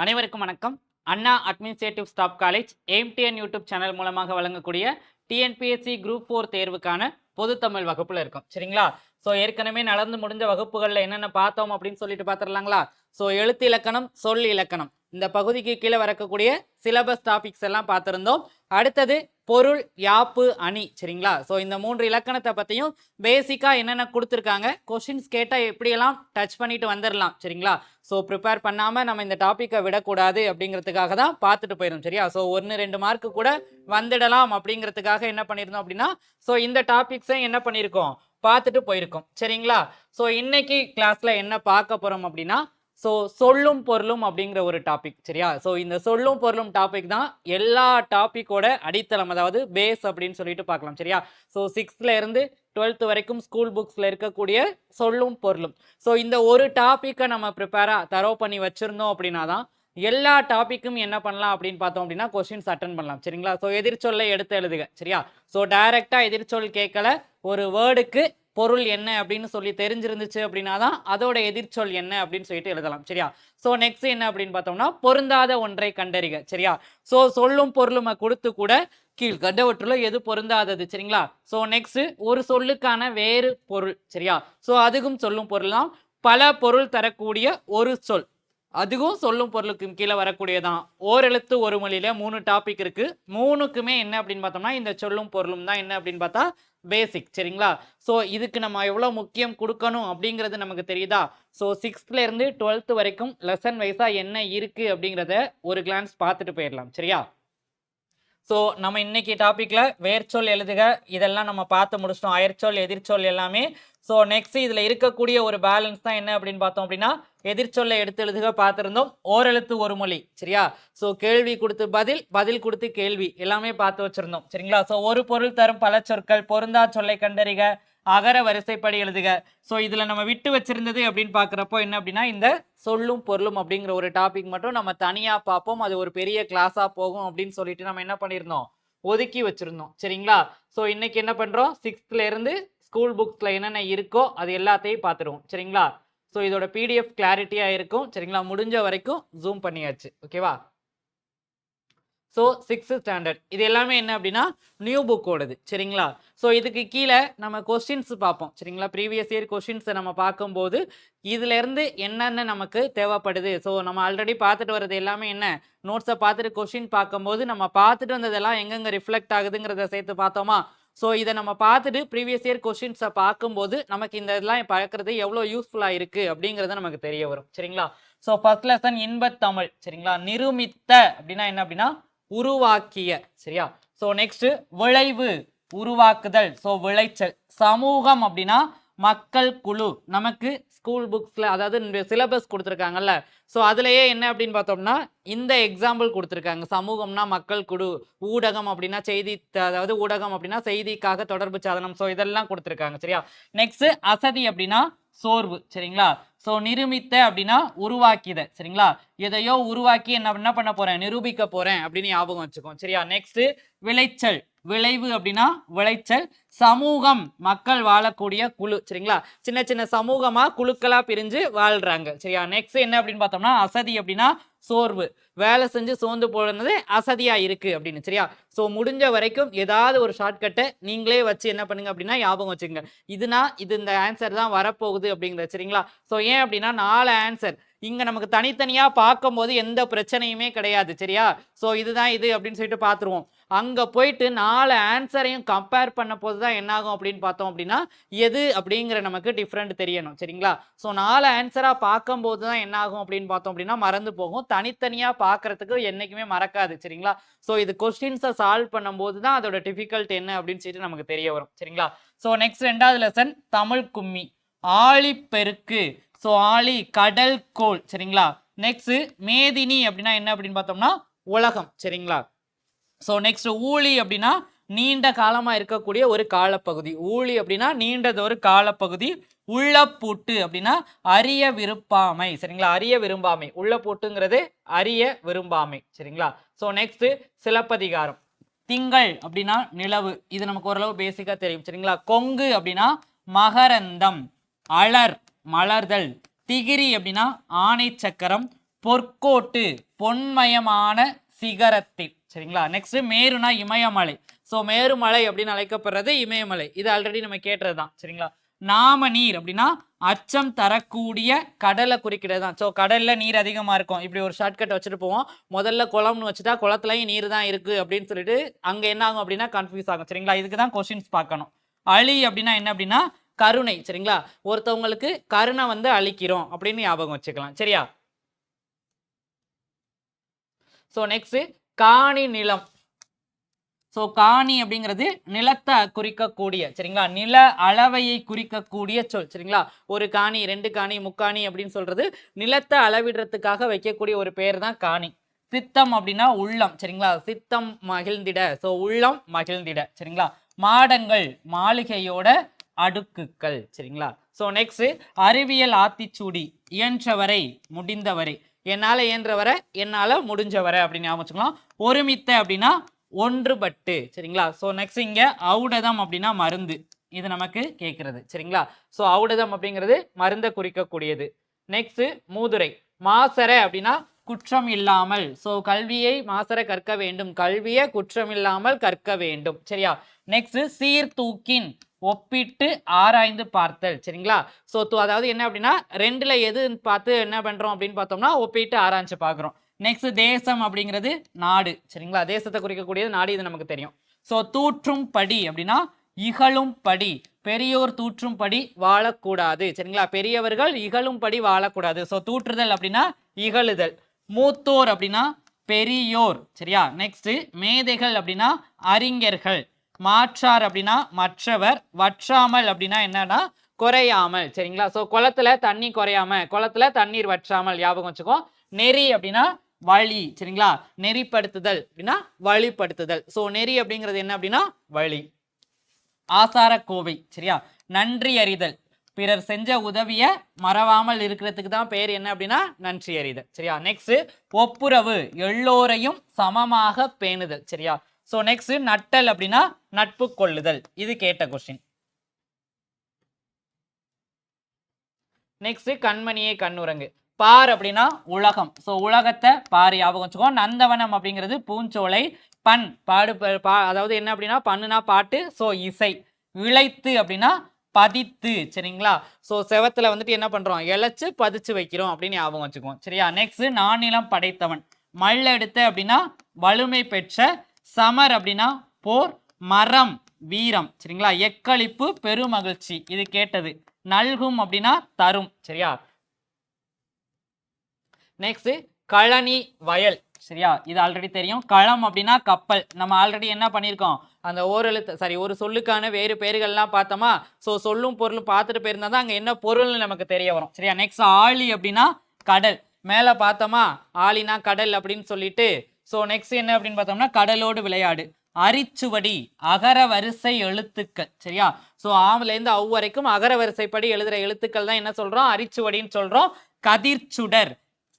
அனைவருக்கும் வணக்கம். Anna administrative staff college MTN YouTube channel மூலமாக வழங்கக்கூடிய டிஎன்பிஎஸ்சி குரூப் 4 தேர்வுக்கான பொதுத்தமிழ் வகுப்புல இருக்கும். சரிங்களா? ஸோ ஏற்கனவே நடந்து முடிஞ்ச வகுப்புகளில் என்னென்ன பார்த்தோம் அப்படின்னு சொல்லிட்டு பார்த்துடலாங்களா? ஸோ எழுத்து இலக்கணம், சொல் இலக்கணம் இந்த பகுதிக்கு கீழே வரக்கூடிய சிலபஸ் டாபிக்ஸ் எல்லாம் பார்த்துருந்தோம். அடுத்தது பொருள், யாப்பு, அணி. சரிங்களா? ஸோ இந்த 3 இலக்கணத்தை பற்றியும் பேசிக்காக என்னென்ன கொடுத்துருக்காங்க, கொஷின்ஸ் கேட்டால் எப்படியெல்லாம் டச் பண்ணிட்டு வந்துடலாம். சரிங்களா? ஸோ ப்ரிப்பேர் பண்ணாமல் நம்ம இந்த டாப்பிக்கை விடக்கூடாது அப்படிங்கிறதுக்காக தான் பார்த்துட்டு போயிடும். சரியா? ஸோ 1-2 மார்க்கு கூட வந்துடலாம் அப்படிங்கிறதுக்காக என்ன பண்ணியிருந்தோம் அப்படின்னா, ஸோ இந்த டாபிக்ஸை என்ன பண்ணியிருக்கோம், பார்த்துட்டு போயிருக்கோம். சரிங்களா? ஸோ இன்னைக்கு கிளாஸ்ல என்ன பார்க்க போறோம் அப்படின்னா, ஸோ சொல்லும் பொருளும் அப்படிங்கிற ஒரு டாபிக். சரியா? ஸோ இந்த சொல்லும் பொருளும் டாபிக் தான் எல்லா டாப்பிக்கோட அடித்தளம், அதாவது பேஸ் அப்படின்னு சொல்லிட்டு பார்க்கலாம். சரியா? ஸோ 6th இருந்து 12th வரைக்கும் ஸ்கூல் புக்ஸ்ல இருக்கக்கூடிய சொல்லும் பொருளும். ஸோ இந்த ஒரு டாப்பிக்கை நம்ம ப்ரிப்பேராக தரோ பண்ணி வச்சிருந்தோம் அப்படின்னா தான் எல்லா டாப்பிக்கும் என்ன பண்ணலாம் அப்படின்னு பார்த்தோம் அப்படின்னா கொஸ்டின்ஸ் அட்டன் பண்ணலாம். சரிங்களா? ஸோ எதிர்ச்சொல்லை எடுத்து எழுதுக. சரியா? ஸோ டைரக்டா எதிர்ச்சொல் கேட்கல, ஒரு வேர்டுக்கு பொருள் என்ன அப்படின்னு சொல்லி தெரிஞ்சிருந்துச்சு அப்படின்னா தான் அதோட எதிர்ச்சொல் என்ன அப்படின்னு சொல்லிட்டு எழுதலாம். சரியா? ஸோ நெக்ஸ்ட் என்ன அப்படின்னு பார்த்தோம்னா, பொருந்தாத ஒன்றை கண்டறிக. சரியா? ஸோ சொல்லும் பொருளும் கொடுத்து கூட கீழ்கண்டவற்றுல எது பொருந்தாதது. சரிங்களா? ஸோ நெக்ஸ்ட் ஒரு சொல்லுக்கான வேறு பொருள். சரியா? ஸோ அதுவும் சொல்லும் பொருள் தான். பல பொருள் தரக்கூடிய ஒரு சொல், அதுவும் சொல்லும் பொருளுக்கு கீழே வரக்கூடியதான். ஓரெழுத்து ஒரு மொழியில 3 டாபிக் இருக்கு. 3க்குமே என்ன அப்படின்னு பார்த்தோம்னா இந்த சொல்லும் பொருளும் தான் என்ன அப்படின்னு பார்த்தா பேசிக். சரிங்களா? ஸோ இதுக்கு நம்ம எவ்வளோ முக்கியம் கொடுக்கணும் அப்படிங்கிறது நமக்கு தெரியுதா? ஸோ 6th இருந்து 12th வரைக்கும் லெசன் வைஸா என்ன இருக்கு அப்படிங்கிறத ஒரு கிளான்ஸ் பார்த்துட்டு போயிடலாம். சரியா? ஸோ நம்ம இன்னைக்கு டாப்பிக்ல வேர்ச்சொல் எழுதுக இதெல்லாம் நம்ம பார்த்து முடிச்சிட்டோம். அயற்சொல், எதிர்ச்சொல் எல்லாமே. ஸோ நெக்ஸ்ட் இதில் இருக்கக்கூடிய ஒரு பேலன்ஸ் தான் என்ன அப்படின்னு பார்த்தோம் அப்படின்னா, எதிர்ச்சொல்லை எடுத்து எழுதுக பார்த்துருந்தோம். ஓரெழுத்து ஒரு மொழி. சரியா? ஸோ கேள்வி கொடுத்து பதில், பதில் கொடுத்து கேள்வி எல்லாமே பார்த்து வச்சிருந்தோம். சரிங்களா? ஸோ ஒரு பொருள் தரும் பல சொற்கள், பொருந்தா சொல்லை கண்டறிக, அகர வரிசைப்படி எழுதுக. ஸோ இதில் நம்ம விட்டு வச்சிருந்தது அப்படின்னு பார்க்குறப்போ என்ன அப்படின்னா, இந்த சொல்லும் பொருளும் அப்படிங்கிற ஒரு டாபிக் மட்டும் நம்ம தனியாக பார்ப்போம். அது ஒரு பெரிய கிளாஸாக போகும் அப்படின்னு சொல்லிட்டு நம்ம என்ன பண்ணியிருந்தோம், ஒதுக்கி வச்சிருந்தோம். சரிங்களா? ஸோ இன்னைக்கு என்ன பண்ணுறோம், 6th இருந்து ஸ்கூல் புக்ஸில் என்னென்ன இருக்கோ அது எல்லாத்தையும் பார்த்துருவோம். சரிங்களா? ஸோ இதோட பிடிஎஃப் கிளாரிட்டியாக இருக்கும். சரிங்களா? முடிஞ்ச வரைக்கும் ஜூம் பண்ணியாச்சு. ஓகேவா? ஸோ 6th ஸ்டாண்டர்ட் இது எல்லாமே என்ன அப்படின்னா நியூ புக்கோடது. சரிங்களா? ஸோ இதுக்கு கீழே நம்ம கொஸ்டின்ஸ் பார்ப்போம். சரிங்களா? ப்ரீவியஸ் இயர் கொஸ்டின்ஸை நம்ம பார்க்கும்போது இதுலேருந்து என்னென்ன நமக்கு தேவைப்படுது. ஸோ நம்ம ஆல்ரெடி பார்த்துட்டு வர்றது எல்லாமே என்ன, நோட்ஸை பார்த்துட்டு கொஸ்டின் பார்க்கும்போது நம்ம பார்த்துட்டு வந்ததெல்லாம் எங்கெங்கே ரிஃப்ளெக்ட் ஆகுதுங்கிறத சேர்த்து பார்த்தோமா? ஸோ இதை நம்ம பார்த்துட்டு ப்ரீவியஸ் இயர் கொஸ்டின்ஸை பார்க்கும்போது நமக்கு இந்த இதெல்லாம் பார்க்குறது எவ்வளோ யூஸ்ஃபுல்லாக இருக்குது அப்படிங்கிறது நமக்கு தெரிய வரும். சரிங்களா? ஸோ ஃபர்ஸ்ட் லெசன் இன்பத்தமிழ். சரிங்களா? நிரூபித்த அப்படின்னா என்ன அப்படின்னா உருவாக்கிய. சரியா? ஸோ நெக்ஸ்ட் விளைவு, உருவாக்குதல், ஸோ விளைச்சல். சமூகம் அப்படின்னா மக்கள் குழு. நமக்கு ஸ்கூல் புக்ஸ்ல அதாவது சிலபஸ் கொடுத்துருக்காங்கல்ல, ஸோ அதுலயே என்ன அப்படின்னு பார்த்தோம்னா இந்த எக்ஸாம்பிள் கொடுத்துருக்காங்க. சமூகம்னா மக்கள் குழு, ஊடகம் அப்படின்னா செய்தி, அதாவது ஊடகம் அப்படின்னா செய்திக்காக தொடர்பு சாதனம். ஸோ இதெல்லாம் கொடுத்துருக்காங்க. சரியா? நெக்ஸ்ட் அசதி அப்படின்னா சோர்வு. சரிங்களா? ஸோ நிரூபித்த அப்படின்னா உருவாக்கியத. சரிங்களா? எதையோ உருவாக்கி என்ன பண்ண போறேன், நிரூபிக்க போறேன் அப்படின்னு ஞாபகம் வச்சுக்கோ. சரியா? நெக்ஸ்ட் விளைச்சல், விளைவு அப்படின்னா விளைச்சல். சமூகம் மக்கள் வாழக்கூடிய குழு. சரிங்களா? சின்ன சின்ன சமூகமா குழுக்களா பிரிஞ்சு வாழ்றாங்க. சரியா? நெக்ஸ்ட் என்ன அப்படின்னு பார்த்தோம்னா அசதி அப்படின்னா சோர்வு, வேலை செஞ்சு சோர்ந்து போடுறது அசதியா இருக்கு அப்படின்னு. சரியா? ஸோ முடிஞ்ச வரைக்கும் ஏதாவது ஒரு ஷார்ட்கட்டை நீங்களே வச்சு என்ன பண்ணுங்க அப்படின்னா ஞாபகம் வச்சுங்க. இது இந்த ஆன்சர் தான் வரப்போகுது அப்படிங்கிறது. சரிங்களா? ஸோ ஏன் அப்படின்னா 4 ஆன்சர் இங்க நமக்கு தனித்தனியா பார்க்கும்போது எந்த பிரச்சனையுமே கிடையாது. சரியா? ஸோ இதுதான் இது அப்படின்னு சொல்லிட்டு பார்த்துருவோம். அங்க போயிட்டு 4 ஆன்சரையும் கம்பேர் பண்ண போது தான் என்ன ஆகும் அப்படின்னு பார்த்தோம் அப்படின்னா எது அப்படிங்கிற நமக்கு டிஃப்ரெண்ட் தெரியணும். சரிங்களா? ஸோ 4 ஆன்சரா பார்க்கும்போது தான் என்ன ஆகும் அப்படின்னு பார்த்தோம் அப்படின்னா மறந்து போகும். தனித்தனியா பார்க்கறதுக்கு என்னைக்குமே மறக்காது. சரிங்களா? ஸோ இது கொஸ்டின்ஸை சால்வ் பண்ணும்போது தான் அதோட டிஃபிகல்ட் என்ன அப்படின்னு சொல்லிட்டு நமக்கு தெரிய வரும். சரிங்களா? ஸோ நெக்ஸ்ட் 2வது லெசன் தமிழ் கும்மி. ஆழிப்பெருக்கு, ஸோ ஆழி கடல் கோள். சரிங்களா? நெக்ஸ்ட் மேதினி அப்படின்னா என்ன அப்படின்னு பார்த்தோம்னா உலகம். சரிங்களா? ஸோ நெக்ஸ்ட் ஊழி அப்படின்னா நீண்ட காலமா இருக்கக்கூடிய ஒரு காலப்பகுதி. ஊழி அப்படின்னா நீண்டது ஒரு காலப்பகுதி. உள்ளப்பூட்டு அப்படின்னா அறிய விரும்பாமை. சரிங்களா? அறிய விரும்பாமை. உள்ளப்பூட்டுங்கிறது அறிய விரும்பாமை. சரிங்களா? So next Silappatikaram. திங்கள் அப்படின்னா நிலவு. இது நமக்கு ஓரளவு பேசிக்கா தெரியும். சரிங்களா? கொங்கு அப்படின்னா மகரந்தம். அலர் மலர்தல். திகிரி அப்படின்னா ஆணை சக்கரம். பொற்கோட்டு பொன்மயமான சிகரத்தில். சரிங்களா. நெக்ஸ்ட் மேருனா இமயமலை. ஸோ மேருமலை அப்படின்னு அழைக்கப்படுறது இமயமலை. இது ஆல்ரெடி நம்ம கேட்டது தான். சரிங்களா. நாம நீர் அப்படின்னா அச்சம் தரக்கூடிய கடலை குறிக்கிறது தான். ஸோ கடல்ல நீர் அதிகமாக இருக்கும். இப்படி ஒரு ஷார்ட்கட் வச்சுட்டு போவோம். முதல்ல குளம்னு வச்சுட்டா குளத்துலையும் நீர் தான் இருக்கு அப்படின்னு சொல்லிட்டு அங்க என்ன ஆகும் அப்படின்னா கன்ஃபியூஸ் ஆகும். சரிங்களா. இதுக்கு தான் கொஸ்டின்ஸ் பார்க்கணும். அழி அப்படின்னா என்ன அப்படின்னா கருணை. சரிங்களா. ஒருத்தவங்களுக்கு கருணை வந்து அளிக்கிறோம் அப்படின்னு ஞாபகம் வச்சுக்கலாம். சரியா. ஸோ நெக்ஸ்ட் காணி நிலம். ஸோ காணி அப்படிங்கிறது நிலத்தை குறிக்கக்கூடிய, சரிங்களா, நில அளவையை குறிக்கக்கூடிய சொல். சரிங்களா. ஒரு காணி, 2 காணி, முக்காணி அப்படின்னு சொல்றது நிலத்தை அளவிடுறதுக்காக வைக்கக்கூடிய ஒரு பேர் தான் காணி. சித்தம் அப்படின்னா உள்ளம். சரிங்களா. சித்தம் மகிழ்ந்திட. ஸோ உள்ளம் மகிழ்ந்திட. சரிங்களா. மாடங்கள் மாளிகையோட அடுக்குகள். சரிங்களா. ஸோ நெக்ஸ்ட் அறிவியல் ஆத்திச்சூடி இயன்றவரை முடிந்தவரை. என்னால் இயன்றவரை, என்னால் முடிஞ்சவரை அப்படின்னு ஞாபகம் வச்சுக்கலாம். ஒருமித்த அப்படின்னா ஒன்றுபட்டு. சரிங்களா. ஸோ நெக்ஸ்ட் இங்க ஔடதம் அப்படின்னா மருந்து. இது நமக்கு கேட்கிறது. சரிங்களா. ஸோ ஔடதம் அப்படிங்கிறது மருந்தை குறிக்கக்கூடியது. நெக்ஸ்ட் மூதுரை. மாசர அப்படின்னா குற்றம் இல்லாமல். ஸோ கல்வியை மாசர கற்க வேண்டும். கல்வியை குற்றம் இல்லாமல் கற்க வேண்டும். சரியா. நெக்ஸ்ட் சீர்தூக்கின் ஒப்பிட்டு ஆராய்ந்து பார்த்தல். சரிங்களா. ஸோ அதாவது என்ன அப்படின்னா ரெண்டுல எது பார்த்து என்ன பண்றோம் அப்படின்னு பார்த்தோம்னா ஒப்பிட்டு ஆராய்ச்சி பார்க்குறோம். நெக்ஸ்ட் தேசம் அப்படிங்கிறது நாடு. சரிங்களா. தேசத்தை குறிக்கக்கூடியது நாடு. இது நமக்கு தெரியும். ஸோ தூற்றும் படி அப்படின்னா இகழும் படி. பெரியோர் தூற்றும் படி வாழக்கூடாது. சரிங்களா. பெரியவர்கள் இகழும் படி வாழக்கூடாது. ஸோ தூற்றுதல் அப்படின்னா இகழுதல். மூத்தோர் அப்படின்னா பெரியோர். சரியா. நெக்ஸ்ட் மேதைகள் அப்படின்னா அறிஞர்கள். மாற்றார் அப்படின்னா மற்றவர். வற்றாமல் அப்படின்னா என்னன்னா குறையாமல். சரிங்களா. ஸோ குளத்துல தண்ணி குறையாம, குளத்துல தண்ணீர் வற்றாமல் ஞாபகம் வச்சுக்கோ. நெறி அப்படின்னா வழி. சரிங்களா. நெறிப்படுத்துதல் அப்படின்னா வழிப்படுத்துதல். ஸோ நெறி அப்படிங்கிறது என்ன அப்படின்னா வழி. ஆசார கோவை. சரியா. நன்றி அறிதல். பிறர் செஞ்ச உதவிய மறவாமல் இருக்கிறதுக்கு தான் பேர் என்ன அப்படின்னா நன்றி அறிதல். சரியா. நெக்ஸ்ட் ஒப்புரவு எல்லோரையும் சமமாக பேணுதல். சரியா. ஸோ நெக்ஸ்ட் நட்டல் அப்படின்னா நட்பு கொள்ளுதல். இது கேட்ட கொஸ்டின். நெக்ஸ்ட் கண்மணியே கண்ணுரங்கு. பார் அப்படின்னா உலகம். ஸோ உலகத்தை பார் ஞாபகம் வச்சுக்கோ. நந்தவனம் அப்படிங்கிறது பூஞ்சோலை. பண் பாடு அதாவது என்ன அப்படின்னா பண்ணுனா பாட்டு. ஸோ இசை. இழைத்து அப்படின்னா பதித்து. சரிங்களா. ஸோ செவத்துல வந்துட்டு என்ன பண்றோம் இழைச்சு பதிச்சு வைக்கிறோம் அப்படின்னு ஞாபகம் வச்சுக்குவோம். சரியா. நெக்ஸ்ட் நானிலம் படைத்தவன். மல்லெடுத்த அப்படின்னா வலிமை பெற்ற. சமர் அப்படின்னா போர். மரம் வீரம். சரிங்களா. எக்களிப்பு பெருமகிழ்ச்சி. இது கேட்டது. நல்கும் அப்படின்னா தரும். சரியா. நெக்ஸ்ட் கழனி வயல். சரியா. இது ஆல்ரெடி தெரியும். களம் அப்படின்னா கப்பல். நம்ம ஆல்ரெடி என்ன பண்ணியிருக்கோம் அந்த ஒரு சொல்லுக்கான வேறு பேர்கள்லாம் பார்த்தோமா. ஸோ சொல்லும் பொருளும் பார்த்துட்டு போயிருந்தா தான் அங்கே என்ன பொருள்னு நமக்கு தெரிய வரும். சரியா. நெக்ஸ்ட் ஆழி அப்படின்னா கடல். மேலே பார்த்தோமா ஆழினா கடல் அப்படின்னு சொல்லிட்டு. ஸோ நெக்ஸ்ட் என்ன அப்படின்னு பார்த்தோம்னா கடலோடு விளையாடு. அரிச்சுவடி அகர வரிசை எழுத்துக்கள். சரியா. ஸோ ஆவிலேருந்து அவ் வரைக்கும் அகர வரிசைப்படி எழுதுற எழுத்துக்கள் தான் என்ன சொல்றோம் அரிச்சுவடின்னு சொல்றோம். கதிர்ச்சுடர்.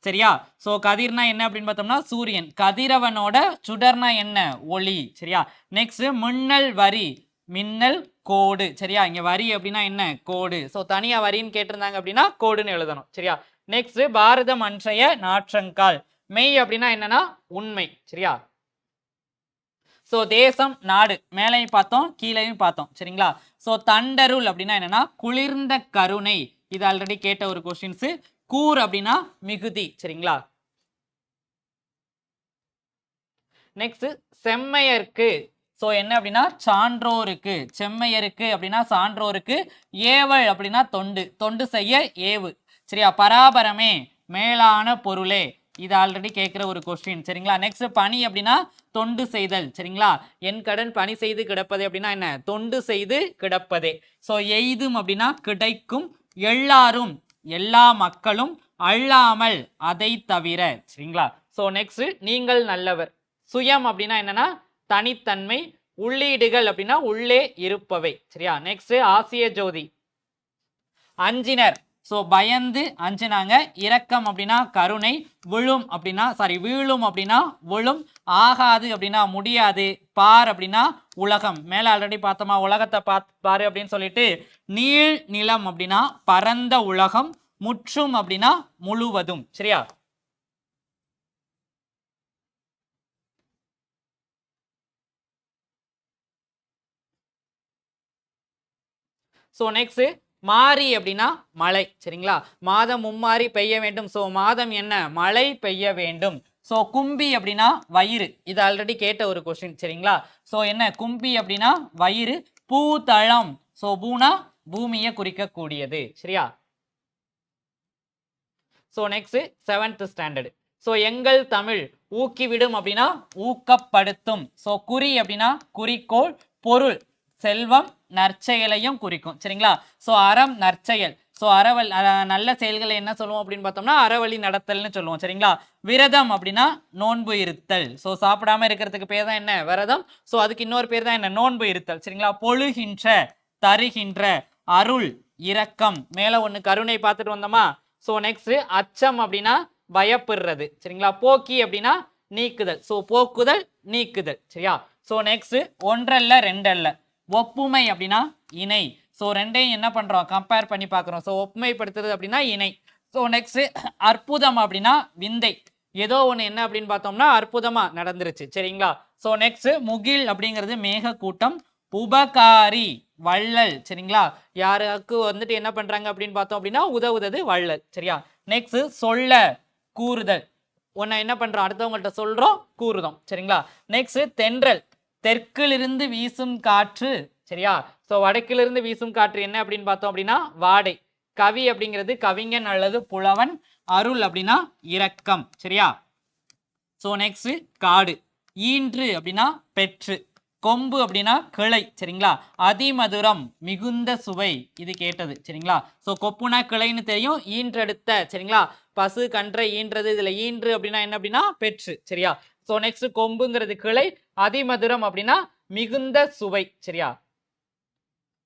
சரியா. ஸோ கதிர்னா என்ன அப்படின்னு பார்த்தோம்னா சூரியன். கதிரவனோட சுடர்னா என்ன ஒளி. சரியா. நெக்ஸ்ட் மின்னல் வரி. மின்னல் கோடு. சரியா. இங்க வரி அப்படின்னா என்ன கோடு. ஸோ தனியா வரின்னு கேட்டிருந்தாங்க அப்படின்னா கோடுன்னு எழுதணும். சரியா. நெக்ஸ்ட் பாரதம் அன்றைய நாற்றங்கால். மெய் அப்படின்னா என்னன்னா உண்மை. சரியா. ஸோ தேசம் நாடு. மேலையும் பார்த்தோம் கீழையும் பார்த்தோம். சரிங்களா. ஸோ தண்டருள் அப்படின்னா என்னன்னா குளிர்ந்த கருணை. இது ஆல்ரெடி கேட்ட ஒரு கொஸ்டின்ஸ். கூர் அப்படின்னா மிகுதி. சரிங்களா. நெக்ஸ்ட் செம்மையருக்கு. ஸோ என்ன அப்படின்னா சான்றோருக்கு. செம்மையருக்கு அப்படின்னா சான்றோருக்கு. ஏவல் அப்படின்னா தொண்டு. தொண்டு செய்ய ஏவு. சரியா. பராபரமே மேலான பொருளே. இது ஆல்ரெடி கேட்குற ஒரு கொஸ்டின். சரிங்களா. நெக்ஸ்ட் பணி அப்படின்னா தொண்டு செய்தல். சரிங்களா. என் கடன் பணி செய்து கிடப்பது அப்படின்னா என்ன தொண்டு செய்து கிடப்பதே. ஸோ எய்தும் அப்படின்னா கிடைக்கும். எல்லாரும் எல்லா மக்களும். அல்லாமல் அதை தவிர. சரிங்களா. ஸோ நெக்ஸ்ட் நீங்கள் நல்லவர். சுயம் அப்படின்னா என்னன்னா தனித்தன்மை. உள்ளீடுகள் அப்படின்னா உள்ளே இருப்பவை. சரியா. நெக்ஸ்ட் ஆசிய ஜோதி. அஞ்சினர். ஸோ பயந்து அஞ்சினாங்க. இரக்கம் அப்படின்னா கருணை. விழும் அப்படின்னா வீழும் அப்படின்னா விழும். ஆகாது அப்படின்னா முடியாது. பார் அப்படின்னா உலகம். மேல ஆல்ரெடி பார்த்தோமா உலகத்தை பாரு அப்படின்னு சொல்லிட்டு. நீள் நிலம் அப்படின்னா பரந்த உலகம். முற்றும் அப்படின்னா முழுவதும். சரியா. ஸோ நெக்ஸ்ட் மாரி அப்படின்னா மழை. சரிங்களா, மாதம் மும்மாரி பெய்ய வேண்டும். ஸோ மாதம் என்ன, மழை பெய்ய வேண்டும். ஸோ கும்பி அப்படின்னா வயிறு, இது ஆல்ரெடி கேட்ட ஒரு கொஸ்டின். சரிங்களா, ஸோ என்ன கும்பி அப்படின்னா வயிறு. பூதளம், ஸோ பூனா பூமியை குறிக்கக்கூடியது. சரியா. So next 7th standard. So எங்கள் தமிழ் ஊக்கிவிடும் அப்படின்னா ஊக்கப்படுத்தும். ஸோ குறி அப்படின்னா குறிக்கோள். பொருள் செல்வம் நற்செயலையும் குறிக்கும். சரிங்களா, ஸோ அறம் நற்செயல். ஸோ அறவல் நல்ல செயல்களை என்ன சொல்லுவோம் அப்படின்னு பார்த்தோம்னா அறவழி நடத்தல்னு சொல்லுவோம். சரிங்களா, விரதம் அப்படின்னா நோன்பு இருத்தல். ஸோ சாப்பிடாம இருக்கிறதுக்கு பேர் தான் என்ன, விரதம். ஸோ அதுக்கு இன்னொரு பேர் தான் என்ன, நோன்பு இருத்தல். சரிங்களா, பொழுகின்ற தருகின்ற, அருள் இரக்கம், மேல ஒன்று கருணை பார்த்துட்டு வந்தோமா. ஸோ நெக்ஸ்ட் அச்சம் அப்படின்னா பயப்படுறது. சரிங்களா, போக்கி அப்படின்னா நீக்குதல். ஸோ போக்குதல் நீக்குதல். சரியா. ஸோ நெக்ஸ்ட் ஒன்றல்ல ரெண்டல்ல. ஒப்புமை அப்படின்னா இணை. ஸோ ரெண்டையும் என்ன பண்றோம், கம்பேர் பண்ணி பார்க்குறோம். ஸோ ஒப்புமைப்படுத்துறது அப்படின்னா இணை. ஸோ நெக்ஸ்ட் அற்புதம் அப்படின்னா விந்தை. ஏதோ ஒன்று என்ன அப்படின்னு பார்த்தோம்னா அற்புதமா நடந்துருச்சு. சரிங்களா. ஸோ நெக்ஸ்ட் முகில் அப்படிங்கிறது மேக கூட்டம். உபகாரி வள்ளல். சரிங்களா, யாருக்கு வந்துட்டு என்ன பண்றாங்க அப்படின்னு பார்த்தோம் அப்படின்னா உதவுவது வள்ளல். சரியா. நெக்ஸ்ட் சொல்ல கூறுதல். ஒன்ன என்ன பண்றோம், அடுத்தவங்கள்ட்ட சொல்றோம் கூறுதோம். சரிங்களா. நெக்ஸ்ட் தென்றல், தெற்கிலிருந்து வீசும் காற்று. சரியா. ஸோ வடக்கிலிருந்து வீசும் காற்று என்ன அப்படின்னு பார்த்தோம் அப்படின்னா வாடை. கவி அப்படிங்கிறது கவிஞன் அல்லது புலவன். அருள் அப்படின்னா இரக்கம். சரியா. ஸோ நெக்ஸ்ட் காடு, ஈன்று அப்படின்னா பெற்று, கொம்பு அப்படின்னா கிளை. சரிங்களா, அதிமதுரம் மிகுந்த சுவை, இது கேட்டது. சரிங்களா, ஸோ கொப்புனா கிளைன்னு தெரியும், ஈன்றெடுத்த. சரிங்களா, பசு கன்றை ஈன்றது, இதுல ஈன்று அப்படின்னா என்ன அப்படின்னா பெற்று. சரியா. ஸோ நெக்ஸ்ட் கொம்புங்கிறது கிளை, அதிமதுரம் அப்படின்னா மிகுந்த சுவை. சரியா.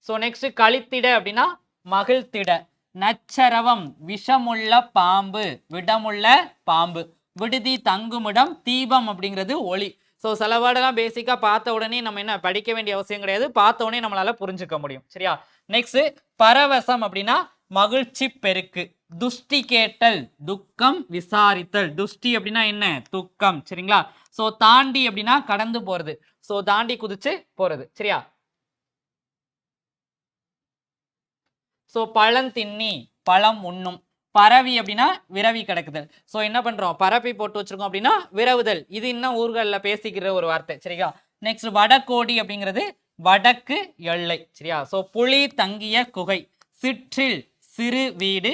ஸோ நெக்ஸ்ட் கழித்திட அப்படின்னா மகிழ்த்திட. நச்சரவம் விஷமுள்ள பாம்பு, விடமுள்ள பாம்பு. விடுதி தங்குமிடம், தீபம் அப்படிங்கிறது ஒளி. ஸோ சில வேர்டெல்லாம் பேசிக்காக பார்த்த உடனே நம்ம என்ன படிக்க வேண்டிய அவசியம் கிடையாது, பார்த்த உடனே நம்மளால புரிஞ்சுக்க முடியும். சரியா. நெக்ஸ்ட் பரவசம் அப்படின்னா மகிழ்ச்சி பெருக்கு. துஷ்டி கேட்டல் துக்கம் விசாரித்தல். துஷ்டி அப்படின்னா என்ன, துக்கம். சரிங்களா. ஸோ தாண்டி அப்படின்னா கடந்து போறது. ஸோ தாண்டி குதிச்சு போறது. சரியா. ஸோ பழந்தின்னி பழம் உண்ணும். பரவி அப்படின்னா விரவி கிடக்குதல். ஸோ என்ன பண்றோம், பரப்பி போட்டு வச்சிருக்கோம் அப்படின்னா விரவுதல். இது இன்னும் ஊர்களில் பேசிக்கிற ஒரு வார்த்தை. சரியா. நெக்ஸ்ட் வடகோடி அப்படிங்கிறது வடக்கு எல்லை. சரியா. ஸோ புலி தங்கிய குகை. சிற்றில் சிறு வீடு.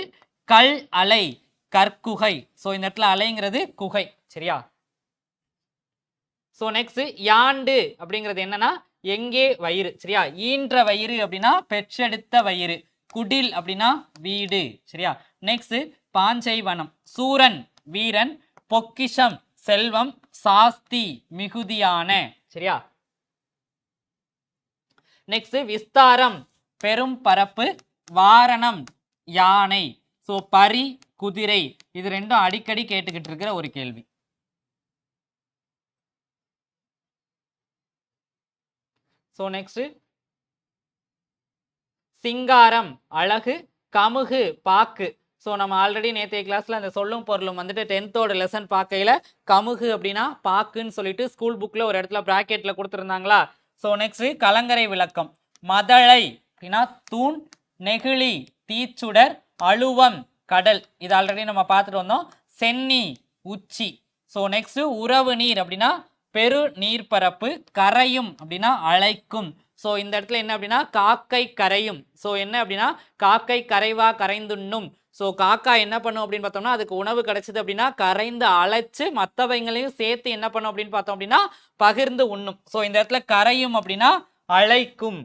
கல் அலை கற்குகை. ஸோ இந்த இடத்துல அலைங்கிறது குகை. சரியா. ஸோ நெக்ஸ்ட் யாண்டு அப்படிங்கிறது என்னன்னா எங்கே வயிறு. சரியா. ஈன்ற வயிறு அப்படின்னா பெற்றெடுத்த வயிறு. குடில் அப்படின்னா வீடு. சரியா. நெக்ஸ்ட் பாஞ்சை வனம், சூரன் வீரன், பொக்கிஷம் செல்வம், சாஸ்தி மிகுதியான. சரியா. நெக்ஸ்ட் விஸ்தாரம் பெரும் பரப்பு, வாரணம் யானை. ஸோ பரி குதிரை. இது ரெண்டும் அடிக்கடி கேட்டுக்கிட்டு இருக்கிற ஒரு கேள்வி. ஸோ நெக்ஸ்ட் சிங்காரம் அழகு, கமுகு பாக்கு. ஸோ நம்ம ஆல்ரெடி நேற்றைய கிளாஸ்ல அந்த சொல்லும் பொருளும் வந்துட்டு 10th லெசன் பார்க்கையில கமுகு அப்படின்னா பாக்குன்னு சொல்லிட்டு ஸ்கூல் புக்ல ஒரு இடத்துல பிராக்கெட்ல கொடுத்துருந்தாங்களா. ஸோ நெக்ஸ்ட் கலங்கரை விளக்கம். மதளை அப்படின்னா தூண், நெகிழி தீச்சுடர், அழுவம் கடல். இது ஆல்ரெடி நம்ம பார்த்துட்டு வந்தோம். சென்னி உச்சி. ஸோ நெக்ஸ்ட் உறவு நீர் அப்படின்னா பெரு நீர்ப்பரப்பு, கரையும் அப்படின்னா அழைக்கும். ஸோ இந்த இடத்துல என்ன அப்படின்னா காக்கை கரையும். ஸோ என்ன அப்படின்னா காக்கை கரைவா கரைந்துண்ணும். ஸோ காக்கா என்ன பண்ணும் அப்படின்னு பார்த்தோம்னா அதுக்கு உணவு கிடைச்சது அப்படின்னா கரைந்து அழைச்சு மற்றவங்களையும் சேர்த்து என்ன பண்ணும் அப்படின்னு பார்த்தோம் அப்படின்னா பகிர்ந்து உண்ணும். ஸோ இந்த இடத்துல கரையும் அப்படின்னா அழைக்கும்.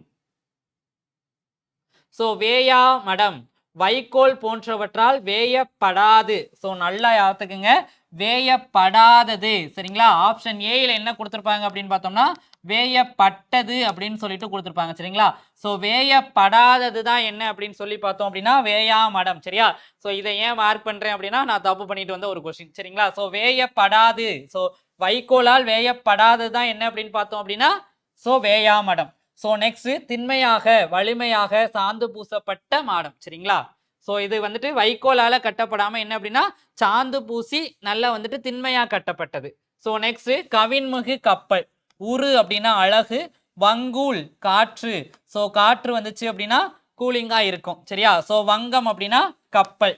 ஸோ வேயா மடம் வைக்கோல் போன்றவற்றால் வேயப்படாது. ஸோ நல்லா யாத்துக்குங்க, வேயப்படாதது. சரிங்களா. ஆப்ஷன் ஏல என்ன கொடுத்துருப்பாங்க அப்படின்னு பார்த்தோம்னா வேயப்பட்டது அப்படின்னு சொல்லிட்டு கொடுத்துருப்பாங்க. சரிங்களா. ஸோ வேயப்படாதது தான் என்ன அப்படின்னு சொல்லி பார்த்தோம் அப்படின்னா வேயா மடம். சரியா. ஸோ இதை ஏன் மார்க் பண்றேன் அப்படின்னா நான் தப்பு பண்ணிட்டு வந்த ஒரு கொஸ்டின். சரிங்களா. ஸோ வேயப்படாது, ஸோ வைக்கோலால் வேயப்படாதது தான் என்ன அப்படின்னு பார்த்தோம் அப்படின்னா ஸோ வேயா மடம். ஸோ நெக்ஸ்ட் திண்மையாக வலிமையாக சாந்து பூசப்பட்ட மாடம். சரிங்களா. ஸோ இது வந்துட்டு வைக்கோலால கட்டப்படாம என்ன அப்படின்னா சாந்து பூசி நல்லா வந்துட்டு திண்மையா கட்டப்பட்டது. ஸோ நெக்ஸ்ட் கவின்முகு கப்பல். உரு அப்படின்னா அழகு, வங்கூல் காற்று. ஸோ காற்று வந்துச்சு அப்படின்னா கூலிங்கா இருக்கும். சரியா? ஸோ வங்கம் அப்படின்னா கப்பல்.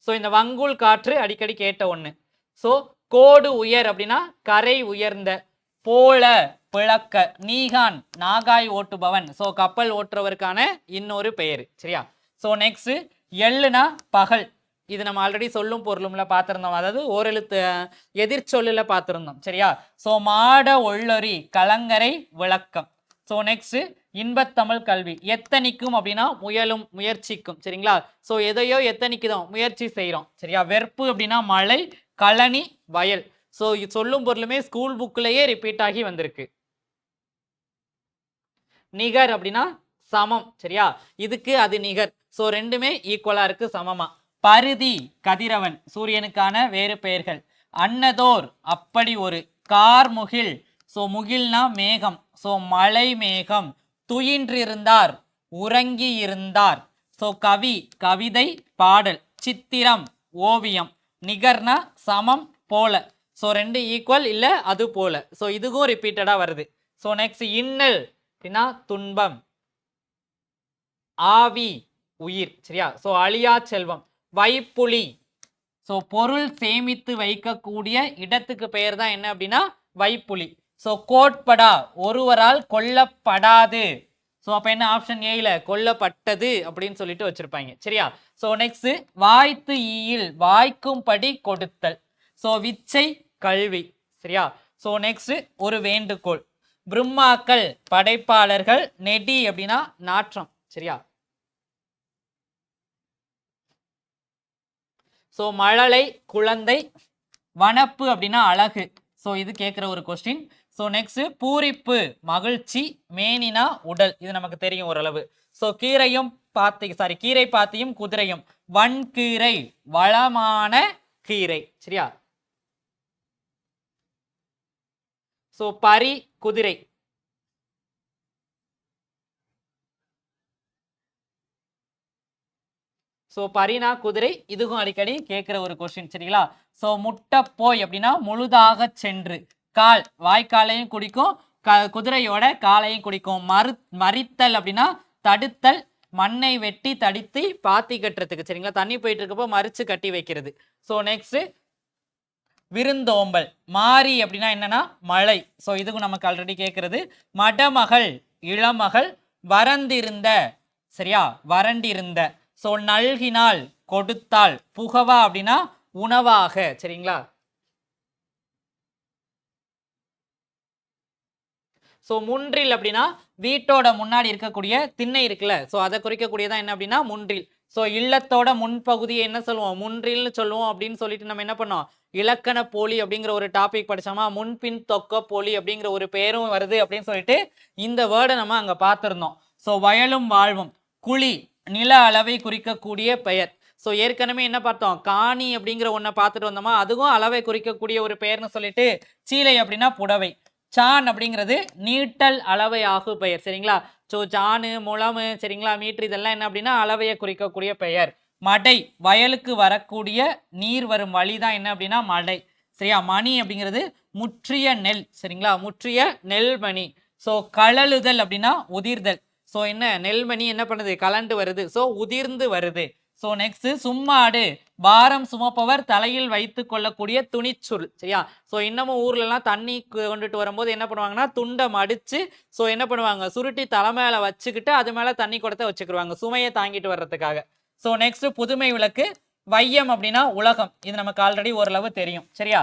ஸோ இந்த வங்குல் காற்று அடிக்கடி கேட்ட ஒண்ணு. ஸோ கோடு உயர் அப்படின்னா கரை உயர்ந்த. போல பிளக்க. நீகான் நாகாய் ஓட்டுபவன். ஸோ கப்பல் ஓட்டுறவருக்கான இன்னொரு பெயர். சரியா? ஸோ நெக்ஸ்ட் எள்ளுனா பகல். இது நம்ம ஆல்ரெடி சொல்லும் பொருளும்ல பார்த்திருந்தோம். அதாவது ஓரெழுத்து எதிர்ச்சொல்லுல பார்த்திருந்தோம். சரியா? ஸோ மாட ஒள்ளொரி கலங்கரை விளக்கம். ஸோ நெக்ஸ்ட் இன்பத்தமிழ் கல்வி. எத்தனிக்கும் அப்படின்னா முயலும் முயற்சிக்கும். சரிங்களா? ஸோ எதையோ எத்தனிக்குதோம் முயற்சி செய்கிறோம். சரியா? வெறுப்பு அப்படின்னா மழை, கழனி, வயல். ஸோ சொல்லும் பொருளுமே ஸ்கூல் புக்லேயே ரிப்பீட் ஆகி வந்திருக்கு. நிகர் அப்படின்னா சமம். சரியா? இதுக்கு அது நிகர். ஸோ ரெண்டுமே ஈக்குவலா இருக்கு, சமமா. பருதி கதிரவன் சூரியனுக்கான வேறு பெயர்கள். அன்னதோர் அப்படி ஒரு. கார்முகில். ஸோ முகில்னா மேகம். ஸோ மழை மேகம். துயின்றிருந்தார் உறங்கி இருந்தார். ஸோ கவி கவிதை பாடல். சித்திரம் ஓவியம். நிகர்னா சமம் போல. ஸோ ரெண்டு ஈக்குவல் இல்லை அது போல. ஸோ இதுக்கும் ரிப்பீட்டடாக வருது. ஸோ நெக்ஸ்ட் இன்னல் அப்படின்னா துன்பம். ஆவி உயிர். சரியா? ஸோ அழியா செல்வம். வைப்புலி. ஸோ பொருள் சேமித்து வைக்கக்கூடிய இடத்துக்கு பெயர் தான் என்ன அப்படின்னா வைப்புலி. ஸோ கோட்படா ஒருவரால் கொல்லப்படாது. ஸோ அப்போ என்ன ஆப்ஷன் ஏல கொல்லப்பட்டது அப்படின்னு சொல்லிட்டு வச்சிருப்பாங்க. சரியா? ஸோ நெக்ஸ்ட் வாய்த்து ஈயில் வாய்க்கும்படி கொடுத்தல். ஸோ விச்சை கல்வி. சரியா? ஸோ நெக்ஸ்ட் ஒரு வேண்டுகோள். பிரம்மாக்கள் படைப்பாளர்கள். நெடி அப்படின்னா நாற்றம். சரியா? ஸோ மழலை குழந்தை. வனப்பு அப்படின்னா அழகு. ஸோ இது கேட்குற ஒரு கொஸ்டின். ஸோ நெக்ஸ்ட் பூரிப்பு மகிழ்ச்சி. மேனினா உடல். இது நமக்கு தெரியும் ஓரளவு. ஸோ கீரையும் கீரை பாத்தியும் குதிரையும். வன்கீரை வளமான கீரை. சரியா? ஸோ பரி குதிரை. ஸோ பரினா குதிரை. இதுக்கும் அடிக்கடி கேட்குற ஒரு கொஸ்டின். சரிங்களா? ஸோ முட்டை போய் அப்படின்னா முழுதாக சென்று. கால் வாய்க்காலையும் குடிக்கும், குதிரையோட காலையும் குடிக்கும். மறித்தல் அப்படின்னா தடுத்தல். மண்ணை வெட்டி தடித்து பாத்தி கட்டுறதுக்கு. சரிங்களா? தண்ணி போயிட்டு இருக்கப்போ மறிச்சு கட்டி வைக்கிறது. ஸோ நெக்ஸ்ட் விருந்தோம்பல். மாறி அப்படின்னா என்னன்னா மழை. ஸோ இதுக்கும் நமக்கு ஆல்ரெடி கேட்கறது. மடமகள் இளமகள். வறந்திருந்த. சரியா? வறண்டிருந்த. ஸோ நல்கினால் கொடுத்தால். புகவா அப்படின்னா உணவாக. சரிங்களா? ஸோ முன்றில் அப்படின்னா வீட்டோட முன்னாடி இருக்கக்கூடிய திண்ணை இருக்குல்ல, ஸோ அதை குறிக்கக்கூடியதான் என்ன அப்படின்னா முன்றில். ஸோ இல்லத்தோட முன்பகுதியை என்ன சொல்லுவோம் முன்றில்னு சொல்லுவோம் அப்படின்னு சொல்லிட்டு நம்ம என்ன பண்ணோம் இலக்கண போலி அப்படிங்கிற ஒரு டாபிக் படிச்சோமா. முன்பின் தொக்க போலி அப்படிங்கிற ஒரு பேரும் வருது அப்படின்னு சொல்லிட்டு இந்த வேர்டை நம்ம அங்கே பார்த்துருந்தோம். ஸோ வயலும் வாழ்வும். குழி நில அளவை குறிக்கக்கூடிய பெயர். ஸோ ஏற்கனவே என்ன பார்த்தோம் காணி அப்படிங்கிற ஒன்றை பார்த்துட்டு வந்தோமா, அதுவும் அளவை குறிக்கக்கூடிய ஒரு பெயர்னு சொல்லிட்டு. சீலை அப்படின்னா புடவை. சான் அப்படிங்கிறது நீட்டல் அளவை ஆகு பெயர். சரிங்களா? ஸோ சானு முழமு சரிங்களா மீட்டர் இதெல்லாம் என்ன அப்படின்னா அளவையை குறிக்கக்கூடிய பெயர். மடை வயலுக்கு வரக்கூடிய நீர் வரும் வழி தான் என்ன அப்படின்னா மடை. சரியா? மணி அப்படிங்கிறது முற்றிய நெல். சரிங்களா? முற்றிய நெல்மணி. ஸோ கழலுதல் அப்படின்னா உதிர்தல். ஸோ என்ன நெல்மணி என்ன பண்ணுது கலண்டு வருது. ஸோ உதிர்ந்து வருது. ஸோ நெக்ஸ்ட் சும்மாடு பாரம் சுமப்பவர் தலையில் வைத்து கொள்ளக்கூடிய துணிச்சுருள். சரியா? ஸோ இன்னமும் ஊர்லலாம் தண்ணி கொண்டுட்டு வரும்போது என்ன பண்ணுவாங்கன்னா துண்டை மடிச்சு ஸோ என்ன பண்ணுவாங்க சுருட்டி தலை மேலே வச்சுக்கிட்டு அது மேலே தண்ணி குடத்தை வச்சுக்கிடுவாங்க சுமையை தாங்கிட்டு வர்றதுக்காக. ஸோ நெக்ஸ்ட் புதுமை விளக்கு. வையம் அப்படின்னா உலகம். இது நமக்கு ஆல்ரெடி ஓரளவு தெரியும். சரியா?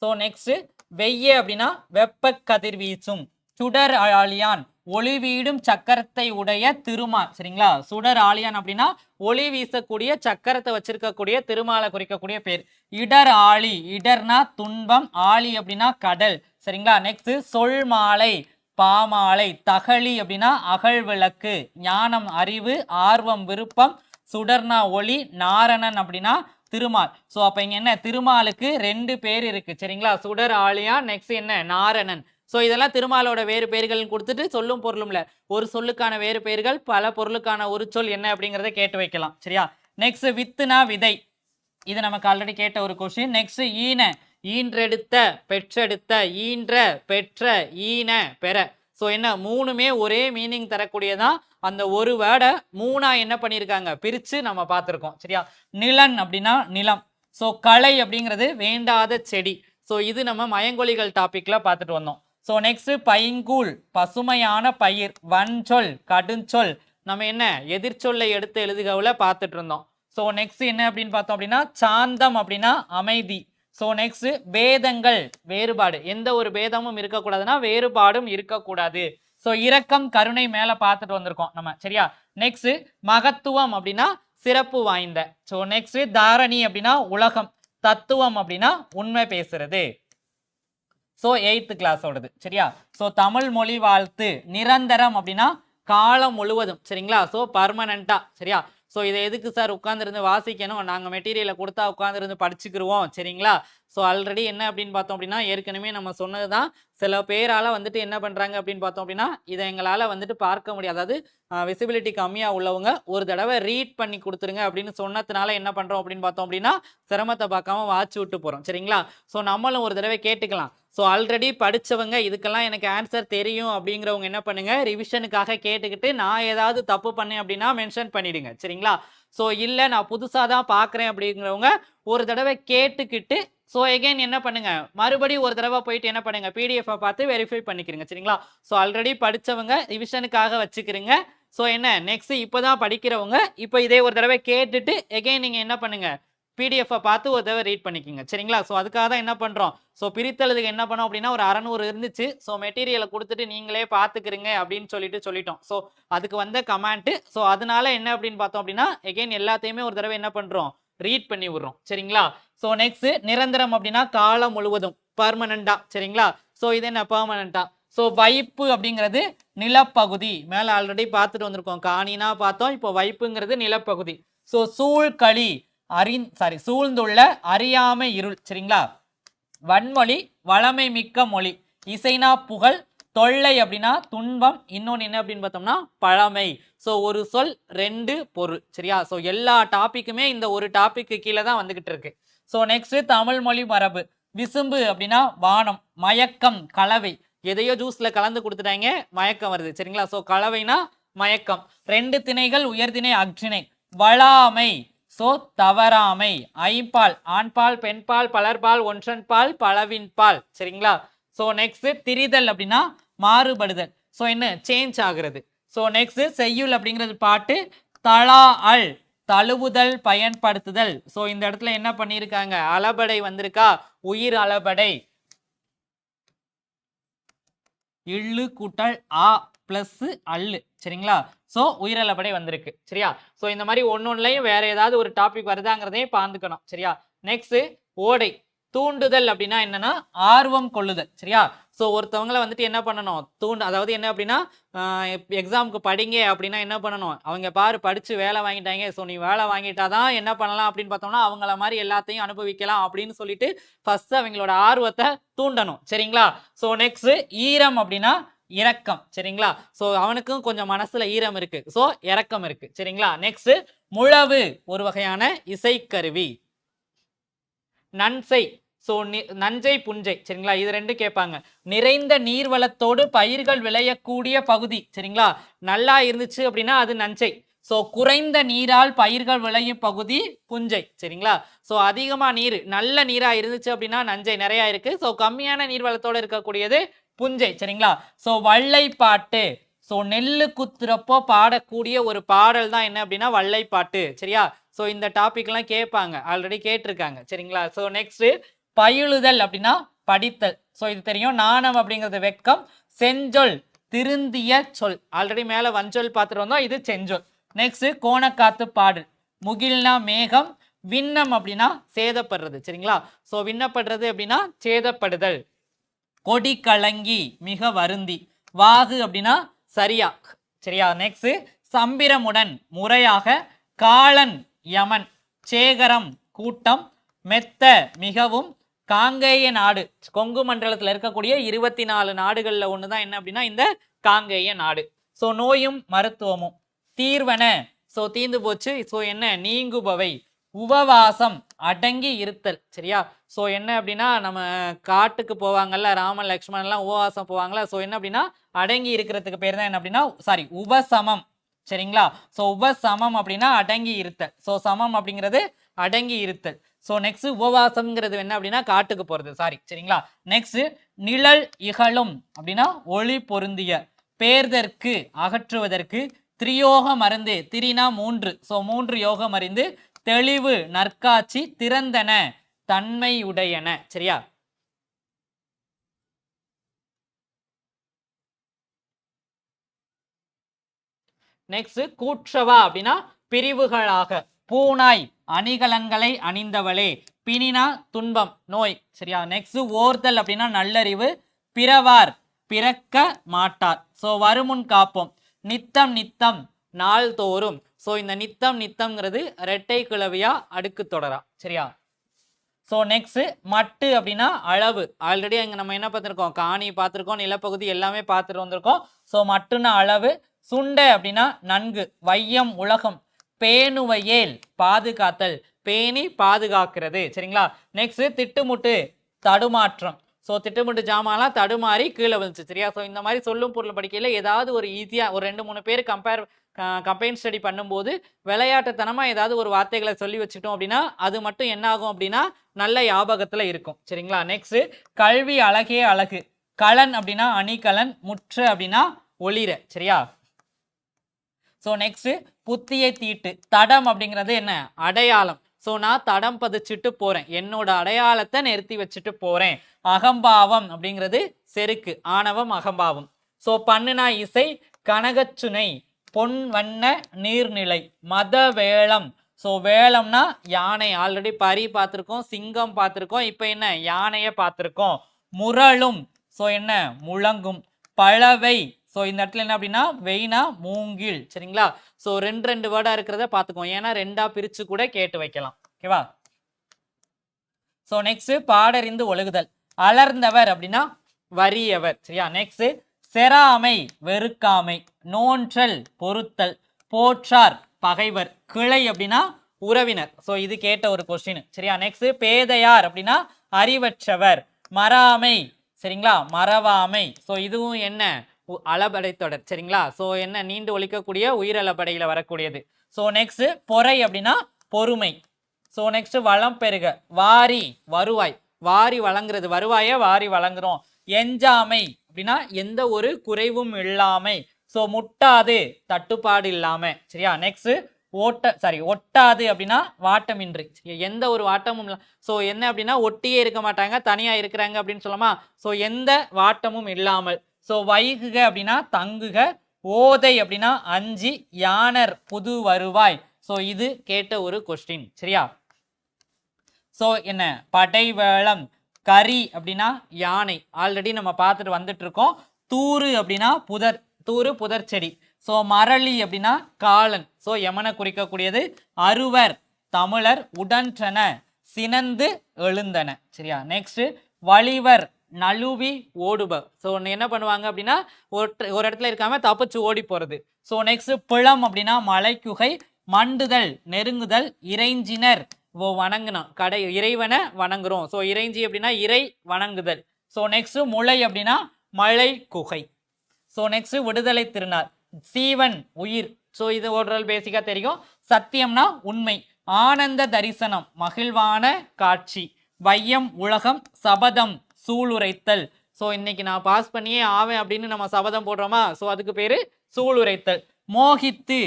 ஸோ நெக்ஸ்ட் வெய்ய அப்படின்னா வெப்ப கதிர்வீச்சும். சுடர் ஆழியான் ஒளி வீடும் சக்கரத்தை உடைய திருமால். சரிங்களா? சுடர் ஆழியான் அப்படின்னா ஒளி வீசக்கூடிய சக்கரத்தை வச்சிருக்கக்கூடிய திருமாலை குறிக்கக்கூடிய பேர். இடர் ஆழி இடர்னா துன்பம். ஆழி அப்படின்னா கடல். சரிங்களா? நெக்ஸ்ட் சொல் மாலை பாமாலை. தகழி அப்படின்னா அகழ் விளக்கு. ஞானம் அறிவு. ஆர்வம் விருப்பம். சுடர்னா ஒளி. நாரணன் அப்படின்னா திருமால். ஸோ அப்போ இங்கே என்ன திருமாலுக்கு ரெண்டு பேர் இருக்கு. சரிங்களா? சுடர் ஆழியா நெக்ஸ்ட் என்ன நாரணன். ஸோ இதெல்லாம் திருமாலோட வேறு பெயர்கள் கொடுத்துட்டு சொல்லும் பொருளும்ல ஒரு சொல்லுக்கான வேறு பெயர்கள் பல பொருளுக்கான ஒரு சொல் என்ன அப்படிங்கிறத கேட்டு வைக்கலாம். சரியா? நெக்ஸ்ட் வித்துனா விதை. இது நமக்கு ஆல்ரெடி கேட்ட ஒரு கொஸ்டின். நெக்ஸ்ட் ஈன ஈன்றெடுத்த, பெற்றெடுத்த, ஈன்ற, பெற்ற, ஈன, பெற. ஸோ என்ன மூணுமே ஒரே மீனிங் தரக்கூடியதான். அந்த ஒரு வேர்டை மூணா என்ன பண்ணியிருக்காங்க பிரித்து நம்ம பார்த்துருக்கோம். சரியா? நிலன் அப்படின்னா நிலம். ஸோ களை அப்படிங்கிறது வேண்டாத செடி. ஸோ இது நம்ம மயங்கொலிகள் டாப்பிக்கில் பார்த்துட்டு வந்தோம். ஸோ நெக்ஸ்ட் பைங்கூழ் பசுமையான பயிர், வன்சொல் கடுஞ்சொல், நம்ம என்ன எதிர்ச்சொல்லை எடுத்து எழுதுகவில் பார்த்துட்டு இருந்தோம். ஸோ நெக்ஸ்ட் என்ன அப்படின்னு பார்த்தோம் அப்படின்னா சாந்தம் அப்படின்னா அமைதி. ஸோ நெக்ஸ்ட் பேதங்கள் வேறுபாடு, எந்த ஒரு பேதமும் இருக்கக்கூடாதுன்னா வேறுபாடும் இருக்கக்கூடாது. ஸோ இரக்கம் கருணை மேலே பார்த்துட்டு வந்திருக்கோம் நம்ம. சரியா? நெக்ஸ்ட் மகத்துவம் அப்படின்னா சிறப்பு வாய்ந்த. ஸோ நெக்ஸ்ட் தாரணி அப்படின்னா உலகம், தத்துவம் அப்படின்னா உண்மை பேசுறது. So 8th கிளாஸோடது. சரியா? ஸோ தமிழ் மொழி வாழ்த்து நிரந்தரம் அப்படின்னா காலம் முழுவதும். சரிங்களா? ஸோ பர்மனண்டா. சரியா? ஸோ இதை எதுக்கு சார் உட்காந்துருந்து வாசிக்கணும், நாங்கள் மெட்டீரியலை கொடுத்தா உட்காந்துருந்து படிச்சுக்கிருவோம். சரிங்களா? ஸோ ஆல்ரெடி என்ன அப்படின்னு பார்த்தோம் அப்படின்னா ஏற்கனவே நம்ம சொன்னது தான். சில பேரால் வந்துட்டு என்ன பண்ணுறாங்க அப்படின்னு பார்த்தோம் அப்படின்னா இதை எங்களால் வந்துட்டு பார்க்க முடியாது, அதாவது விசிபிலிட்டி கம்மியாக உள்ளவங்க ஒரு தடவை ரீட் பண்ணி கொடுத்துருங்க அப்படின்னு சொன்னதுனால என்ன பண்ணுறோம் அப்படின்னு பார்த்தோம் அப்படின்னா சிரமத்தை பார்க்காம வாட்சி விட்டு போகிறோம். சரிங்களா? ஸோ நம்மளும் ஒரு தடவை கேட்டுக்கலாம். ஸோ ஆல்ரெடி படித்தவங்க இதுக்கெல்லாம் எனக்கு ஆன்சர் தெரியும் அப்படிங்கிறவங்க என்ன பண்ணுங்க ரிவிஷனுக்காக கேட்டுக்கிட்டு நான் ஏதாவது தப்பு பண்ணேன் அப்படின்னா மென்ஷன் பண்ணிடுங்க. சரிங்களா? ஸோ இல்லை நான் புதுசாக தான் பார்க்குறேன் அப்படிங்கிறவங்க ஒரு தடவை கேட்டுக்கிட்டு ஸோ எகைன் என்ன பண்ணுங்க மறுபடியும் ஒரு தடவை போயிட்டு என்ன பண்ணுங்க பிடிஎஃப் பார்த்து வெரிஃபை பண்ணிக்கிறீங்க. சரிங்களா? ஸோ ஆல்ரெடி படித்தவங்க ரிவிஷனுக்காக வச்சுக்கிறீங்க. ஸோ என்ன நெக்ஸ்ட் இப்போ தான் படிக்கிறவங்க இப்போ இதே ஒரு தடவை கேட்டுட்டு எகைன் நீங்கள் என்ன பண்ணுங்க பிடிஎஃப் பார்த்து ஒரு தடவை ரீட் பண்ணிக்கிங்க. சரிங்களா? ஸோ அதுக்காக தான் என்ன பண்ணுறோம், ஸோ பிரித்தெழுதுக்கு என்ன பண்ணோம் அப்படின்னா ஒரு 600 இருந்துச்சு. ஸோ மெட்டீரியலை கொடுத்துட்டு நீங்களே பார்த்துக்கிறீங்க அப்படின்னு சொல்லிட்டோம். ஸோ அதுக்கு வந்த கமெண்ட்டு. ஸோ அதனால என்ன அப்படின்னு பார்த்தோம் அப்படின்னா எகைன் எல்லாத்தையுமே ஒரு தடவை என்ன பண்ணுறோம் ரீட் பண்ணி விடுறோம். சரிங்களா? ஸோ நெக்ஸ்ட் நிரந்தரம் அப்படின்னா காலம் முழுவதும் பர்மனண்டா. சரிங்களா? ஸோ இது என்ன பர்மனண்டா. ஸோ வைப்பு அப்படிங்கிறது நிலப்பகுதி, மேலே ஆல்ரெடி பார்த்துட்டு வந்திருக்கோம். காணினா பார்த்தோம், இப்போ வைப்புங்கிறது நிலப்பகுதி. ஸோ சூழ்களி சூழ்ந்துள்ள அறியாமை இருள். சரிங்களா? வன்மொழி வளமை மிக்க மொழி. இசைனா புகழ், தொல்லை அப்படின்னா துன்பம், இன்னொன்று என்ன அப்படின்னு பார்த்தோம்னா பழமை. ஸோ ஒரு சொல் 2 பொருள். சரியா? ஸோ எல்லா டாப்பிக்குமே இந்த ஒரு டாப்பிக்கு கீழே தான் வந்துகிட்டு இருக்கு. ஸோ நெக்ஸ்ட் தமிழ் மொழி மரபு. விசும்பு அப்படின்னா வானம், மயக்கம் கலவை, எதையோ ஜூஸ்ல கலந்து கொடுத்துட்டாங்க மயக்கம் வருது. சரிங்களா? ஸோ கலவைனா மயக்கம். 2 திணைகள் உயர்திணை அக்திணை. வளாமை ஸோ தவறாமை. ஐம்பால் ஆண்பால் பெண்பால் பலர்பால் ஒன்றன்பால் பலவின்பால். சரிங்களா? ஸோ நெக்ஸ்ட் திரிதல் அப்படின்னா மாறுபடுதல். ஸோ என்ன சேஞ்ச் ஆகுறது. ஸோ நெக்ஸ்ட் செய்யுள் அப்படிங்கிறது பாட்டு. தலா அல் தழுவுதல் பயன்படுத்துதல். ஸோ இந்த இடத்துல என்ன பண்ணியிருக்காங்க அளபடை வந்திருக்கா, உயிர் அளபடை இள்ளு கூட்டல் ஆ பிளஸ் அல்லு. சரிங்களா? ஸோ உயிரளபடை வந்திருக்கு. சரியா? ஸோ இந்த மாதிரி ஒன்னொன்னுலையும் வேற ஏதாவது ஒரு டாபிக் வருதாங்கிறதையும் பார்த்துக்கணும். சரியா? நெக்ஸ்ட் ஓடை தூண்டுதல் அப்படின்னா என்னன்னா ஆர்வம் கொள்ளுதல். சரியா? ஸோ ஒருத்தவங்களை வந்துட்டு என்ன பண்ணணும் அதாவது என்ன அப்படின்னா எக்ஸாமுக்கு படிங்க அப்படின்னா என்ன பண்ணணும், அவங்க பாரு படித்து வேலை வாங்கிட்டாங்க, ஸோ நீ வேலை வாங்கிட்டாதான் என்ன பண்ணலாம் அப்படின்னு பார்த்தோம்னா அவங்கள மாதிரி எல்லாத்தையும் அனுபவிக்கலாம் அப்படின்னு சொல்லிட்டு ஃபர்ஸ்ட் அவங்களோட ஆர்வத்தை தூண்டணும். சரிங்களா? ஸோ நெக்ஸ்ட் ஈரம் அப்படின்னா இரக்கம். சரிங்களா? ஸோ அவனுக்கும் கொஞ்சம் மனசுல ஈரம் இருக்கு, ஸோ இரக்கம் இருக்கு. சரிங்களா? நெக்ஸ்ட் முழவு ஒரு வகையான இசைக்கருவி. நன்சை ஸோ நஞ்சை புஞ்சை. சரிங்களா? இது 2 கேட்பாங்க. நிறைந்த நீர்வளத்தோடு பயிர்கள் விளையக்கூடிய பகுதி. சரிங்களா? நல்லா இருந்துச்சு அப்படின்னா அது நஞ்சை. ஸோ குறைந்த நீரால் பயிர்கள் விளையும் பகுதி புஞ்சை. சரிங்களா? ஸோ அதிகமாக நீர் நல்ல நீராக இருந்துச்சு அப்படின்னா நஞ்சை நிறையா இருக்கு. ஸோ கம்மியான நீர்வளத்தோடு இருக்கக்கூடியது புஞ்சை. சரிங்களா? ஸோ வள்ளைப்பாட்டு ஸோ நெல்லு குத்துறப்போ பாடக்கூடிய ஒரு பாடல் தான் என்ன அப்படின்னா வள்ளைப்பாட்டு. சரியா? ஸோ இந்த டாபிக்லாம் கேட்பாங்க, ஆல்ரெடி கேட்டிருக்காங்க. சரிங்களா? ஸோ நெக்ஸ்ட் பயிலுதல் அப்படின்னா படித்தல். ஸோ இது தெரியும். நாணம் அப்படிங்கிறது வெக்கம். செஞ்சொல் திருந்திய சொல், ஆல்ரெடி மேலே வஞ்சொல் பார்த்துட்டு வந்தோம், இது செஞ்சொல். நெக்ஸ்ட் கோணக்காத்து பாடல். முகில்னா மேகம், விண்ணம் அப்படின்னா சேதப்படுறது. சரிங்களா? ஸோ விண்ணப்படுறது அப்படின்னா சேதப்படுதல். கொடி கலங்கி மிக வருந்தி. வாகு அப்படின்னா சரியா. சரியா? நெக்ஸ்ட் சம்பிரமுடன் முறையாக. காலன் யமன். சேகரம் கூட்டம். மெத்த மிகவும். காங்கேய நாடு கொங்கு மண்டலத்தில் இருக்கக்கூடிய 24 நாடுகளில் ஒன்று தான் என்ன அப்படின்னா இந்த காங்கேய நாடு. ஸோ நோயும் மருத்துவமும். தீர்வன ஸோ தீர்ந்து போச்சு. ஸோ என்ன நீங்குபவை. உபவாசம் அடங்கி இருத்தல். சரியா? ஸோ என்ன அப்படின்னா நம்ம காட்டுக்கு போவாங்கல்ல, ராமன் லக்ஷ்மணன்லாம் உபவாசம் போவாங்கல்ல. ஸோ என்ன அப்படின்னா அடங்கி இருக்கிறதுக்கு பேர் தான் என்ன அப்படின்னா சாரி உபசமம். சரிங்களா? ஸோ உபசமம் அப்படின்னா அடங்கி இருத்தல். ஸோ சமம் அப்படிங்கிறது அடங்கி இருத்தல். ஸோ நெக்ஸ்ட் உபவாசம்ங்கிறது என்ன அப்படின்னா காட்டுக்கு போறது. சாரி. சரிங்களா? நெக்ஸ்ட் நிழல் இகழும் அப்படின்னா ஒளி பொருந்திய, பேர்தற்கு அகற்றுவதற்கு, திரியோக மருந்து, திரினா 3. ஸோ 3 யோகம் அறிந்து, தெளிவு நற்காட்சி, திறந்தன தன்மையுடையன. சரியா? நெக்ஸ்ட் கூற்றவா அப்படின்னா பிரிவுகளாக, பூனாய் அணிகலன்களை அணிந்தவளே, பிணினா துன்பம் நோய். சரியா? நெக்ஸ்ட் ஓர்தல் அப்படின்னா நல்லறிவு, பிறவார் பிறக்க மாட்டார். ஸோ வருமுன் காப்போம், நித்தம் நித்தம் நாள்தோறும். ஸோ இந்த நித்தம் நித்தம்ங்கிறது இரட்டை கிளவியா அடுக்கு தொடரா. சரியா? ஸோ நெக்ஸ்ட் மட்டு அப்படின்னா அளவு. ஆல்ரெடி அங்கே நம்ம என்ன பார்த்துருக்கோம், காணி பார்த்துருக்கோம், நிலப்பகுதி எல்லாமே பார்த்துட்டு வந்திருக்கோம். ஸோ மட்டுன்னா அளவு. சுண்ட அப்படின்னா நன்கு, வையம் உலகம், பேணுவையேல் பாதுகாத்தல், பேணி பாதுகாக்கிறது. சரிங்களா? நெக்ஸ்ட் திட்டுமுட்டு தடுமாற்றம். ஸோ திட்டுமுட்டு ஜாமான்லாம் தடுமாறி கீழே விழுந்துச்சு. சரியா? ஸோ இந்த மாதிரி சொல்லும் பொருள் படிக்கையில் ஏதாவது ஒரு ஈஸியாக ஒரு 2-3 பேர் கம்பைன் ஸ்டடி பண்ணும்போது விளையாட்டுத்தனமாக ஏதாவது ஒரு வார்த்தைகளை சொல்லி வச்சுட்டோம் அப்படின்னா அது மட்டும் என்ன ஆகும் அப்படின்னா நல்ல ஞாபகத்தில் இருக்கும். சரிங்களா? நெக்ஸ்ட் கல்வி அழகே அழகு, கலன் அப்படின்னா அணிகலன், முற்ற அப்படின்னா ஒளிர. சரியா? ஸோ நெக்ஸ்ட் புத்தியை தீட்டு, தடம் அப்படிங்கிறது என்ன அடையாளம். ஸோ நான் தடம் பதிச்சுட்டு போறேன், என்னோட அடையாளத்தை நிறுத்தி வச்சுட்டு போறேன். அகம்பாவம் அப்படிங்கிறது செருக்கு, ஆணவம் அகம்பாவம். ஸோ பண்ணுனா இசை, கனகச்சுனை, பொன் வண்ண நீர்நிலை, மத வேளம். ஸோ வேளம்னா யானை, ஆல்ரெடி பரி பார்த்துருக்கோம், சிங்கம் பார்த்துருக்கோம், இப்போ என்ன யானையை பார்த்துருக்கோம். முரளும், ஸோ என்ன முழங்கும். பழவை, ஸோ இந்த இடத்துல என்ன அப்படின்னா வெயினா மூங்கில். சரிங்களா? ஸோ 2 வேர்டா இருக்கிறத பார்த்துக்கோம், ஏன்னா 2ஆ பிரிச்சு கூட கேட்டு வைக்கலாம். ஓகேவா? ஸோ நெக்ஸ்ட் பாடறிந்து ஒழுகுதல், அலர்ந்தவர் அப்படின்னா வறியவர். சரியா? நெக்ஸ்ட் செராமை வெறுக்காமை, நோன்றல் பொறுத்தல், போற்றார் பகைவர், கிளை அப்படின்னா உறவினர். ஸோ இது கேட்ட ஒரு கொஸ்டின். சரியா? நெக்ஸ்ட் பேதையார் அப்படின்னா அறிவற்றவர், மறாமை. சரிங்களா? மறவாமை. ஸோ இதுவும் என்ன அளபடை தொடர். சரிங்களா? ஸோ என்ன நீண்டு ஒழிக்கக்கூடிய உயிரளபடையில வரக்கூடியது. ஸோ நெக்ஸ்ட் பொறை அப்படின்னா பொறுமை. ஸோ நெக்ஸ்ட் வளம் பெருக, வாரி வருவாய், வாரி வழங்குறது, வருவாயை வாரி வழங்குறோம். எஞ்சாமை அப்படின்னா எந்த ஒரு குறைவும் இல்லாமை. ஸோ முட்டாது தட்டுப்பாடு இல்லாம. சரியா? நெக்ஸ்ட் ஒட்டாது அப்படின்னா வாட்டமின்றி, எந்த ஒரு வாட்டமும் இல்லை. ஸோ என்ன அப்படின்னா ஒட்டியே இருக்க மாட்டாங்க, தனியா இருக்கிறாங்க அப்படின்னு சொல்லலாமா? ஸோ எந்த வாட்டமும் இல்லாமல். ஸோ வைகுக அப்படின்னா தங்குக, ஓதை அப்படின்னா அஞ்சி, யானர் புது வருவாய். ஸோ இது கேட்ட ஒரு கொஸ்டின். சரியா? ஸோ என்ன படைவேளம், கரி அப்படின்னா யானை, ஆல்ரெடி நம்ம பார்த்துட்டு வந்துட்டு இருக்கோம். தூறு அப்படின்னா புதர், தூறு புதர் செடி. ஸோ மரளி அப்படின்னா காலன், ஸோ யமனை குறிக்கக்கூடியது. அறுவர் தமிழர், உடன்றன சினந்து எழுந்தன. சரியா? நெக்ஸ்ட் வலிவர் நழுவி ஓடுப. ஸோ என்ன பண்ணுவாங்க அப்படின்னா ஒரு இடத்துல இருக்காம தப்பிச்சு ஓடி போறது. ஸோ நெக்ஸ்ட் பிளம் அப்படின்னா மலைக்குகை, மண்டுதல் நெருங்குதல், இறைஞ்சினர் வணங்கணும், கடை இறைவனை வணங்குறோம். ஸோ இறைஞ்சி அப்படின்னா இறை வணங்குதல். ஸோ நெக்ஸ்ட் முளை அப்படின்னா மலை குகை. ஸோ நெக்ஸ்ட் விடுதலை திருநாள், சீவன் உயிர். ஸோ இது ஓவரால் பேசிக்கா தெரியும். சத்தியம்னா உண்மை, ஆனந்த தரிசனம் மகிழ்வான காட்சி, வையம் உலகம், சபதம் சூளுரைத்தல். ஸோ இன்னைக்கு நான் பாஸ் பண்ணியே ஆவேன் அப்படின்னு நம்ம சபதம் போடுறோமா? ஸோ அதுக்கு பேரு சூளுரைத்தல். மோகித்து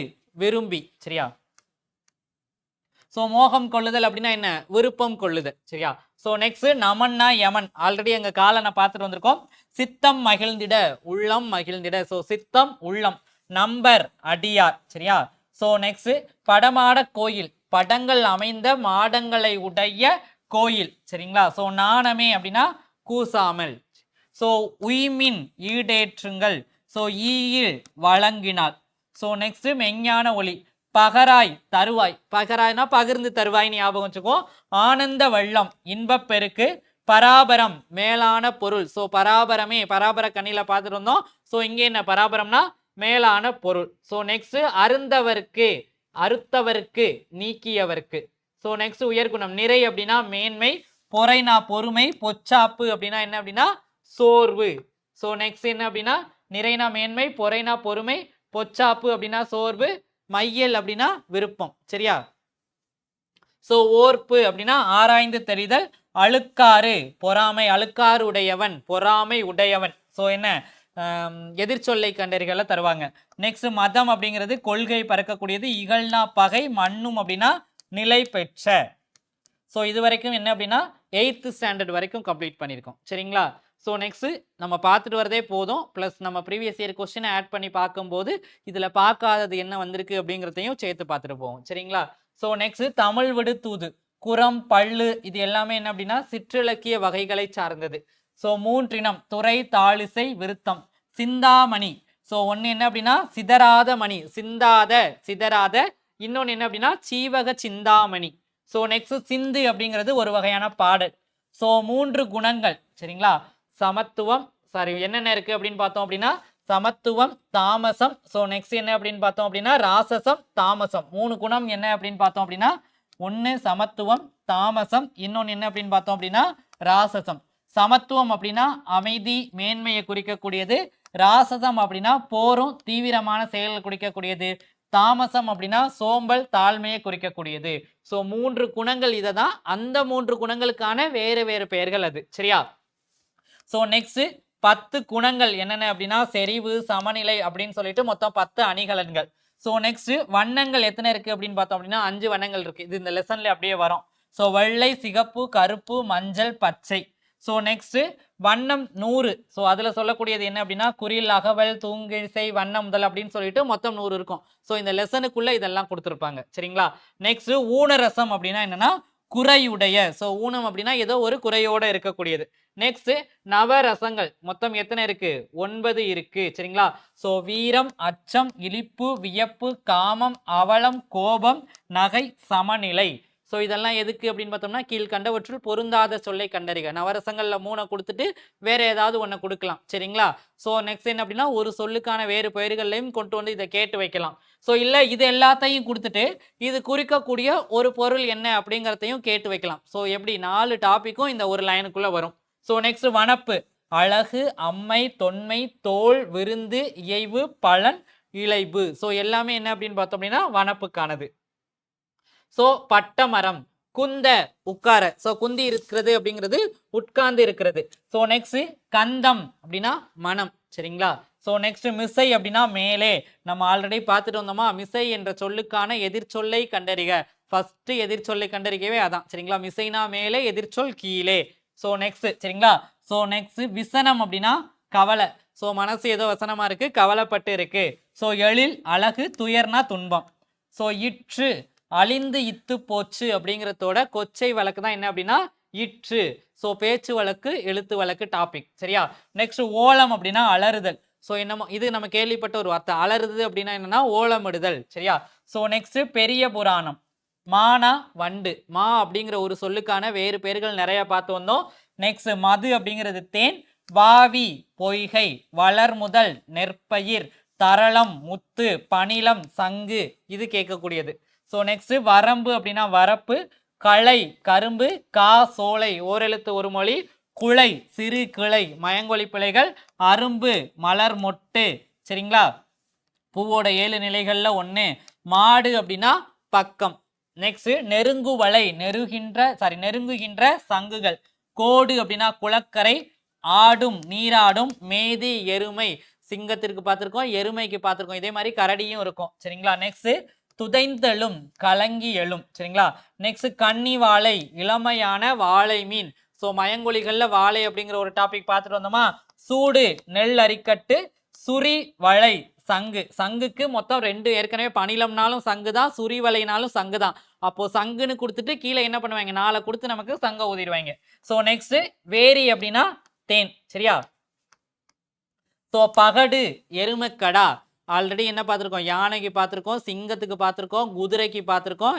விரும்பி. சரியா? ஸோ மோகம் கொள்ளுதல் அப்படின்னா என்ன விருப்பம் கொள்ளுதல். சரியா? ஸோ நெக்ஸ்ட் நமன்னா யமன், ஆல்ரெடி எங்க காலனை பார்த்துட்டு வந்திருக்கோம். சித்தம் மகிழ்ந்திட உள்ளம் மகிழ்ந்திட. ஸோ சித்தம் உள்ளம். நம்பர் அடியார். சரியா? ஸோ நெக்ஸ்ட் படமாட கோயில், படங்கள் அமைந்த மாடங்களை உடைய கோயில். சரிங்களா? ஸோ நாணமே அப்படின்னா கூசாமல். ஸோ உய்மின் ஈடேற்றுங்கள். ஸோ ஈயில் வழங்கினார். ஸோ நெக்ஸ்ட் மெஞ்ஞான ஒளி, பகராய் தருவாய், பகராய்னா பகிர்ந்து தருவாய் ஞாபகம் வச்சுக்கோ. ஆனந்த வெள்ளம் இன்பப்பெருக்கு, பராபரம் மேலான பொருள். ஸோ பராபரமே பராபர கண்ணில பார்த்துட்டு வந்தோம். ஸோ இங்கே என்ன பராபரம்னா மேலான பொருள். ஸோ நெக்ஸ்ட் அருந்தவருக்கு, அறுத்தவருக்கு நீக்கியவருக்கு. ஸோ நெக்ஸ்ட் உயர்குணம். நிறை அப்படின்னா மேன்மை, பொறைனா பொறுமை, பொச்சாப்பு அப்படின்னா என்ன அப்படின்னா சோர்வு. ஸோ நெக்ஸ்ட் என்ன அப்படின்னா நிறைனா மேன்மை, பொறைனா பொறுமை, பொச்சாப்பு அப்படின்னா சோர்வு, மையல் அப்படின்னா விருப்பம். சரியா? ஸோ ஓர்ப்பு அப்படின்னா ஆராய்ந்து தெரிதல், அழுக்காறு பொறாமை, அழுக்காறு உடையவன், பொறாமை உடையவன். ஸோ என்ன எதிர்ச்சொல்லை கண்டறிகளை தருவாங்க. நெக்ஸ்ட் மதம் அப்படிங்கிறது கொள்கை பறக்கக்கூடியது, இகழ்னா பகை, மண்ணும் அப்படின்னா நிலை பெற்ற. ஸோ இது வரைக்கும் என்ன அப்படின்னா 8th ஸ்டாண்டர்ட் வரைக்கும் கம்ப்ளீட் பண்ணியிருக்கோம். சரிங்களா? ஸோ நெக்ஸ்ட் நம்ம பார்த்துட்டு வரதே போதும். ப்ளஸ் நம்ம ப்ரீவியஸ் இயர் கொஸ்டினை ஆட் பண்ணி பார்க்கும்போது இதில் பார்க்காதது என்ன வந்திருக்கு அப்படிங்கிறதையும் சேர்த்து பார்த்துட்டு போவோம். சரிங்களா? ஸோ நெக்ஸ்ட் தமிழ் விடு தூது, குரம், பள்ளு இது எல்லாமே என்ன அப்படின்னா சிற்றிலக்கிய வகைகளை சார்ந்தது. ஸோ மூன்றினம் துறை, தாளிசை, விருத்தம். சிந்தாமணி. ஸோ ஒன்று என்ன அப்படின்னா சிதறாத மணி, சிந்தாத சிதறாத. இன்னொன்று என்ன அப்படின்னா சீவக சிந்தாமணி. ஸோ நெக்ஸ்ட் சிந்து அப்படிங்கிறது ஒரு வகையான பாடல். ஸோ 3 குணங்கள். சரிங்களா? சமத்துவம், சாரி என்னென்ன இருக்கு அப்படின்னு பார்த்தோம் அப்படின்னா சமத்துவம், தாமசம். ஸோ நெக்ஸ்ட் என்ன அப்படின்னு பார்த்தோம் அப்படின்னா ராசசம், தாமசம். 3 குணம் என்ன அப்படின்னு பார்த்தோம் அப்படின்னா ஒன்று சமத்துவம், தாமசம், இன்னொன்று என்ன அப்படின்னு பார்த்தோம் அப்படின்னா ராசசம். சமத்துவம் அப்படின்னா அமைதி, மேன்மையை குறிக்கக்கூடியது. ராசசம் அப்படின்னா போரும் தீவிரமான செயல்கள் குறிக்கக்கூடியது. தாமசம் அப்படின்னா சோம்பல், தாழ்மையை குறிக்கக்கூடியது. ஸோ 3 குணங்கள். இதை தான் அந்த 3 குணங்களுக்கான வேறு வேறு பெயர்கள் அது. சரியா? ஸோ நெக்ஸ்ட் 10 குணங்கள் என்னென்ன அப்படின்னா செறிவு, சமநிலை அப்படின்னு சொல்லிட்டு மொத்தம் 10 அணிகலன்கள். ஸோ நெக்ஸ்ட் வண்ணங்கள் எத்தனை இருக்கு அப்படின்னு பார்த்தோம் அப்படின்னா 5 வண்ணங்கள் இருக்கு. இது இந்த லெசன்ல அப்படியே வரும். ஸோ வெள்ளை, சிகப்பு, கருப்பு, மஞ்சள், பச்சை. ஸோ நெக்ஸ்ட் வண்ணம் 100. ஸோ அதில் சொல்லக்கூடியது என்ன அப்படின்னா குறில், அகவல், தூங்கிசை, வண்ணம் முதல் அப்படின்னு சொல்லிட்டு மொத்தம் 100 இருக்கும். ஸோ இந்த லெசனுக்குள்ள இதெல்லாம் கொடுத்துருப்பாங்க. சரிங்களா? நெக்ஸ்ட் ஊனரசம் அப்படின்னா என்னன்னா குறையுடைய. ஸோ ஊனம் அப்படின்னா ஏதோ ஒரு குறையோட இருக்கக்கூடியது. நெக்ஸ்ட் நவரசங்கள் மொத்தம் எத்தனை இருக்கு? 9 இருக்கு. சரிங்களா? ஸோ வீரம், அச்சம், இழிப்பு, வியப்பு, காமம், அவலம், கோபம், நகை, சமநிலை. ஸோ இதெல்லாம் எதுக்கு அப்படின்னு பார்த்தோம்னா கீழ்கண்டவற்றுள் பொருந்தாத சொல்லை கண்டறிக. நவரசங்கள்ல 3 கொடுத்துட்டு வேற ஏதாவது ஒன்று கொடுக்கலாம். சரிங்களா? ஸோ நெக்ஸ்ட் என்ன அப்படின்னா ஒரு சொல்லுக்கான வேறு பெயர்களையும் கொண்டு வந்து இதை கேட்டு வைக்கலாம். ஸோ இல்லை இது எல்லாத்தையும் கொடுத்துட்டு இது குறிக்கக்கூடிய ஒரு பொருள் என்ன அப்படிங்கிறதையும் கேட்டு வைக்கலாம். ஸோ எப்படி 4 டாப்பிக்கும் இந்த ஒரு லைனுக்குள்ள வரும். ஸோ நெக்ஸ்ட் வனப்பு அழகு, அம்மை, தொன்மை, தோல், விருந்து, இயைவு, பலன், இளைவு. ஸோ எல்லாமே என்ன அப்படின்னு பார்த்தோம் அப்படின்னா வனப்புக்கானது. ஸோ பட்டமரம், குந்த உட்கார. ஸோ குந்தி இருக்கிறது அப்படிங்கிறது உட்கார்ந்து இருக்கிறது. ஸோ நெக்ஸ்ட் கந்தம் அப்படின்னா மனம். சரிங்களா? ஸோ நெக்ஸ்ட் மிசை அப்படின்னா மேலே. நம்ம ஆல்ரெடி பார்த்துட்டு வந்தோமா மிசை என்ற சொல்லுக்கான எதிர்ச்சொல்லை கண்டறிக. ஃபர்ஸ்ட் எதிர்ச்சொல்லை கண்டறிகவே அதான். சரிங்களா? மிசைனா மேலே, எதிர்ச்சொல் கீழே. ஸோ நெக்ஸ்ட் சரிங்களா? ஸோ நெக்ஸ்ட் விசனம் அப்படின்னா கவலை. ஸோ மனசு ஏதோ வசனமா இருக்கு, கவலைப்பட்டு இருக்கு. ஸோ எழில் அழகு, துயர்னா துன்பம். ஸோ இற்று அழிந்து இத்து போச்சு அப்படிங்கிறதோட கொச்சை வழக்கு தான் என்ன அப்படின்னா இற்று. ஸோ பேச்சு வழக்கு, எழுத்து வழக்கு டாபிக். சரியா? நெக்ஸ்ட் ஓலம் அப்படின்னா அலறுதல். ஸோ என்னமோ இது நம்ம கேள்விப்பட்ட ஒரு வார்த்தை. அலறுது அப்படின்னா என்னன்னா ஓலமிடுதல். சரியா? ஸோ நெக்ஸ்ட் பெரிய புராணம். மானா வண்டு. மா அப்படிங்கிற ஒரு சொல்லுக்கான வேறு பெயர்கள் நிறைய பார்த்து வந்தோம். நெக்ஸ்ட் மது அப்படிங்கிறது தேன், வாவி பொய்கை, வளர்முதல் நெற்பயிர், தரளம் முத்து, பணிலம் சங்கு இது கேட்கக்கூடியது. ஸோ நெக்ஸ்ட் வரம்பு அப்படின்னா வரப்பு, களை கரும்பு, கா சோலை ஓரெழுத்து ஒரு மொழி, குலை சிறு கிளை மயங்கொலி பிழைகள், அரும்பு மலர் மொட்டு. சரிங்களா? பூவோட 7 நிலைகள்ல ஒன்று. மாடு அப்படின்னா பக்கம். நெக்ஸ்ட் நெருங்குவலை நெருங்குகின்ற சங்குகள். கோடு அப்படின்னா குளக்கரை, ஆடும் நீராடும், மேதி எருமை. சிங்கத்திற்கு பார்த்துருக்கோம், எருமைக்கு பார்த்துருக்கோம். இதே மாதிரி கரடியும் இருக்கும். சரிங்களா? நெக்ஸ்ட் துதைந்தெழும் கலங்கி எழும். சரிங்களா? நெக்ஸ்ட் கன்னி வாழை இளமையான வாழை மீன். ஸோ மயங்கொலிகள்ல வாழை அப்படிங்கிற ஒரு டாபிக் பார்த்துட்டு வந்தோமா. சூடு நெல் அரிக்கட்டு, சுரி வளை சங்கு. சங்குக்கு மொத்தம் 2 ஏற்கனவே பணிலம்னாலும் சங்கு தான், சுரி வளைனாலும் சங்கு தான். அப்போ சங்குன்னு கொடுத்துட்டு கீழே என்ன பண்ணுவாங்க 4 கொடுத்து நமக்கு சங்க ஊதிடுவாங்க. ஸோ நெக்ஸ்ட் வேரி அப்படின்னா தேன். சரியா? ஸோ பகடு எருமக்கடா. ஆல்ரெடி என்ன பார்த்துருக்கோம்? யானைக்கு பார்த்துருக்கோம், சிங்கத்துக்கு பார்த்துருக்கோம், குதிரைக்கு பார்த்துருக்கோம்,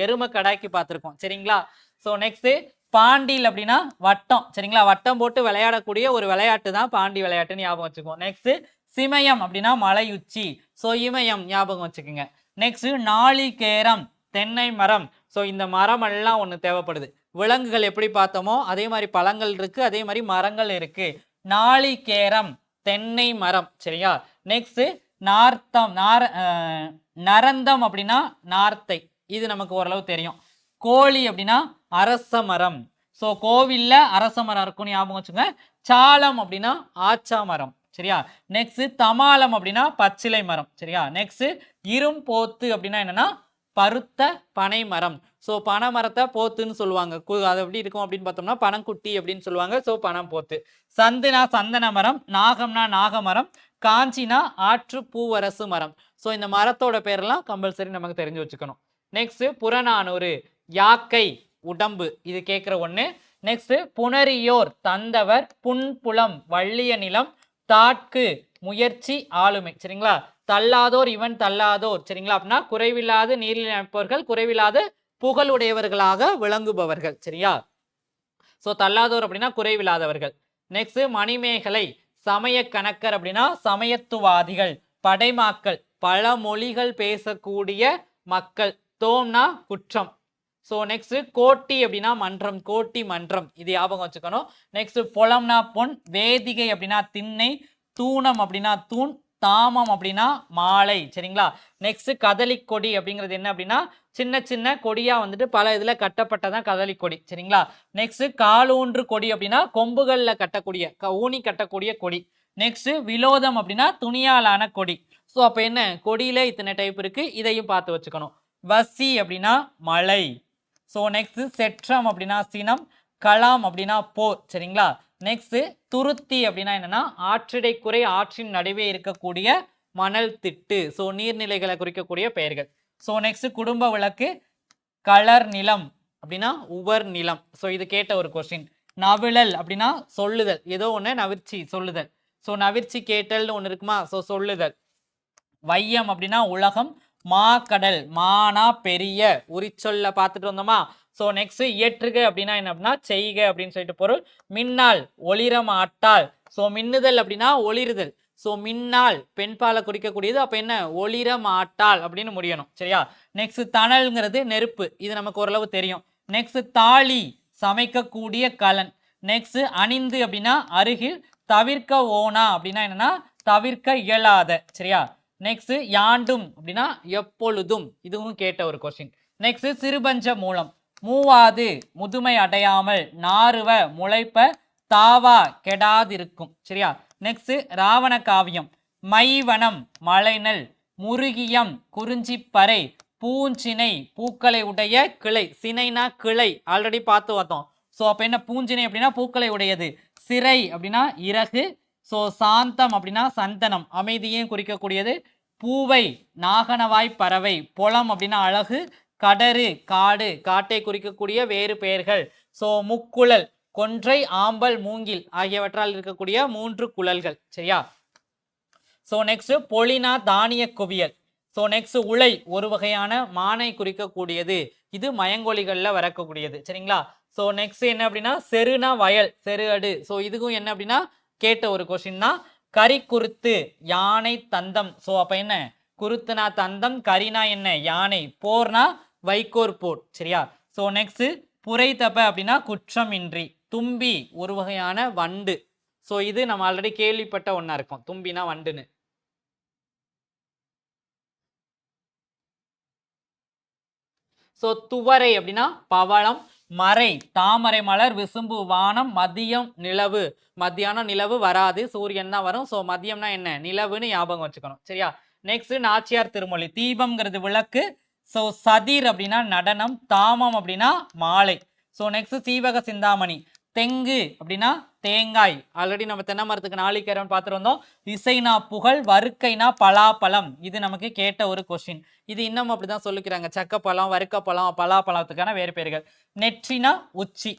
எரும கடாய்க்கு பார்த்துருக்கோம். சரிங்களா? ஸோ நெக்ஸ்ட் பாண்டில் அப்படின்னா வட்டம். சரிங்களா? வட்டம் போட்டு விளையாடக்கூடிய ஒரு விளையாட்டு தான் பாண்டி விளையாட்டுன்னு ஞாபகம் வச்சுக்கோங்க. நெக்ஸ்ட் சிமயம் அப்படின்னா மலையுச்சி. ஸோ இமயம் ஞாபகம் வச்சுக்கோங்க. நெக்ஸ்ட் நாளிகேரம் தென்னை மரம். ஸோ இந்த மரம் எல்லாம் ஒன்று தேவைப்படுது. விலங்குகள் எப்படி பார்த்தோமோ அதே மாதிரி பழங்கள் இருக்கு, அதே மாதிரி மரங்கள் இருக்கு. நாளிகேரம் தென்னை மரம். சரியா? நெக்ஸ்ட் நார்த்தம் நரந்தம் அப்படின்னா நார்த்தை, இது நமக்கு ஓரளவு தெரியும். கோழி அப்படின்னா அரச மரம். ஸோ கோவில்ல அரச மரம் இருக்கும்னு ஞாபகம் வச்சுங்க. சாலம் அப்படின்னா ஆச்சா மரம். சரியா? நெக்ஸ்ட் தமாலம் அப்படின்னா பச்சிலை மரம். சரியா? நெக்ஸ்ட் இரும்போத்து அப்படின்னா என்னன்னா பருத்த பனை மரம். ஸோ பனை மரத்தை போத்துன்னு சொல்லுவாங்க. அது எப்படி இருக்கும் அப்படின்னு பார்த்தோம்னா பனங்குட்டி அப்படின்னு சொல்லுவாங்க. ஸோ பனம் போத்து. சந்துனா சந்தன மரம், நாகம்னா நாகமரம், காஞ்சினா ஆற்று பூவரசு மரம். ஸோ இந்த மரத்தோட பேரெல்லாம் கம்பல்சரி நமக்கு தெரிஞ்சு வச்சுக்கணும். நெக்ஸ்ட் புறநானூறு யாக்கை உடம்பு, இது கேட்குற ஒன்று. நெக்ஸ்ட் புணரியோர் தந்தவர், புன்புலம் வள்ளிய நிலம், தாட்கு முயற்சி ஆளுமை. சரிங்களா? தள்ளாதோர் இவன் தள்ளாதோர். சரிங்களா? அப்படின்னா குறைவில்லாத நீரில் அமைப்பவர்கள், குறைவில்லாத புகழுடையவர்களாக விளங்குபவர்கள். சரியா? ஸோ தள்ளாதோர் அப்படின்னா குறைவில்லாதவர்கள். நெக்ஸ்ட் மணிமேகலை சமய கணக்கர் அப்படின்னா சமயத்துவாதிகள், படைமாக்கள் பல மொழிகள் பேசக்கூடிய மக்கள், தோம்னா குற்றம். ஸோ நெக்ஸ்ட் கோட்டி அப்படின்னா மன்றம், கோட்டி மன்றம், இது ஞாபகம் வச்சுக்கணும். நெக்ஸ்ட் பொலம்னா பொன், வேதிகை அப்படின்னா திண்ணை, தூணம் அப்படின்னா தூண், தாமம் அப்படின்னா மாலை. சரிங்களா? நெக்ஸ்ட் கதலி கொடி அப்படிங்கிறது என்ன அப்படின்னா சின்ன சின்ன கொடியா வந்துட்டு பல இதுல கட்டப்பட்டதான் கதலி கொடி. சரிங்களா? நெக்ஸ்ட் காலூன்று கொடி அப்படின்னா கொம்புகள்ல கட்டக்கூடிய ஊனி கட்டக்கூடிய கொடி. நெக்ஸ்ட் விலோதம் அப்படின்னா துணியாலான கொடி. ஸோ அப்ப என்ன, கொடியில இத்தனை டைப் இருக்கு, இதையும் பார்த்து வச்சுக்கணும். வசி அப்படின்னா மலை. ஸோ நெக்ஸ்ட் செற்றம் அப்படின்னா சினம், கலாம் அப்படின்னா போர். சரிங்களா? நெக்ஸ்ட் துருத்தி அப்படின்னா என்னன்னா ஆற்றிடைக்குறை, ஆற்றின் நடுவே இருக்கக்கூடிய மணல் திட்டு. ஸோ நீர்நிலைகளை குறிக்கக்கூடிய பெயர்கள். ஸோ நெக்ஸ்ட் குடும்ப விளக்கு கலர் நிலம் அப்படின்னா உவர் நிலம். ஸோ இது கேட்ட ஒரு கொஸ்டின். நவிழல் அப்படின்னா சொல்லுதல், ஏதோ ஒன்று நவிர்ச்சி சொல்லுதல். ஸோ நவிர்ச்சி கேட்டல்னு ஒன்று இருக்குமா? ஸோ சொல்லுதல். வையம் அப்படின்னா உலகம், மாக்கடல் மானா பெரிய, உரிச்சொல்ல பார்த்துட்டு வந்தோமா? ஸோ நெக்ஸ்ட் இயற்றுக அப்படின்னா என்ன அப்படின்னா செய்க அப்படின்னு சொல்லிட்டு பொருள். மின்னால் ஒளிரம் ஆட்டால். ஸோ மின்னுதல் அப்படின்னா ஒளிருதல். ஸோ மின்னால் பெண்பாலை குறிக்கக்கூடியது, அப்போ என்ன ஒளிரம் ஆட்டால் அப்படின்னு முடியணும். சரியா? நெக்ஸ்ட் தணல்ங்கிறது நெருப்பு, இது நமக்கு ஓரளவு தெரியும். நெக்ஸ்ட் தாலி சமைக்கக்கூடிய கலன். நெக்ஸ்ட் அணிந்து அப்படின்னா அருகில், தவிர்க்க ஓனா அப்படின்னா என்னன்னா தவிர்க்க இயலாத. சரியா? நெக்ஸ்ட் யாண்டும் அப்படின்னா எப்பொழுதும், இதுவும் கேட்ட ஒரு கொஸ்டின். நெக்ஸ்ட் சிறுபஞ்ச மூலம் மூவாது முதுமை அடையாமல், நாறுவ முளைப்ப, தாவா கெடாதிருக்கும். சரியா? நெக்ஸ்ட் ராவண காவியம் மைவனம் மலைநல், முருகியம் குறிஞ்சிப்பறை, பூஞ்சினை பூக்களை உடைய கிளை. சினைனா கிளை, ஆல்ரெடி பார்த்து பார்த்தோம். ஸோ அப்போ என்ன பூஞ்சினை அப்படின்னா பூக்களை உடையது. சிறை அப்படின்னா இறகு. ஸோ சாந்தம் அப்படின்னா சந்தனம், அமைதியையும் குறிக்கக்கூடியது. பூவை நாகனவாய் பறவை, பொலம் அப்படின்னா அழகு, கடறு காடு, காட்டை குறிக்கக்கூடிய வேறு பெயர்கள். ஸோ முக்குழல் கொன்றை, ஆம்பல், மூங்கில் ஆகியவற்றால் இருக்கக்கூடிய 3 குழல்கள். சரியா? ஸோ நெக்ஸ்ட் பொலினா தானிய குவியல். ஸோ நெக்ஸ்ட் உலை ஒரு வகையான மானை குறிக்கக்கூடியது, இது மயங்கொலிகளில் வரக்கூடியது. சரிங்களா? ஸோ நெக்ஸ்ட் என்ன அப்படின்னா செருனா வயல், செரு அடு. ஸோ இதுக்கும் என்ன அப்படின்னா கேட்ட ஒரு கொஸ்டின் தான். கரி குருத்து யானை தந்தம். ஸோ அப்போ என்ன, குருத்துனா தந்தம், கரினா என்ன யானை, போர்னா வைக்கோர் போர். சரியா? ஸோ நெக்ஸ்ட் புரைதப அப்படின்னா குற்றம் இன்றி, தும்பி ஒரு வகையான வண்டு. ஸோ இது நம்ம ஆல்ரெடி கேள்விப்பட்ட ஒன்றா இருக்கும், தும்பினா வண்டுன்னு. ஸோ துவரை அப்படின்னா பவளம், மறை தாமரை மலர், விசும்பு வானம், மதியம் நிலவு. மத்தியானம் நிலவு வராது, சூரியன் தான் வரும். ஸோ மதியம்னா என்ன, நிலவுன்னு ஞாபகம் வச்சுக்கணும். சரியா? நெக்ஸ்ட் நாச்சியார் திருமொழி தீபம்ங்கிறது விளக்கு. ஸோ சதிர் அப்படின்னா நடனம், தாமம் அப்படின்னா மாலை. ஸோ நெக்ஸ்ட் சீவக சிந்தாமணி தெங்கு அப்படின்னா தேங்காய், ஆல்ரெடி நம்ம தென்னை மரத்துக்கு நாளிகேரம் பார்த்துட்டு வந்தோம். இசைனா புகழ், வறுக்கைனா பலாப்பழம், இது நமக்கு கேட்ட ஒரு கொஸ்டின். இது இன்னும் அப்படிதான் சொல்லிக்கிறாங்க, சக்கப்பழம், வறுக்கப்பழம், பலாப்பழத்துக்கான வேறு பெயர்கள். நெற்றினா உச்சி.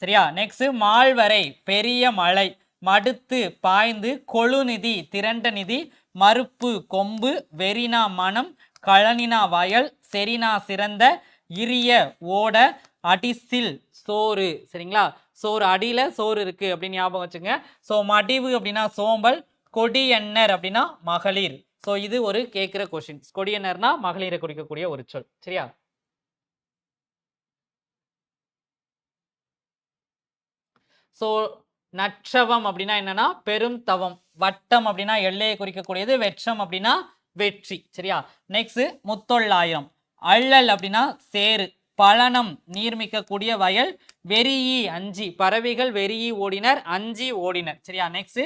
சரியா? நெக்ஸ்ட் மால்வரை பெரிய மலை, மடுத்து பாய்ந்து, கொழுநிதி திரண்ட நிதி, மறுப்பு கொம்பு, வெறினா மனம், கழனினா வயல், செரினா சிறந்த, இரிய ஓட, அடிசில் சோறு. சரிங்களா? சோறு அடியில சோறு இருக்கு அப்படின்னு ஞாபகம் வச்சுங்க. ஸோ மடிவு அப்படின்னா சோம்பல், கொடியன்னர் அப்படின்னா மகளிர். ஸோ இது ஒரு கேட்குற கொஸ்டின். கொடியன்னர்னா மகளிரை குறிக்கக்கூடிய ஒரு சொல். சரியா? ஸோ நற்றவம் அப்படின்னா என்னன்னா பெரும் தவம். வட்டம் அப்படின்னா எல்லையை குறிக்கக்கூடியது. வெற்றம் அப்படின்னா வெற்றி. சரியா? நெக்ஸ்ட் முத்தொள்ளாயிரம். அள்ளல் அப்படின்னா சேறு. பழனம் நீர்மிக்க கூடிய வயல். வெறியி அஞ்சி பறவைகள் வெறியி ஓடினர் அஞ்சி ஓடினர். சரியா? நெக்ஸ்ட்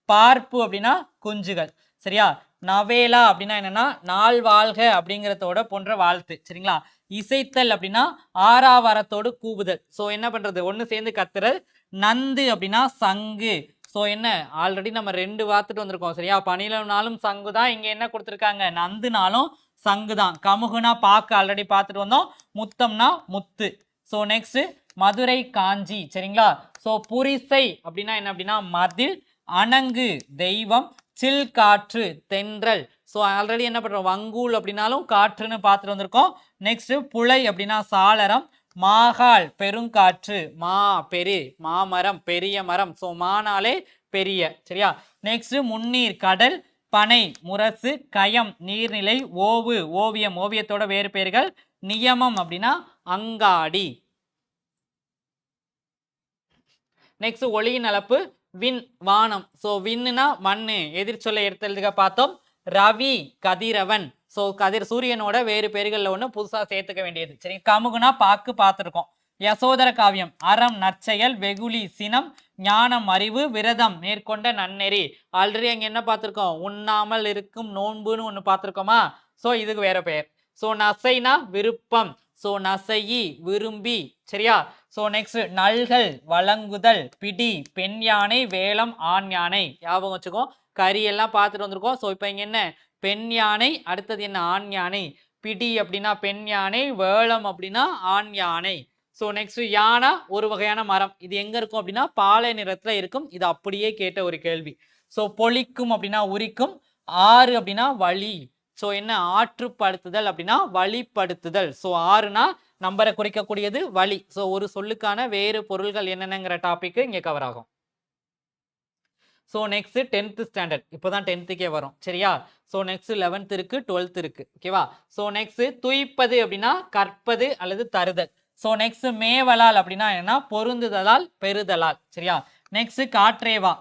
பார்ப்பு அப்படின்னா குஞ்சுகள். சரியா? நவேலா அப்படின்னா என்னன்னா நாள் வாழ்க அப்படிங்கிறதோட போன்ற வாழ்த்து. சரிங்களா? இசைத்தல் அப்படின்னா ஆறாவரத்தோடு கூவுதல். ஸோ என்ன பண்றது ஒன்று சேர்ந்து கத்துறது. நந்து அப்படின்னா சங்கு. ஸோ என்ன ஆல்ரெடி நம்ம 2 பார்த்துட்டு வந்திருக்கோம். சரியா? பனிலனாலும் சங்கு தான். இங்க என்ன கொடுத்துருக்காங்க நந்துனாலும் சங்கு தான். கமுகுனா பாக்கு ஆல்ரெடி பார்த்துட்டு வந்தோம். முத்தம்னா முத்து. ஸோ நெக்ஸ்ட் மதுரை காஞ்சி. சரிங்களா? ஸோ புரிசை அப்படின்னா என்ன அப்படின்னா மதில். அணங்கு தெய்வம். சில் காற்று தென்றல். ஸோ ஆல்ரெடி என்ன பண்றோம் வங்கூல் அப்படின்னாலும் காற்றுன்னு பார்த்துட்டு வந்திருக்கோம். நெக்ஸ்ட் புலை அப்படின்னா சாளரம். மாகால் பெருங்காற்று. மா பெரு மாமரம் பெரிய மரம். ஸோ மானாலே பெரிய. சரியா? நெக்ஸ்ட் முன்னீர் கடல். பனை முரசு. கயம் நீர்நிலை. ஓவு ஓவியம் ஓவியத்தோட வேறு பெயர்கள். நியமம் அப்படின்னா அங்காடி. நெக்ஸ்ட் ஒளியின் அளப்பு. விண் வானம். ஸோ விண்ணுனா மண்ணு. எதிர்ச்சொல்லை எடுத்து எழுதுக பார்த்தோம். ரவி கதிரவன். ஸோ கதிர் சூரியனோட வேறு பெயர்களில் ஒன்று புதுசாக சேர்த்துக்க வேண்டியது. சரி? கமுகுனா பாக்கு பார்த்துருக்கோம். யசோதர காவியம். அறம் நற்செயல். வெகுளி சினம். ஞானம் அறிவு. விரதம் மேற்கொண்ட நன்னெறி. ஆல்ரெடி அங்கே என்ன பார்த்துருக்கோம் உண்ணாமல் இருக்கும் நோன்புன்னு ஒன்று பார்த்துருக்கோமா? ஸோ இதுக்கு வேற பெயர். ஸோ நசைனா விருப்பம். ஸோ நசையி விரும்பி. சரியா? ஸோ நெக்ஸ்ட் நல்கள் வழங்குதல். பிடி பெண் யானை. வேலம் ஆண் யானை. ஞாபகம் வச்சுக்கோ. கறி எல்லாம் பார்த்துட்டு வந்திருக்கோம். ஸோ இப்போ இங்கே என்ன பெண் யானை. அடுத்தது என்ன ஆண் யானை. பிடி அப்படின்னா பெண் யானை. வேலம் அப்படின்னா ஆண் யானை. ஸோ நெக்ஸ்ட் யானை ஒரு வகையான மரம். இது எங்க இருக்கும் அப்படின்னா பாலை நிறத்துல இருக்கும். இது அப்படியே கேட்ட ஒரு கேள்வி. ஸோ பொழிக்கும் அப்படின்னா உரிக்கும். ஆறு அப்படின்னா வழி. ஸோ என்ன ஆற்றுப்படுத்துதல் அப்படின்னா வழிப்படுத்துதல். ஸோ ஆறுனா நம்பரை குறிக்கக்கூடியது வழி. ஸோ ஒரு சொல்லுக்கான வேறு பொருள்கள் என்னென்னங்கிற டாபிக் இங்கே கவர் ஆகும். So next 10th standard. இப்போதான் 10th வரும். சரியா? ஸோ நெக்ஸ்ட் 11th இருக்கு 12th இருக்கு. ஓகேவா? ஸோ நெக்ஸ்ட் துய்ப்பது அப்படின்னா கற்பது அல்லது தருதல். ஸோ நெக்ஸ்ட் மேவலால் அப்படின்னா என்ன பொருந்துதலால் பெறுதலால். சரியா? நெக்ஸ்ட் காற்றேவா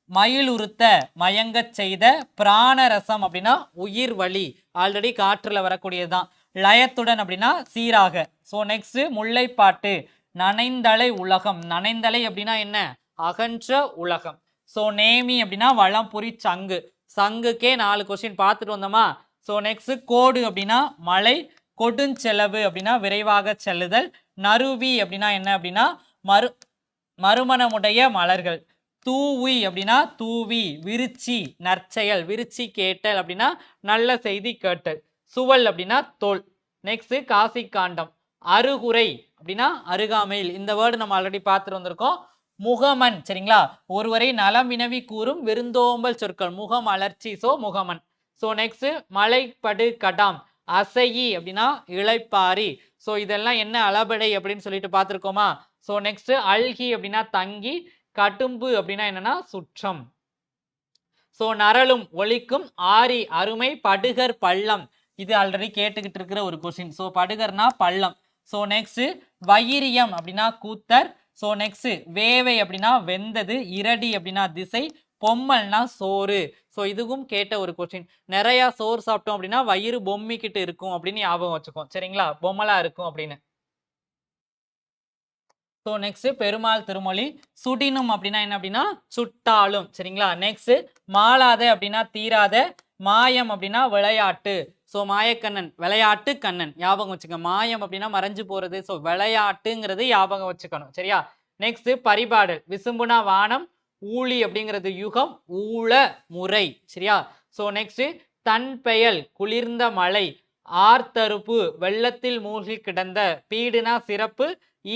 மயில் உறுத்த மயங்கச் செய்த. பிராணரசம் அப்படின்னா உயிர் வழி. ஆல்ரெடி காற்றுல வரக்கூடியதுதான். லயத்துடன் அப்படின்னா சீராக. ஸோ நெக்ஸ்ட் முல்லைப்பாட்டு. நனைந்தலை உலகம். நனைந்தலை அப்படின்னா என்ன அகன்ற உலகம். ஸோ நேமி அப்படின்னா வளம்புரி சங்கு. சங்குக்கே 4 கொஸ்டின் பார்த்துட்டு வந்தோமா? ஸோ நெக்ஸ்ட் கோடு அப்படின்னா மலை. கொடுஞ்செலவு அப்படின்னா விரைவாக செல்லுதல். நறுவி அப்படின்னா என்ன அப்படின்னா மறுமணமுடைய மலர்கள். தூவி அப்படின்னா தூவி. விருச்சி நற்செயல். விருச்சி கேட்டல் அப்படின்னா நல்ல செய்தி கேட்டல். சுவல் அப்படின்னா தோல். நெக்ஸ்ட் காசி காண்டம். அருகுறை அப்படின்னா அருகாமையில். இந்த வேர்டு நம்ம ஆல்ரெடி பார்த்துட்டு வந்திருக்கோம். முகமன். சரிங்களா? ஒருவரை நலம் வினவி கூறும் விருந்தோம்பல் சொற்கள். முகம் அலர்ச்சி. ஸோ முகமன். ஸோ நெக்ஸ்ட் மலைப்படு கடாம். அசையி அப்படின்னா இளைப்பாரி. ஸோ இதெல்லாம் என்ன அளபடை அப்படின்னு சொல்லிட்டு பார்த்துருக்கோமா? ஸோ நெக்ஸ்ட் அல்கி அப்படின்னா தங்கி. கடும்பு அப்படின்னா என்னன்னா சுற்றம். ஸோ நரலும் ஒலிக்கும். ஆரி அருமை. படுகர் பள்ளம். இது ஆல்ரெடி கேட்டுக்கிட்டு இருக்கிற ஒரு கொஸ்டின். ஸோ படுகர்னா பள்ளம். ஸோ நெக்ஸ்ட் வைரியம் அப்படின்னா கூத்தர். ஸோ நெக்ஸ்ட் வேவை அப்படின்னா வெந்தது. இரடி அப்படின்னா திசை. பொம்மல்னா சோறு. ஸோ இதுவும் கேட்ட ஒரு கொஸ்டின். நிறைய சோறு சாப்பிட்டோம் அப்படின்னா வயிறு பொம்மிக்கிட்டு இருக்கும் அப்படின்னு ஞாபகம் வச்சுக்கோம். சரிங்களா? பொம்மலா இருக்கும் அப்படின்னு. ஸோ நெக்ஸ்ட் பெருமாள் திருமொழி. சுடினும் அப்படின்னா என்ன அப்படின்னா சுட்டாலும். சரிங்களா? நெக்ஸ்ட் மாளாத அப்படின்னா தீராத. மாயம் அப்படின்னா விளையாட்டு. ஸோ மாயக்கண்ணன் விளையாட்டு கண்ணன் ஞாபகம் வச்சுக்க. மாயம் அப்படின்னா மறைஞ்சு போறது. ஸோ விளையாட்டுங்கிறது ஞாபகம் வச்சுக்கணும். சரியா? நெக்ஸ்ட் பரிபாடல். விசும்புனா வானம். ஊழி அப்படிங்கிறது யுகம். ஊழ முறை. சரியா? ஸோ நெக்ஸ்ட் தன் பெயல் குளிர்ந்த மலை. ஆர்த்தருப்பு வெள்ளத்தில் மூழ்கி கிடந்த. பீடுனா சிறப்பு.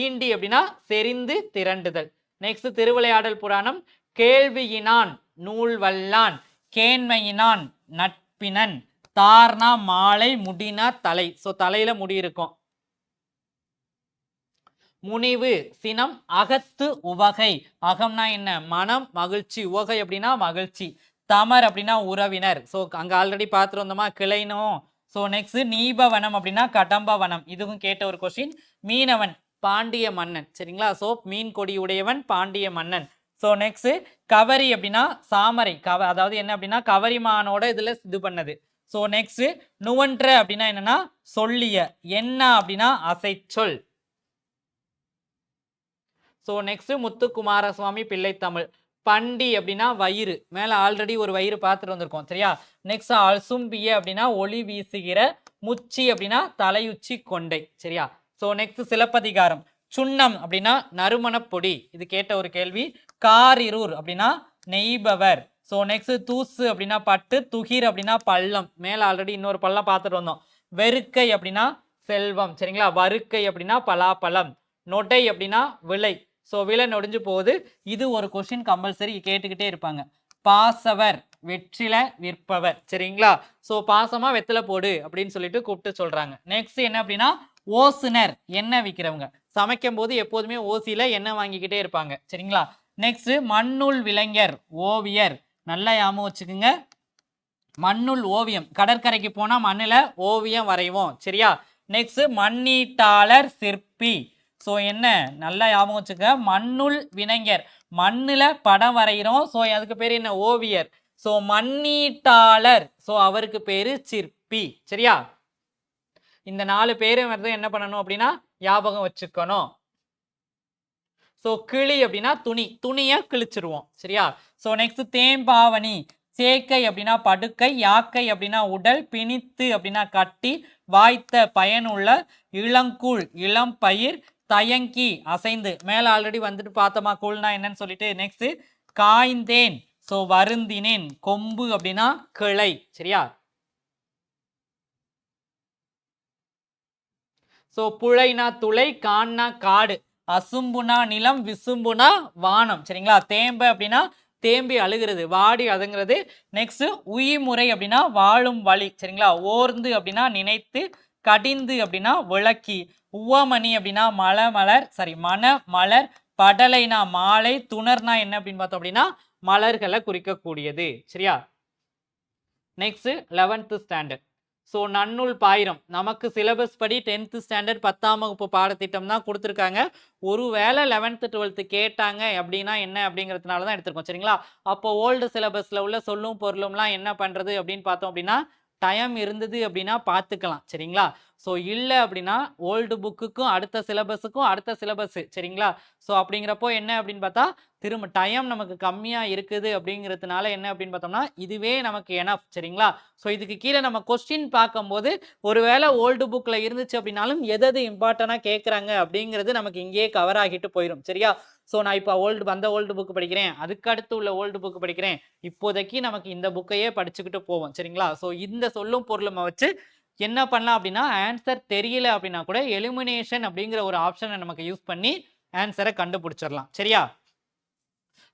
ஈண்டி அப்படின்னா செறிந்து திரண்டுதல். நெக்ஸ்ட் திருவிளையாடல் புராணம். கேள்வியினான் நூல் வல்லான். கேண்மையினான் நட்பினன். தார்னா மாலை. முடினா தலை. ஸோ தலையில முடி இருக்கும். முனிவு சினம். அகத்து உவகை. அகம்னா என்ன மனம் மகிழ்ச்சி. உவகை அப்படின்னா மகிழ்ச்சி. தமர் அப்படின்னா உறவினர். ஸோ அங்க ஆல்ரெடி பார்த்துட்டு வந்தோமா கிளைனும். ஸோ நெக்ஸ்ட் நீபவனம் அப்படின்னா கடம்பவனம். இதுவும் கேட்ட ஒரு கொஸ்டின். மீனவன் பாண்டிய மன்னன். சரிங்களா? ஸோ மீன் கொடி உடையவன் பாண்டிய மன்னன். ஸோ நெக்ஸ்ட் கவரி அப்படின்னா சாமரை. அதாவது என்ன அப்படின்னா கவரிமானோட இதுல இது பண்ணது. ஸோ நெக்ஸ்ட் நுவன்ற அப்படின்னா என்னன்னா சொல்லிய. என்ன அப்படின்னா அசைச்சொல். ஸோ நெக்ஸ்ட் முத்துக்குமாரசுவாமி பிள்ளைத்தமிழ். பண்டி அப்படின்னா வயிறு. மேல ஆல்ரெடி ஒரு வயிறு பார்த்துட்டு வந்திருக்கோம். சரியா? நெக்ஸ்ட் அசும்பிய அப்படின்னா ஒளி வீசுகிற. முச்சி அப்படின்னா தலையுச்சி கொண்டை. சரியா? So next Silappathikaram. சுண்ணம் அப்படின்னா நறுமணப் பொடி. இது கேட்ட ஒரு கேள்வி. காரிருர் அப்படின்னா நெய்பவர். ஸோ நெக்ஸ்ட் தூசு அப்படின்னா பட்டு. துகிர் அப்படின்னா பள்ளம். மேல ஆல்ரெடி இன்னொரு பள்ளம் பார்த்துட்டு வந்தோம். வெறுக்கை அப்படின்னா செல்வம். சரிங்களா? வறுக்கை அப்படின்னா பலாப்பழம். நொடை அப்படின்னா விலை. ஸோ விலை நொடிஞ்சு போகுது. இது ஒரு கொஸ்டின் கம்பல்சரி கேட்டுக்கிட்டே இருப்பாங்க. பாசவர் வெற்றில விற்பவர். சரிங்களா? ஸோ பாசமா வெத்தில போடு அப்படின்னு சொல்லிட்டு கூப்பிட்டு சொல்றாங்க. நெக்ஸ்ட் என்ன அப்படின்னா ஓசுனர் எண்ணெய் விற்கிறவங்க. சமைக்கும் போது எப்போதுமே ஓசியில எண்ணெய் வாங்கிக்கிட்டே இருப்பாங்க. சரிங்களா? நெக்ஸ்ட் மண்ணுள் விளைஞர் ஓவியர். நல்லா ஞாபகம் வச்சுக்கோங்க. மண்ணுள் ஓவியம். கடற்கரைக்கு போனா மண்ணுல ஓவியம் வரைவோம். சரியா? நெக்ஸ்ட் மண்ணீட்டாளர் சிற்பி. ஸோ என்ன நல்லா ஞாபகம் வச்சுக்க. மண்ணுள் வினைஞர். மண்ணுல படம் வரைகிறோம். ஸோ அதுக்கு பேர் என்ன ஓவியர். ஸோ மண்ணீட்டாளர். ஸோ அவருக்கு பேரு சிற்பி. சரியா? இந்த 4 பேரும் வந்து என்ன பண்ணணும் அப்படின்னா ஞாபகம் வச்சுக்கணும். ஸோ கிளி அப்படின்னா துணி. துணியை கிழிச்சிருவோம். சரியா? So next Thembavani. சேக்கை அப்படின்னா படுக்கை. யாக்கை அப்படின்னா உடல். பிணித்து அப்படின்னா கட்டி. வாய்த்த பயனுள்ள. இளங்கூழ் இளம் பயிர். தயங்கி அசைந்து. மேல ஆல்ரெடி வந்துட்டு பார்த்தோமா கூழ்னா என்னன்னு சொல்லிட்டு. நெக்ஸ்ட் காய்ந்தேன். ஸோ வருந்தினேன். கொம்பு அப்படின்னா கிளை. சரியா? ஸோ புழைனா துளை. கான்னா காடு. அசும்புனா நிலம். விசும்புனா வானம். சரிங்களா? தேம்ப அப்படின்னா தேம்பி அழுகிறது. வாடி அதுங்கிறது. நெக்ஸ்ட் உயிமுறை அப்படின்னா வாழும் வழி. சரிங்களா? ஓர்ந்து அப்படின்னா நினைத்து. கடிந்து அப்படின்னா விளக்கி. உவமணி அப்படின்னா மன மலர். படலைனா மாலை. துணர்னா என்ன அப்படின்னு பார்த்தோம் அப்படின்னா மலர்களை குறிக்கக்கூடியது. சரியா? Next 11th standard. ஸோ நன்னூல் பாயிரம். நமக்கு சிலபஸ் படி 10th ஸ்டாண்டர்ட் 10ஆம் வகுப்பு பாடத்திட்டம் தான் கொடுத்துருக்காங்க. ஒருவேளை 11th 12th கேட்டாங்க அப்படின்னா என்ன அப்படிங்கிறதுனால தான் எடுத்திருக்கோம். சரிங்களா? அப்போ ஓல்டு சிலபஸில் உள்ள சொல்லும் பொருளும்லாம் என்ன பண்ணுறது அப்படின்னு பார்த்தோம் அப்படின்னா டைம் இருந்தது அப்படின்னா பார்த்துக்கலாம். சரிங்களா? ஸோ இல்லை அப்படின்னா ஓல்டு புக்குக்கும் அடுத்த சிலபஸுக்கும் அடுத்த சிலபஸ். சரிங்களா? ஸோ அப்படிங்கிறப்போ என்ன அப்படின்னு பார்த்தா திரும்ப டைம் நமக்கு கம்மியாக இருக்குது அப்படிங்கிறதுனால என்ன அப்படின்னு பார்த்தோம்னா இதுவே நமக்கு எனஃப். சரிங்களா? ஸோ இதுக்கு கீழே நம்ம கொஸ்டின் பார்க்கும்போது ஒருவேளை ஓல்டு புக்கில் இருந்துச்சு அப்படின்னாலும் எது இம்பார்ட்டண்டாக கேட்குறாங்க அப்படிங்கிறது நமக்கு இங்கேயே கவர் ஆகிட்டு போயிடும். சரியா? ஸோ நான் இப்போ ஓல்டு புக்கு படிக்கிறேன். அதுக்கு அடுத்து உள்ள ஓல்டு புக்கு படிக்கிறேன். இப்போதைக்கு நமக்கு இந்த புக்கையே படிச்சுக்கிட்டு போவோம். சரிங்களா? ஸோ இந்த சொல்லும் பொருளும் வச்சு என்ன பண்ணலாம் அப்படின்னா ஆன்சர் தெரியல அப்படின்னா கூட எலிமினேஷன் அப்படிங்கிற ஒரு ஆப்ஷனை நமக்கு யூஸ் பண்ணி ஆன்சரை கண்டுபிடிச்சிடலாம். சரியா?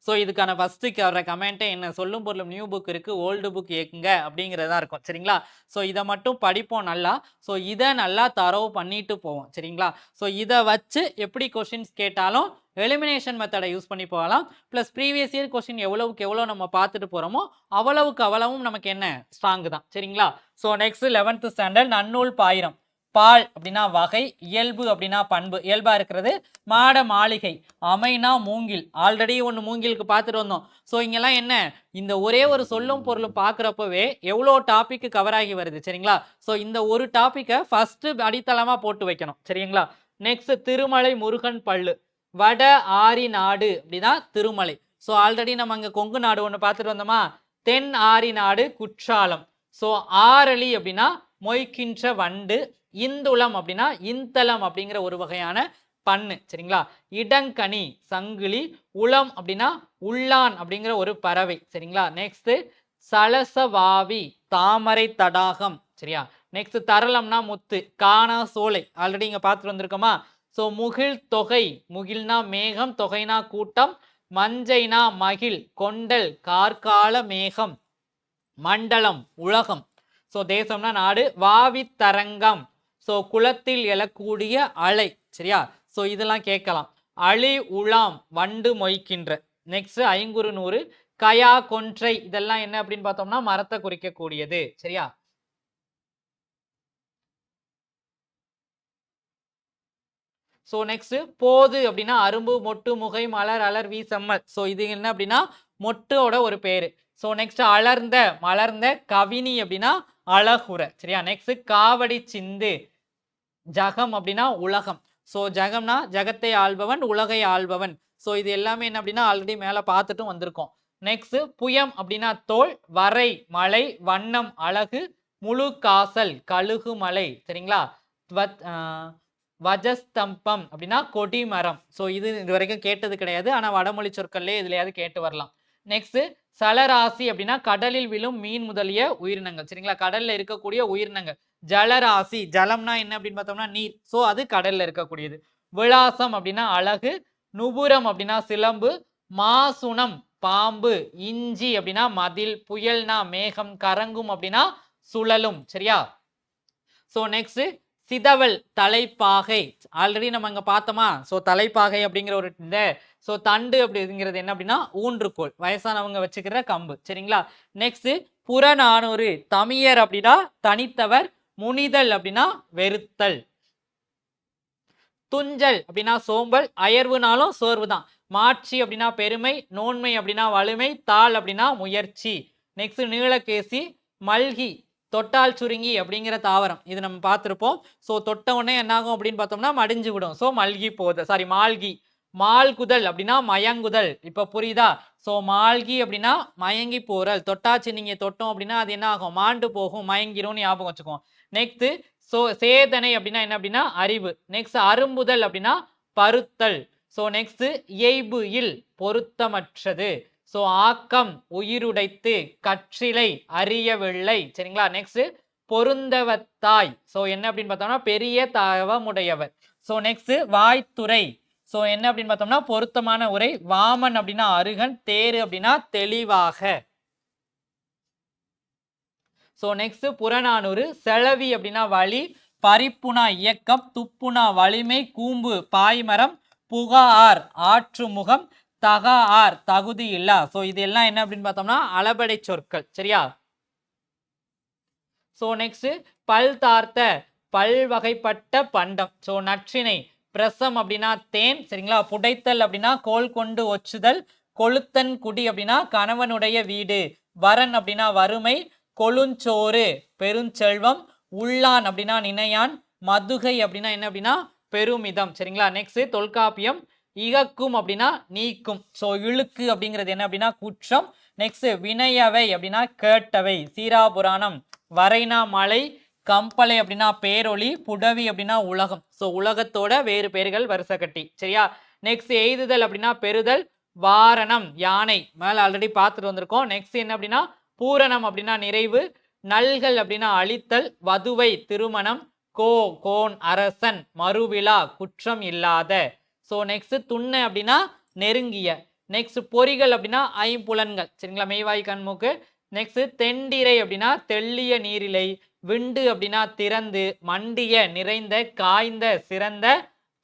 ஸோ இதுக்கான ஃபஸ்ட்டு வர கமெண்ட்டே என்ன சொல்லும் பொருளும் நியூ புக் இருக்குது ஓல்டு புக் எங்க அப்படிங்கிறதா இருக்கும். சரிங்களா? ஸோ இதை மட்டும் படிப்போம் நல்லா. ஸோ இதை நல்லா தரவு பண்ணிட்டு போவோம். சரிங்களா? ஸோ இதை வச்சு எப்படி கொஷின்ஸ் கேட்டாலும் எலிமினேஷன் மெத்தடை யூஸ் பண்ணி போகலாம். ப்ளஸ் ப்ரீவியஸ் இயர் கொஸ்டின் எவ்வளவுக்கு எவ்வளோ நம்ம பார்த்துட்டு போகிறோமோ அவ்வளவுக்கு அவ்வளவும் நமக்கு என்ன ஸ்ட்ராங்கு தான். சரிங்களா? ஸோ நெக்ஸ்ட் 11th ஸ்டாண்டர்ட் நன்னூல் பாயிரம். பால் அப்படின்னா வகை. இயல்பு அப்படின்னா பண்பு. இயல்பா இருக்கிறது. மாட மாளிகை. அமைனா மூங்கில். ஆல்ரெடி ஒன்று மூங்கிலுக்கு பார்த்துட்டு வந்தோம். ஸோ இங்கெல்லாம் என்ன இந்த ஒரே ஒரு சொல்லும் பொருளும் பார்க்குறப்பவே எவ்வளோ டாபிக் கவர் ஆகி வருது. சரிங்களா? ஸோ இந்த ஒரு டாப்பிக்கை ஃபஸ்ட்டு அடித்தளமாக போட்டு வைக்கணும். சரிங்களா? நெக்ஸ்ட் திருமலை முருகன் பல்லு. வட ஆரி நாடு அப்படின்னா திருமலை. ஸோ ஆல்ரெடி நம்ம அங்கே கொங்கு நாடு ஒன்று பார்த்துட்டு வந்தோமா. தென் ஆரி நாடு குற்றாலம். ஸோ ஆரளி அப்படின்னா மொய்க்கின்ற வண்டு. இந்துளம் அப்படின்னா இந்தளம் அப்படிங்கிற ஒரு வகையான பண்ணு. சரிங்களா? இடங்கனி சங்கிலி. உளம் அப்படின்னா உள்ளான் அப்படிங்கிற ஒரு பறவை. சரிங்களா? நெக்ஸ்ட் சலசவாவி தாமரை தடாகம். சரியா? நெக்ஸ்ட் தரளம்னா முத்து. காணா சோலை ஆல்ரெடி இங்க பார்த்துட்டு வந்திருக்கோமா. ஸோ முகில் தொகை. முகில்னா மேகம். தொகைனா கூட்டம். மஞ்சைனா மகிழ். கொண்டல் கார்கால மேகம். மண்டலம் உலகம். ஸோ தேசம்னா நாடு. வாவி தரங்கம். ஸோ குளத்தில் எழக்கூடிய அலை. சரியா? ஸோ இதெல்லாம் கேட்கலாம். அழி உலாம் வண்டு மொய்க்கின்ற. நெக்ஸ்ட் ஐங்குறு நூறு. கயா கொன்றை இதெல்லாம் என்ன அப்படின்னு பார்த்தோம்னா மரத்தை குறிக்கக்கூடியது. சரியா? ஸோ நெக்ஸ்ட் போது அப்படின்னா அரும்பு, மொட்டு, முகை, மலர், அலர், வி, செம்மல். ஸோ இது என்ன அப்படின்னா மொட்டோட ஒரு பேரு. ஸோ நெக்ஸ்ட் அலர்ந்த, மலர்ந்த, கவினி அப்படின்னா அழகுற. சரியா? நெக்ஸ்ட் காவடி சிந்து, ஜகம் அப்படின்னா உலகம். ஸோ ஜகம்னா ஜகத்தை ஆள்பவன், உலகை ஆள்பவன். ஸோ இது எல்லாமே என்ன அப்படின்னா ஆல்ரெடி மேலே பார்த்துட்டும் வந்திருக்கோம். நெக்ஸ்ட் புயம் அப்படின்னா தோல், வரை மலை, வண்ணம் அழகு, முழு காசல் கழுகு மலை. சரிங்களா? வஜஸ்தம்பம் அப்படின்னா கொடிமரம். ஸோ இது வரைக்கும் கேட்டது கிடையாது, ஆனால் வடமொழி சொற்கள்லே இதுலையாவது கேட்டு வரலாம். நெக்ஸ்ட் சலராசி அப்படின்னா கடலில் விழும் மீன் முதலிய உயிரினங்கள். சரிங்களா? கடல்ல இருக்கக்கூடிய உயிரினங்கள். ஜலராசி, ஜலம்னா என்ன அப்படின்னு பார்த்தோம்னா நீர். ஸோ அது கடல்ல இருக்கக்கூடியது. விலாசம் அப்படின்னா அழகு, நுபுரம் அப்படின்னா சிலம்பு, மாசுணம் பாம்பு, இஞ்சி அப்படின்னா மதில், புயல்னா மேகம், கரங்கும் அப்படின்னா சுழலும். சரியா? ஸோ நெக்ஸ்ட் சிதவல் தலைப்பாகை. ஆல்ரெடி நம்ம அங்க பார்த்தோமா? ஸோ தலைப்பாகை அப்படிங்கிற ஒரு ஸோ தண்டு அப்படிங்கிறது என்ன அப்படின்னா ஊன்றுகோல், வயசானவங்க வச்சுக்கிற கம்பு. சரிங்களா? நெக்ஸ்ட் புறநானூறு, தமியர் அப்படின்னா தனித்தவர், முனிதல் அப்படின்னா வெறுத்தல், துஞ்சல் அப்படின்னா சோம்பல், அயர்வுனாலும் சோர்வு தான். மாட்சி அப்படின்னா பெருமை, நோன்மை அப்படின்னா வலிமை, தாள் அப்படின்னா முயற்சி. நெக்ஸ்ட் நீலகேசி, மல்கி தொட்டால் சுருங்கி அப்படிங்கிற தாவரம், இது நம்ம பார்த்துருப்போம். ஸோ தொட்ட உடனே என்னாகும் அப்படின்னு பார்த்தோம்னா மடிஞ்சு விடும். ஸோ மல்கி போத சாரி மால்கி. மால்குதல் அப்படின்னா மயங்குதல். இப்போ புரியுதா? ஸோ மால்கி அப்படின்னா மயங்கி போறல். தொட்டாச்சு நீங்க தொட்டோம் அப்படின்னா அது என்ன ஆகும்? மாண்டு போகும், மயங்கிரும், ஞாபகம் வச்சுக்கோம். நெக்ஸ்ட் ஸோ சேதனை அப்படின்னா என்ன அப்படின்னா அறிவு. நெக்ஸ்ட் அரும்புதல் அப்படின்னா பருத்தல். ஸோ நெக்ஸ்ட் இயைபு இல் பொருத்தமற்றது. ஸோ ஆக்கம் உயிருடைத்து, கற்றிலை அறியவில்லை. சரிங்களா? நெக்ஸ்ட் பொருந்தவத்தாய். ஸோ என்ன அப்படின்னு பார்த்தோம்னா பெரிய தவமுடையவர். ஸோ நெக்ஸ்ட் வாய்த்துறை. ஸோ என்ன அப்படின்னு பார்த்தோம்னா பொருத்தமான உரை. வாமன் அப்படின்னா அருகன், தேரு அப்படின்னா தெளிவாக. ஸோ நெக்ஸ்ட் புறநானூறு, செலவி அப்படின்னா வழி, பறிப்புனா இயக்கம், துப்புனா வலிமை, கூம்பு பாய்மரம், புகார் ஆற்று முகம், தகார் தகுதி இல்லா. ஸோ இது எல்லாம் என்ன அப்படின்னு பார்த்தோம்னா அளபடை சொற்கள். சரியா? ஸோ நெக்ஸ்ட் பல் தார்த்த, பல்வகைப்பட்ட பண்டம். ஸோ நற்றினை, பிரசம் அப்படின்னா தேன். சரிங்களா? புடைத்தல் அப்படின்னா கோல் கொண்டு ஒச்சுதல், கொளுத்தன் குடி அப்படின்னா கணவனுடைய வீடு, வரன் அப்படின்னா வறுமை, கொழுஞ்சோறு பெருஞ்செல்வம், உள்ளான் அப்படின்னா நினையான், மதுகை அப்படின்னா என்ன அப்படின்னா பெருமிதம். சரிங்களா? நெக்ஸ்ட் தொல்காப்பியம், இகக்கும் அப்படின்னா நீக்கும். ஸோ இழுக்கு அப்படிங்கிறது என்ன அப்படின்னா குற்றம். நெக்ஸ்ட் வினையவை அப்படின்னா கேட்டவை. சீராபுராணம், வரைனா மலை, கம்பளை அப்படின்னா பேரொளி, புடவி அப்படின்னா உலகம். ஸோ உலகத்தோட வேறு பேர்கள் வருஷ கட்டி. சரியா? நெக்ஸ்ட் எய்துதல் அப்படின்னா பெறுதல், வாரணம் யானை, மேல ஆல்ரெடி பார்த்துட்டு வந்திருக்கோம். நெக்ஸ்ட் என்ன அப்படின்னா பூரணம் அப்படின்னா நிறைவு, நல்கள் அப்படின்னா அழித்தல், வதுவை திருமணம், கோன் அரசன், மறுவிழா குற்றம் இல்லாத. ஸோ நெக்ஸ்ட் துண்ண அப்படின்னா நெருங்கிய. நெக்ஸ்ட் பொறிகள் அப்படின்னா ஐம்புலன்கள். சரிங்களா? மெய்வாய் கண்மூக்கு. நெக்ஸ்ட் தெண்டிரை அப்படின்னா தெள்ளிய நீரிலை, விண்டு அப்படின்னா திறந்து, மண்டிய நிறைந்த, காய்ந்த சிறந்த,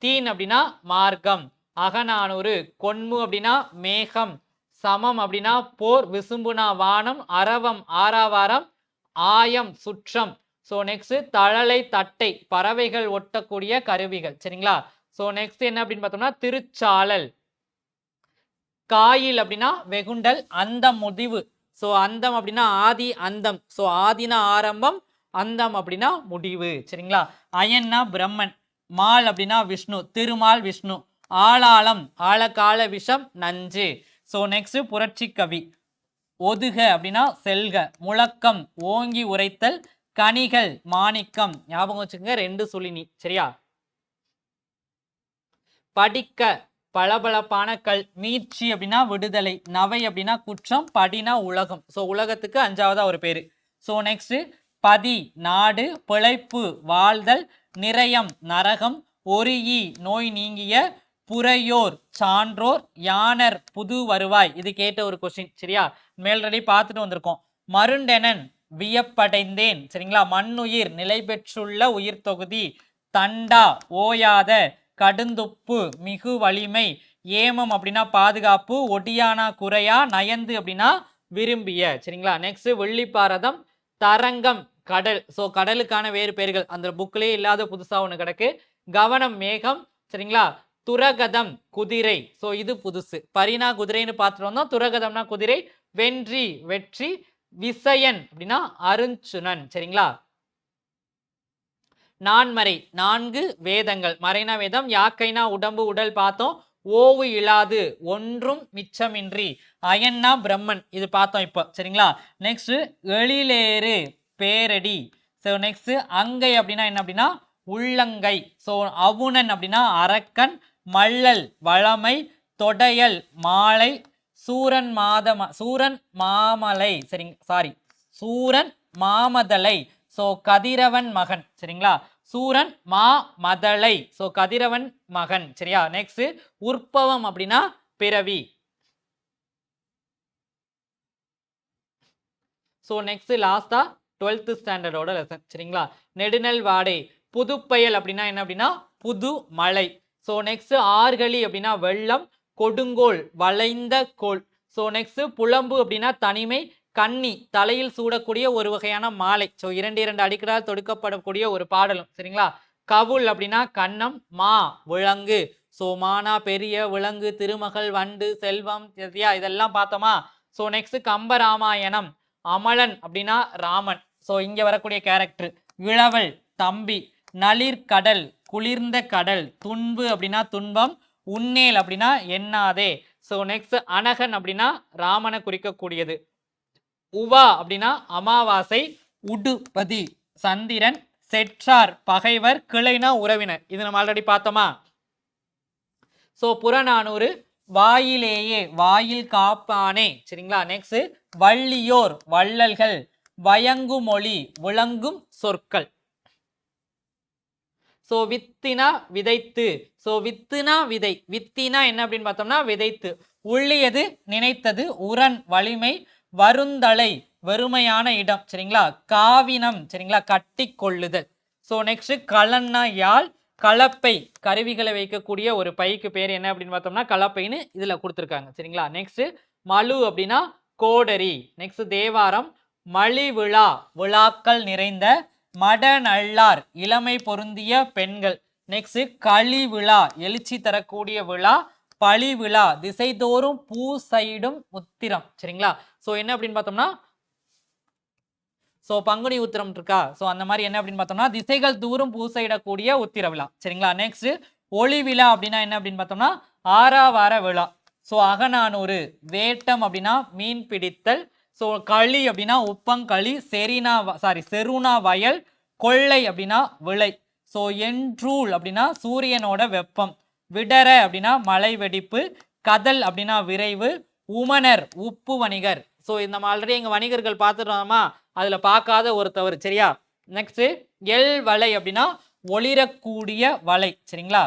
தீன் அப்படின்னா மார்க்கம். அகநானூறு, கொன்மு அப்படின்னா மேகம், சமம் அப்படின்னா போர், விசும்புனா வானம், அரவம் ஆறாவாரம், ஆயம் சுற்றம். ஸோ நெக்ஸ்ட் தழலை தட்டை, பறவைகள் ஒட்டக்கூடிய கருவிகள். சரிங்களா? ஸோ நெக்ஸ்ட் என்ன அப்படின்னு பார்த்தோம்னா திருச்சாளல். காயில் அப்படின்னா வெகுண்டல், அந்தம் முடிவு. ஸோ அந்தம் அப்படின்னா ஆதி, அந்தம். ஸோ ஆதினா ஆரம்பம், அந்தம் அப்படின்னா முடிவு. சரிங்களா? அயன்னா பிரம்மன், மால் அப்படின்னா விஷ்ணு, திருமால் விஷ்ணு, ஆளாளம் ஆழகால விஷம் நஞ்சு. ஸோ நெக்ஸ்ட் புரட்சி கவி, ஒதுக அப்படின்னா செல்க, முழக்கம் ஓங்கி உரைத்தல், கனிகள் மாணிக்கம். ஞாபகம் வச்சுக்கோங்க, 2 சுழினி. சரியா? படிக்க பளபளப்பான கல், மீட்சி அப்படின்னா விடுதலை, நவை அப்படின்னா குற்றம், படினா உலகம். ஸோ உலகத்துக்கு 5வதா ஒரு பேரு. ஸோ நெக்ஸ்ட் பதி நாடு, பிழைப்பு வாழ்தல், நிறையம் நரகம், ஒருயி நோய் நீங்கிய, புறையோர் சான்றோர், யானர் புது வருவாய். இது கேட்ட ஒரு கொஸ்டின். சரியா? மேல்ரெடி பார்த்துட்டு வந்திருக்கோம். மருண்டெனன் வியப்படைந்தேன். சரிங்களா? மண்ணுயிர் நிலை பெற்றுள்ள உயிர் தொகுதி, தண்டா ஓயாத, கடுந்துப்பு மிகு வலிமை, ஏமம் அப்படின்னா பாதுகாப்பு, ஒடியானா குறையா, நயந்து அப்படின்னா விரும்பிய. சரிங்களா? நெக்ஸ்ட் வெள்ளிப்பாரதம், தரங்கம் கடல். ஸோ கடலுக்கான வேறு பேர்கள் அந்த புக்கிலே இல்லாத புதுசா ஒன்று கிடக்கு. கவனம் மேகம், சரிங்களா? துரகதம் குதிரை. ஸோ இது புதுசு. பரினா குதிரைன்னு பார்த்துட்டு வந்தோம். துரகதம்னா குதிரை. வென்றி வெற்றி. விசயன் அப்படின்னா அருஞ்சுனன். சரிங்களா? நான்மறை 4 வேதங்கள். மறைனா வேதம். யாக்கைனா உடம்பு உடல் பார்த்தோம். ஓவு இலாது ஒன்றும் மிச்சமின்றி. அயன்னா பிரம்மன். இது பார்த்தோம் இப்போ. சரிங்களா? நெக்ஸ்ட் எழிலேறு பேரடி. ஸோ நெக்ஸ்ட் அங்கை அப்படின்னா என்ன அப்படின்னா உள்ளங்கை. ஸோ அவுணன் அப்படின்னா அரக்கன். மல்லல் வளமை. தொடையல் மாலை. சூரன் சூரன் மாமலை. சரிங்க, சாரி, சூரன் மாமதலை. ஸோ கதிரவன் மகன். சரிங்களா? சூரன் மதலை. ஸோ கதிரவன் மகன். சரியா? நெக்ஸ்ட் உற்பவம் அப்படின்னா பிறவி. ஸோ நெக்ஸ்ட் லாஸ்டா 12th ஸ்டாண்டர்டோட லெசன். சரிங்களா? நெடுநல் வாடை. புதுப்பயல் அப்படின்னா என்ன அப்படின்னா புது மலை. ஸோ நெக்ஸ்ட் ஆர்கலி அப்படின்னா வெள்ளம். கொடுங்கோல் வளைந்த கோல். ஸோ நெக்ஸ்ட் புலம்பு அப்படின்னா தனிமை. கன்னி தலையில் சூடக்கூடிய ஒரு வகையான மாலை. ஸோ 2 அடிக்கடால் தொடுக்கப்படக்கூடிய ஒரு பாடலும். சரிங்களா? கவுல் அப்படின்னா கன்னம். விலங்கு. ஸோ மானா பெரிய விலங்கு. திருமகள் வண்டு செல்வம். சரியா? இதெல்லாம் பார்த்தோமா? So next Kambaramayanam. அமலன் அப்படின்னா ராமன். ஸோ இங்க வரக்கூடிய கேரக்டர். இளவல் தம்பி. நளிர்கடல் குளிர்ந்த கடல். துன்பு அப்படின்னா துன்பம். உன்னேல் அப்படின்னா எண்ணாதே. ஸோ நெக்ஸ்ட் அனகன் அப்படின்னா ராமனை குறிக்கக்கூடியது. உவா அப்படின்னா அமாவாசை. உடுபதி சந்திரன். செற்றார் பகைவர். கிளைனா உறவினர். இது நம்ம ஆல்ரெடி பார்த்தோமா? ஸோ புறநானூறு. வாயிலேயே வாயில் காப்பானே. சரிங்களா? நெக்ஸ்ட் வள்ளியோர் வள்ளல்கள். வயங்குமொழி விளங்கும் சொற்கள். ஸோ வித்தினா விதைத்து. ஸோ வித்துனா விதை. வித்தினா என்ன அப்படின்னு பார்த்தோம்னா விதைத்து. உள்ளியது நினைத்தது. உரன் வலிமை. வருந்தலை வெறுமையான இடம். சரிங்களா? காவினம். சரிங்களா? கட்டி கொள்ளுதல். ஸோ நெக்ஸ்ட் கலன்னா யாழ். கலப்பை கருவிகளை வைக்கக்கூடிய ஒரு பைக்கு பேர் என்ன அப்படின்னு பார்த்தோம்னா கலப்பைன்னு இதுல கொடுத்துருக்காங்க. சரிங்களா? நெக்ஸ்ட் மலு அப்படின்னா கோடரி. நெக்ஸ்ட் தேவாரம். மலி விழா விழாக்கள் நிறைந்த. மடநல்லார் இளமை பொருந்திய பெண்கள். நெக்ஸ்ட் களி விழா எழுச்சி தரக்கூடிய விழா. பழி விழா திசைதோறும் பூசைடும் உத்திரம். சரிங்களா? ஸோ என்ன அப்படின்னு பார்த்தோம்னா ஸோ பங்குனி உத்திரம் இருக்கா? ஸோ அந்த மாதிரி என்ன அப்படின்னு பார்த்தோம்னா திசைகள் தூரம் பூசையிடக்கூடிய உத்திர விழா. சரிங்களா? நெக்ஸ்ட் ஒளி விழா அப்படின்னா என்ன அப்படின்னு பார்த்தோம்னா ஆறாவார விழா. ஸோ அகநானூறு. வேட்டம் அப்படின்னா மீன் பிடித்தல். ஸோ களி அப்படின்னா உப்பங்களி. செருணா வயல். கொள்ளை அப்படின்னா விளை. ஸோ என்றூல் அப்படின்னா சூரியனோட வெப்பம். விடர அப்படின்னா மலை வெடிப்பு. கதல் அப்படின்னா விரைவு. உமனர் உப்பு வணிகர். ஸோ நம்ம ஆல்ரெடி எங்க வணிகர்கள் பார்த்துட்டோமா? அதுல பார்க்காத ஒரு தவறு. சரியா? நெக்ஸ்ட் எல் வலை அப்படின்னா ஒளிரக்கூடிய வலை. சரிங்களா?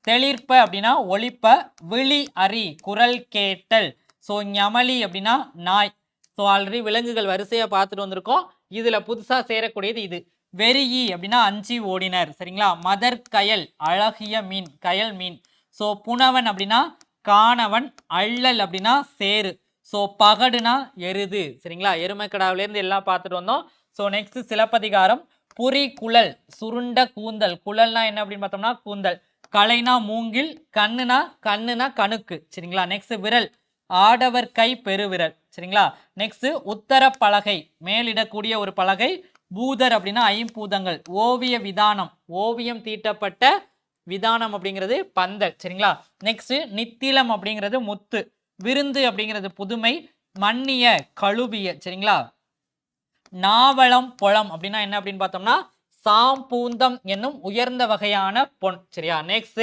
தெளிர்ப்ப அப்படின்னா ஒளிப்ப. விழி அறி குரல் கேட்டல். ஸோ ஞமலி அப்படின்னா நாய். ஸோ ஆல்ரெடி விலங்குகள் வரிசையா பார்த்துட்டு வந்திருக்கோம். இதுல புதுசா சேரக்கூடியது இது. வெறியி அப்படின்னா அஞ்சி ஓடினர். சரிங்களா? மதர் கயல் அழகிய மீன். கயல் மீன். ஸோ புனவன் அப்படின்னா காணவன். அள்ளல் அப்படின்னா சேரு. ஸோ பகடுனா எருது. சரிங்களா? எருமைக்கடாவிலேருந்து எல்லாம் பார்த்துட்டு வந்தோம். So next Silappatikaram. புரி குழல் சுருண்ட கூந்தல். குழல்னா என்ன அப்படின்னு பார்த்தோம்னா கூந்தல். கலைனா மூங்கில். கண்ணுனா கணுக்கு. சரிங்களா? நெக்ஸ்ட் விரல். ஆடவர் கை பெருவிரல். சரிங்களா? நெக்ஸ்ட் உத்தர பலகை மேலிடக்கூடிய ஒரு பலகை. பூதர் அப்படின்னா ஐம்பூதங்கள். ஓவிய விதானம் ஓவியம் தீட்டப்பட்ட விதானம் அப்படிங்கிறது பந்தல். சரிங்களா? நெக்ஸ்ட் நித்திலம் அப்படிங்கிறது முத்து. விருந்து அப்படிங்கிறது புதுமை. மன்னிய கழுவிய. சரிங்களா? நாவலம் பொலம் அப்படின்னா என்ன அப்படின்னு பார்த்தோம்னா சாம்பூந்தம் என்னும் உயர்ந்த வகையான பொன். சரியா? நெக்ஸ்ட்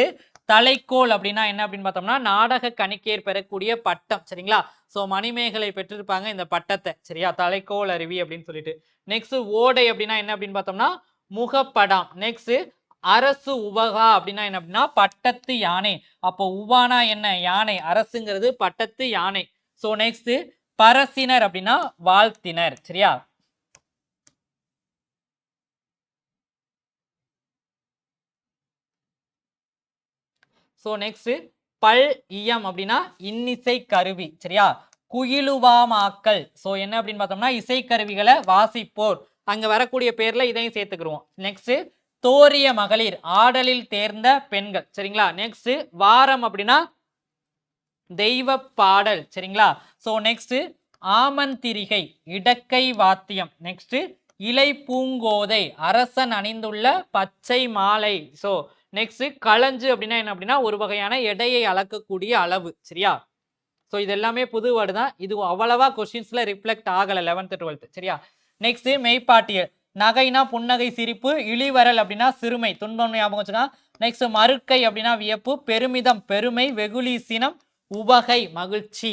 தலைக்கோல் அப்படின்னா என்ன அப்படின்னு பார்த்தோம்னா நாடக கணிக்கையர் பெறக்கூடிய பட்டம். சரிங்களா? ஸோ மணிமேகலை பெற்றிருப்பாங்க இந்த பட்டத்தை. சரியா? தலைக்கோல் அருவி அப்படின்னு சொல்லிட்டு. நெக்ஸ்ட் ஓடை அப்படின்னா என்ன அப்படின்னு பார்த்தோம்னா முகப்படாம். நெக்ஸ்ட் அரசு உவகா அப்படின்னா என்ன அப்படின்னா பட்டத்து யானை. அப்போ உவானா என்ன? யானை. அரசுங்கிறது பட்டத்து யானை. ஸோ நெக்ஸ்ட் பரசினர் அப்படின்னா வாழ்த்தினர். சரியா? ஸோ நெக்ஸ்ட் பல் இயம் அப்படின்னா இன்னிசை கருவி. சரியா? குயிலுவாமாக்கல். ஸோ என்ன அப்படின்னு பார்த்தோம்னா இசைக்கருவிகளை வாசிப்போர். அங்க வரக்கூடிய பேர்ல இதையும் சேர்த்துக்கிடுவோம். நெக்ஸ்ட் தோரிய மகளிர் ஆடலில் தேர்ந்த பெண்கள். சரிங்களா? நெக்ஸ்ட் வாரம் அப்படின்னா தெய்வ பாடல். சரிங்களா? ஸோ நெக்ஸ்ட் ஆமந்திரிகை இடக்கை வாத்தியம். நெக்ஸ்ட் இலை பூங்கோதை அரசன் அணிந்துள்ள பச்சை மாலை. ஸோ நெக்ஸ்ட் களஞ்சு அப்படின்னா என்ன அப்படின்னா ஒரு வகையான எடையை அளக்கக்கூடிய அளவு. சரியா? ஸோ இது எல்லாமே புது வேர்டு தான். இது அவ்வளவா கொஸ்டின்ஸ்ல ரிஃப்ளெக்ட் ஆகலை 11th 12th. சரியா? நெக்ஸ்ட் மெய்ப்பாட்டியல். நகைனா புன்னகை சிரிப்பு, இழிவரல் அப்படின்னா சிறுமை துன்பம் ஞாபகம் வச்சுக்கா. நெக்ஸ்ட் மறுக்கை அப்படின்னா வியப்பு, பெருமிதம் பெருமை, வெகுளி சினம், உவகை மகிழ்ச்சி.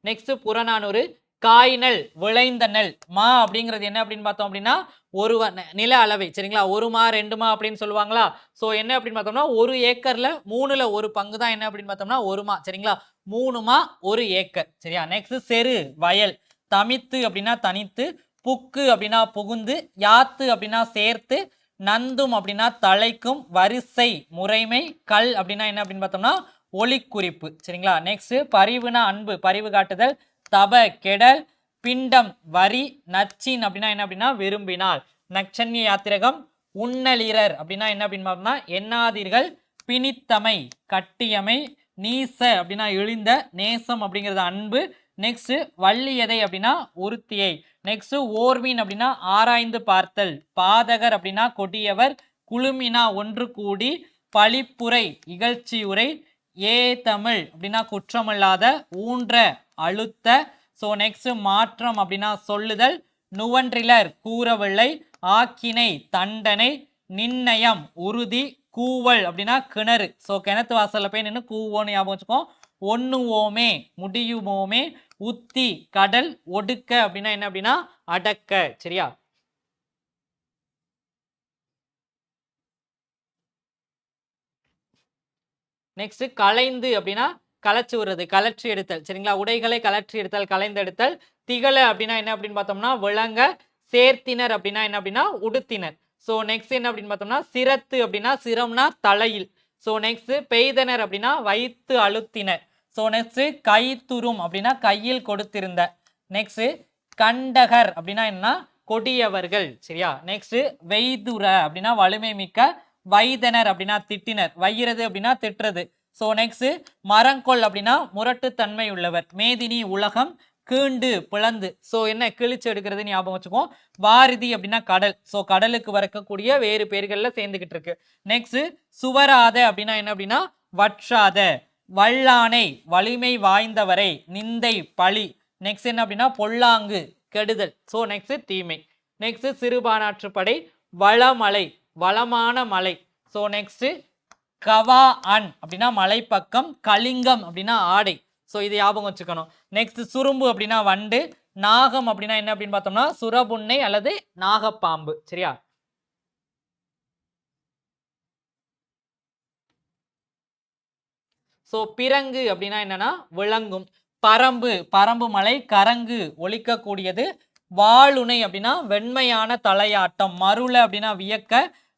நெக்ஸ்ட் புறநானூறு. காய்நெல் விளைந்த நெல். மா அப்படிங்கிறது என்ன அப்படின்னு பார்த்தோம் அப்படின்னா ஒரு நில அளவை. சரிங்களா? 1 மா 2 மா அப்படின்னு சொல்லுவாங்களா? ஸோ என்ன அப்படின்னு பார்த்தோம்னா 1 ஏக்கர்ல 3ல் 1 பங்கு தான் என்ன அப்படின்னு பார்த்தோம்னா 1 மா. சரிங்களா? 3 மா 1 ஏக்கர். சரியா? நெக்ஸ்ட் செரு வயல். தமித்து அப்படின்னா தனித்து, புக்கு அப்படின்னா புகுந்து, யாத்து அப்படின்னா சேர்த்து, நந்தும் அப்படின்னா தலைக்கும், வரிசை முறைமை, கல் அப்படின்னா என்ன அப்படின்னு பார்த்தோம்னா ஒளிக்குறிப்பு. சரிங்களா? நெக்ஸ்ட் பரிவுனா அன்பு பரிவு காட்டுதல், தப கெடல், பிண்டம் வரி, நச்சின் அப்படின்னா என்ன அப்படின்னா விரும்பினால், நச்சன்ய யாத்திரகம், உண்ணலிரர் அப்படின்னா என்ன அப்படின்னு பார்த்தோம்னா எண்ணாதீர்கள், பிணித்தமை கட்டியமை, நீச அப்படின்னா இழிந்த, நேசம் அப்படிங்கிறது அன்பு. நெக்ஸ்ட் வள்ளியதை அப்படின்னா உருத்தியை. நெக்ஸ்ட் ஓர்வின் அப்படின்னா ஆராய்ந்து பார்த்தல், பாதகர் அப்படின்னா கொடியவர், குழுமினா ஒன்று கூடி, பழிப்புரை இகழ்ச்சியுரை, ஏ தமிழ் அப்படின்னா குற்றமில்லாத, ஊன்ற அழுத்த. ஸோ நெக்ஸ்ட் மாற்றம் அப்படின்னா சொல்லுதல், நுவன்றிலர் கூறவில்லை, ஆக்கினை தண்டனை, நிர்ணயம் உறுதி, கூவல் அப்படின்னா கிணறு. ஸோ கிணத்து வாசல்ல போய் நின்று கூவோன்னு ஞாபகம் வச்சுக்கோ. ஒண்ணுவோமே முடியுமோமே, உத்தி கடல், ஒடுக்க அப்படின்னா என்ன அப்படின்னா அடக்க. சரியா? நெக்ஸ்ட் கலைந்து அப்படின்னா கலச்சு விடுறது, கலற்றி எடுத்தல். சரிங்களா? உடைகளை கலற்றி எடுத்தல், கலைந்தெடுத்தல். திகழ அப்படின்னா என்ன அப்படின்னு பார்த்தோம்னா விளங்க, சேர்த்தினர் அப்படின்னா என்ன அப்படின்னா உடுத்தினர். ஸோ நெக்ஸ்ட் என்ன அப்படின்னு பார்த்தோம்னா சிரத்து அப்படின்னா சிரம்னா தலையில். ஸோ நெக்ஸ்ட் பெய்தனர் அப்படின்னா வைத்து அழுத்தினர். ஸோ நெக்ஸ்ட் கைத்துரும் அப்படின்னா கையில் கொடுத்திருந்த. நெக்ஸ்ட் கண்டகர் அப்படின்னா என்ன கொடியவர்கள். சரியா? நெக்ஸ்ட் வெய்துர அப்படின்னா வலிமை மிக்க, வைதனர் அப்படின்னா திட்டினர், வையிறது அப்படின்னா திட்டுறது. ஸோ நெக்ஸ்ட் மரங்கொள் அப்படின்னா முரட்டுத்தன்மை உள்ளவர், மேதினி உலகம், கீண்டு பிளந்து. ஸோ என்ன கிழிச்சு எடுக்கிறது ஞாபகம் வச்சுக்கோ. வாரிதி அப்படின்னா கடல். ஸோ கடலுக்கு வரக்கூடிய வேறு பேர்கள்ல சேர்ந்துகிட்டு இருக்கு. நெக்ஸ்ட் சுவராத அப்படின்னா என்ன அப்படின்னா வற்றாத, வல்லானை வலிமை வாய்ந்தவரை, நிந்தை பழி. நெக்ஸ்ட் என்ன அப்படின்னா பொல்லாங்கு கெடுதல். ஸோ நெக்ஸ்ட் தீமை. நெக்ஸ்ட் சிறுபானாற்றுப்படை, வளமலை வளமான மலை. ஸோ நெக்ஸ்ட் கவா அன் அப்படின்னா மலைப்பக்கம், கலிங்கம் அப்படின்னா ஆடை. ஸோ இது ஞாபகம் வச்சுக்கணும். நெக்ஸ்ட் சுரும்பு அப்படின்னா வண்டு, நாகம் அப்படின்னா என்ன அப்படின்னு பார்த்தோம்னா சுரபுன்னை அல்லது நாகப்பாம்பு. சரியா? ஸோ பிறங்கு அப்படின்னா என்னன்னா விளங்கும், பரம்பு பரம்பு மலை, கரங்கு ஒலிக்கக்கூடியது, வாளுனை அப்படின்னா வெண்மையான தலையாட்டம், மருள அப்படின்னா வியக்க,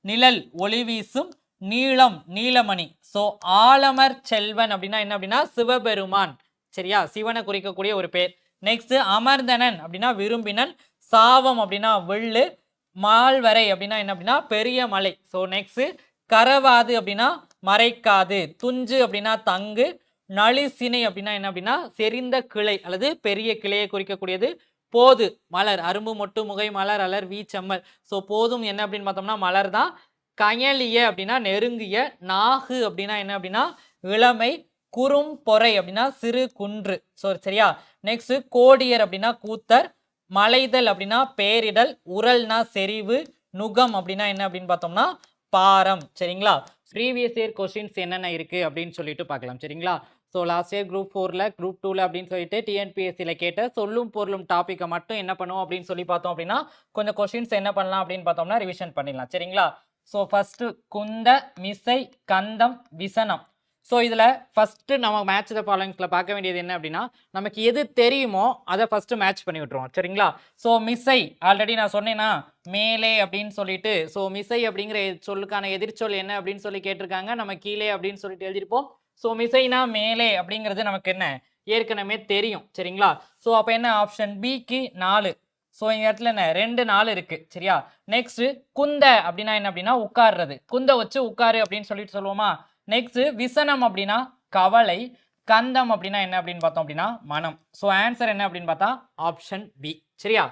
நிழல் ஒளி வீசும், நீளம் நீலமணி. ஸோ ஆலமர் செல்வன் அப்படின்னா என்ன அப்படின்னா சிவபெருமான். சரியா? சிவனை குறிக்கக்கூடிய ஒரு பேர். நெக்ஸ்ட் அமர்ந்தனன் அப்படின்னா விரும்பினன், சாவம் அப்படின்னா வெள்ளு, மால்வரை அப்படின்னா என்ன அப்படின்னா பெரிய மலை. ஸோ நெக்ஸ்ட் கரவாது அப்படின்னா மறைக்காது, துஞ்சு அப்படின்னா தங்கு, நளிசினை அப்படின்னா என்ன அப்படின்னா செறிந்த கிளை அல்லது பெரிய கிளையை குறிக்கக்கூடியது, போது மலர் அரும்பு மொட்டு முகை மலர் அலர் வீச்சம்மல். ஸோ போதும் என்ன அப்படின்னு பார்த்தோம்னா மலர் தான். கயலிய அப்படின்னா நெருங்கிய, நாகு அப்படின்னா என்ன அப்படின்னா இளமை, குறும் பொறை அப்படின்னா சிறு குன்று. ஸோ சரியா? நெக்ஸ்ட் கோடியர் அப்படின்னா கூத்தர், மலைதல் அப்படின்னா பேரிடல், உரல்னா செறிவு, நுகம் அப்படின்னா என்ன அப்படின்னு பார்த்தோம்னா பாரம். சரிங்களா? ப்ரீவியஸ் இயர் கொஸ்டின்ஸ் என்னென்ன இருக்கு அப்படின்னு சொல்லிட்டு பார்க்கலாம். சரிங்களா? ஸோ லாஸ்ட் இயர் குரூப் 4ல் குரூப் 2ல் அப்படின்னு சொல்லிட்டு டிஎன்பிஎஸ்சியில் கேட்ட சொல்லும் பொருளும் டாப்பிக்கை மட்டும் என்ன பண்ணுவோம் அப்படின்னு சொல்லி பார்த்தோம் அப்படின்னா கொஞ்சம் கொஸ்டின்ஸ் என்ன பண்ணலாம் அப்படின்னு பார்த்தோம்னா ரிவிஷன் பண்ணிடலாம். சரிங்களா? ஸோ ஃபர்ஸ்ட் குந்த, மிசை, கந்தம், விசனம். ஸோ இதில் ஃபஸ்ட்டு நம்ம மேட்ச் த ஃபாலோயிங்ஸில் பார்க்க வேண்டியது என்ன அப்படின்னா நமக்கு எது தெரியுமோ அதை ஃபஸ்ட்டு மேட்ச் பண்ணி விட்டுருவோம். சரிங்களா? ஸோ மிசை ஆல்ரெடி நான் சொன்னேன்னா மேலே அப்படின்னு சொல்லிட்டு, ஸோ மிசை அப்படிங்கிற சொல்லுக்கான எதிர்ச்சொல் என்ன அப்படின்னு சொல்லி கேட்டிருக்காங்க. நம்ம கீழே அப்படின்னு சொல்லிட்டு எழுதியிருப்போம். ஸோ மிசைனா மேலே அப்படிங்கிறது நமக்கு என்ன ஏற்கனவே தெரியும். சரிங்களா? ஸோ அப்போ என்ன ஆப்ஷன் பிக்கு 4. ஸோ இந்த இடத்துல என்ன 2 4 இருக்கு சரியா. நெக்ஸ்ட் குந்த அப்படின்னா என்ன அப்படின்னா உட்கார்றது, குந்த வச்சு உட்காரு அப்படின்னு சொல்லிட்டு சொல்லுவோமா. நெக்ஸ்ட் விசனம் அப்படின்னா கவலை, கந்தம் அப்படின்னா என்ன அப்படின்னு பார்த்தோம் அப்படின்னா மனம். ஸோ ஆன்சர் என்ன அப்படின்னு பார்த்தா ஆப்ஷன் பி சரியா.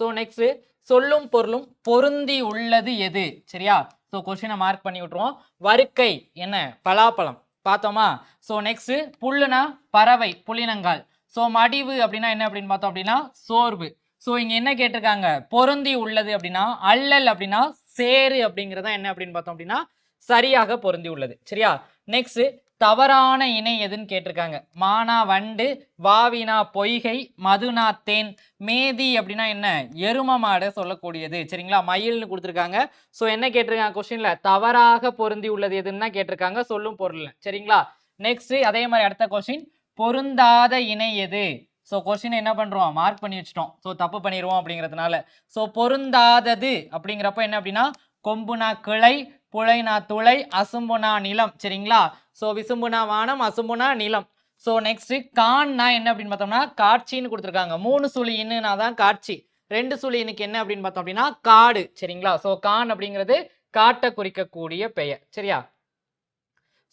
ஸோ நெக்ஸ்ட் சொல்லும் பொருளும் பொருந்தி உள்ளது எது சரியா. ஸோ கொஸ்டினை மார்க் பண்ணி விட்டுருவோம். வருக்கை என்ன பலாப்பழம் பார்த்தோமா. ஸோ நெக்ஸ்ட் புல்லுனா பறவை புலினங்கால். ஸோ மடிவு அப்படின்னா என்ன அப்படின்னு பார்த்தோம் அப்படின்னா சோர்வு. ஸோ இங்க என்ன கேட்டிருக்காங்க பொருந்தி உள்ளது அப்படின்னா அல்லல் அப்படின்னா சேரு அப்படிங்கிறதா என்ன அப்படின்னு பார்த்தோம் அப்படின்னா சரியாக பொருந்தி உள்ளது சரியா. நெக்ஸ்ட் தவறான இணை எதுன்னு கேட்டிருக்காங்க. மானா வண்டு, வாவினா பொய்கை, மதுனா தேன், மேதி அப்படின்னா என்ன எரும மாடு சொல்லக்கூடியது சரிங்களா. மயில்னு கொடுத்துருக்காங்க. ஸோ என்ன கேட்டிருக்காங்க கொஸ்டின்ல தவறாக பொருந்தி உள்ளது எதுன்னு கேட்டிருக்காங்க சொல்லும் பொருள் சரிங்களா. நெக்ஸ்ட் அதே மாதிரி அடுத்த கொஸ்டின் பொருந்தாத இணை எது. ஸோ கொஸ்டின் என்ன பண்றோம் மார்க் பண்ணி வச்சிட்டோம். ஸோ தப்பு பண்ணிடுவோம் அப்படிங்கிறதுனால. ஸோ பொருந்தாதது அப்படிங்கிறப்ப என்ன அப்படின்னா கொம்புனா கிளை, புழைனா துளை, அசும்புனா நிலம் சரிங்களா. ஸோ விசும்புனா வானம், அசும்புனா நிலம். ஸோ நெக்ஸ்ட் கான்னா என்ன அப்படின்னு பார்த்தோம்னா காட்சின்னு கொடுத்துருக்காங்க. 3 சுழி இன்னுனா தான் காட்சி, 2 சுழி இன்னைக்கு என்ன அப்படின்னு பார்த்தோம் அப்படின்னா காடு சரிங்களா. ஸோ கான் அப்படிங்கிறது காட்டை குறிக்கக்கூடிய பெயர் சரியா.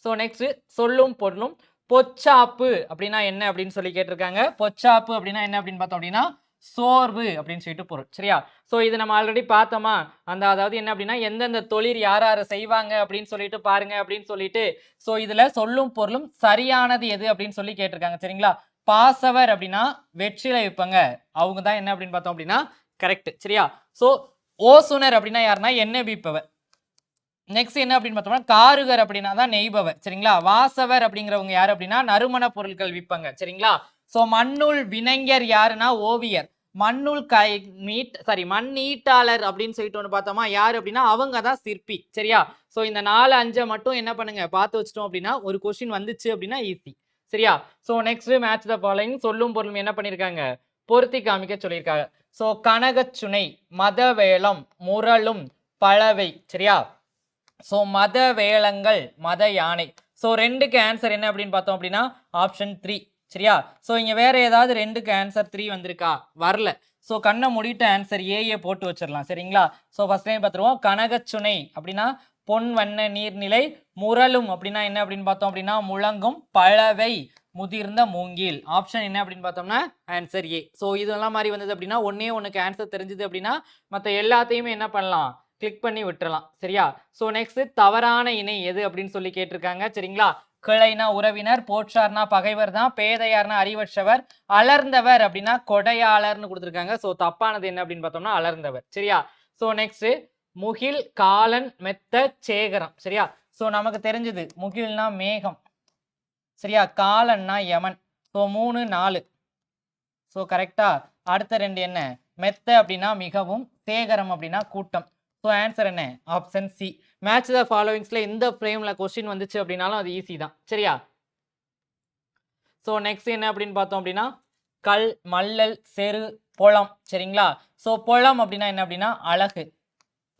ஸோ நெக்ஸ்ட் சொல்லும் பொருளும் பொச்சாப்பு அப்படின்னா என்ன அப்படின்னு சொல்லி கேட்டிருக்காங்க. பொச்சாப்பு அப்படின்னா என்ன அப்படின்னு பார்த்தோம் அப்படின்னா சோர்வு அப்படின்னு சொல்லிட்டு பொருள் சரியா. ஸோ இது நம்ம ஆல்ரெடி பார்த்தோமா. அதாவது என்ன அப்படின்னா எந்தெந்த தொழில் யார் யார் செய்வாங்க அப்படின்னு சொல்லிட்டு பாருங்க அப்படின்னு சொல்லிட்டு. ஸோ இதுல சொல்லும் பொருளும் சரியானது எது அப்படின்னு சொல்லி கேட்டிருக்காங்க சரிங்களா. பாசவர் அப்படின்னா வெற்றிலை வைப்பாங்க, அவங்க தான் என்ன அப்படின்னு பார்த்தோம் அப்படின்னா கரெக்ட் சரியா. ஸோ ஓசுனர் அப்படின்னா யாருன்னா எண்ணெய் பீப்பவர். நெக்ஸ்ட் என்ன அப்படின்னு பார்த்தோம்னா காருகர் அப்படின்னா தான் நெய்பவர் சரிங்களா. வாசவர் அப்படிங்கிறவங்க யாரு அப்படின்னா நறுமண பொருட்கள் விற்பாங்க சரிங்களா. ஸோ மண்ணுள் வினைஞர் யாருன்னா ஓவியர். மண்ணுள் மண்ணீட்டாளர் அப்படின்னு சொல்லிட்டு ஒன்று பார்த்தோமா யாரு அப்படின்னா அவங்க தான் சிற்பி சரியா. ஸோ இந்த 4 5 மட்டும் என்ன பண்ணுங்க பார்த்து வச்சிட்டோம் அப்படின்னா ஒரு கொஸ்டின் வந்துச்சு அப்படின்னா ஈஸி சரியா. So next match the following சொல்லும் பொருளும் என்ன பண்ணியிருக்காங்க பொருத்தி காமிக்க சொல்லியிருக்காங்க. ஸோ கனகச்சுனை, மதவேளம், முரளும், பழவை சரியா. ஸோ மத வேளங்கள், மத யானை. ஸோ 2க்கு ஆன்சர் என்ன அப்படின்னு பார்த்தோம் அப்படின்னா ஆப்ஷன் 3 சரியா. ஸோ இங்க வேற ஏதாவது 2க்கு ஆன்சர் 3 வந்திருக்கா வரல. ஸோ கண்ணை மூடிட்டு ஆன்சர் ஏஏ போட்டு வச்சிடலாம் சரிங்களா. ஸோ ஃபர்ஸ்ட் டைம் பார்த்துருவோம். கனகச்சுனை அப்படின்னா பொன் வண்ண நீர்நிலை, முரளும் அப்படின்னா என்ன அப்படின்னு பார்த்தோம் அப்படின்னா முழங்கும், பழவை முதிர்ந்த மூங்கில். ஆப்ஷன் என்ன அப்படின்னு பார்த்தோம்னா ஆன்சர் ஏ. ஸோ இதெல்லாம் மாதிரி வந்தது அப்படின்னா ஒன்னே ஒன்றுக்கு ஆன்சர் தெரிஞ்சது அப்படின்னா மற்ற எல்லாத்தையுமே என்ன பண்ணலாம் கிளிக் பண்ணி விட்டுறலாம் சரியா. ஸோ நெக்ஸ்ட் தவறான இணை எது அப்படின்னு சொல்லி கேட்டிருக்காங்க சரிங்களா. கிளைனா உறவினர், போற்றார்னா பகைவர் தான், பேதையார்னா அறிவற்றவர், அலர்ந்தவர் அப்படின்னா கொடையாளர்னு கொடுத்துருக்காங்க. ஸோ தப்பானது என்ன அப்படின்னு பார்த்தோம்னா அலர்ந்தவர் சரியா. ஸோ நெக்ஸ்ட் முகில், காலன், மெத்த, சேகரம் சரியா. ஸோ நமக்கு தெரிஞ்சது முகில்னா மேகம் சரியா, காலன்னா யமன். ஸோ 3 4 ஸோ கரெக்டா. அடுத்த 2 என்ன மெத்த அப்படின்னா மிகவும், சேகரம் அப்படின்னா கூட்டம். ஸோ ஆன்சர் என்ன ஆப்ஷன் சி. மேட்ச் த ஃபாலோவிங்ஸ்ல இந்த ஃப்ரேம்ல கொஸ்டின் வந்துச்சு அப்படின்னாலும் அது ஈஸி தான் சரியா. ஸோ நெக்ஸ்ட் என்ன அப்படின்னு பார்த்தோம் அப்படின்னா கல், மல்லல், செரு, பொலம் சரிங்களா. ஸோ பொலம் அப்படின்னா என்ன அப்படின்னா அழகு,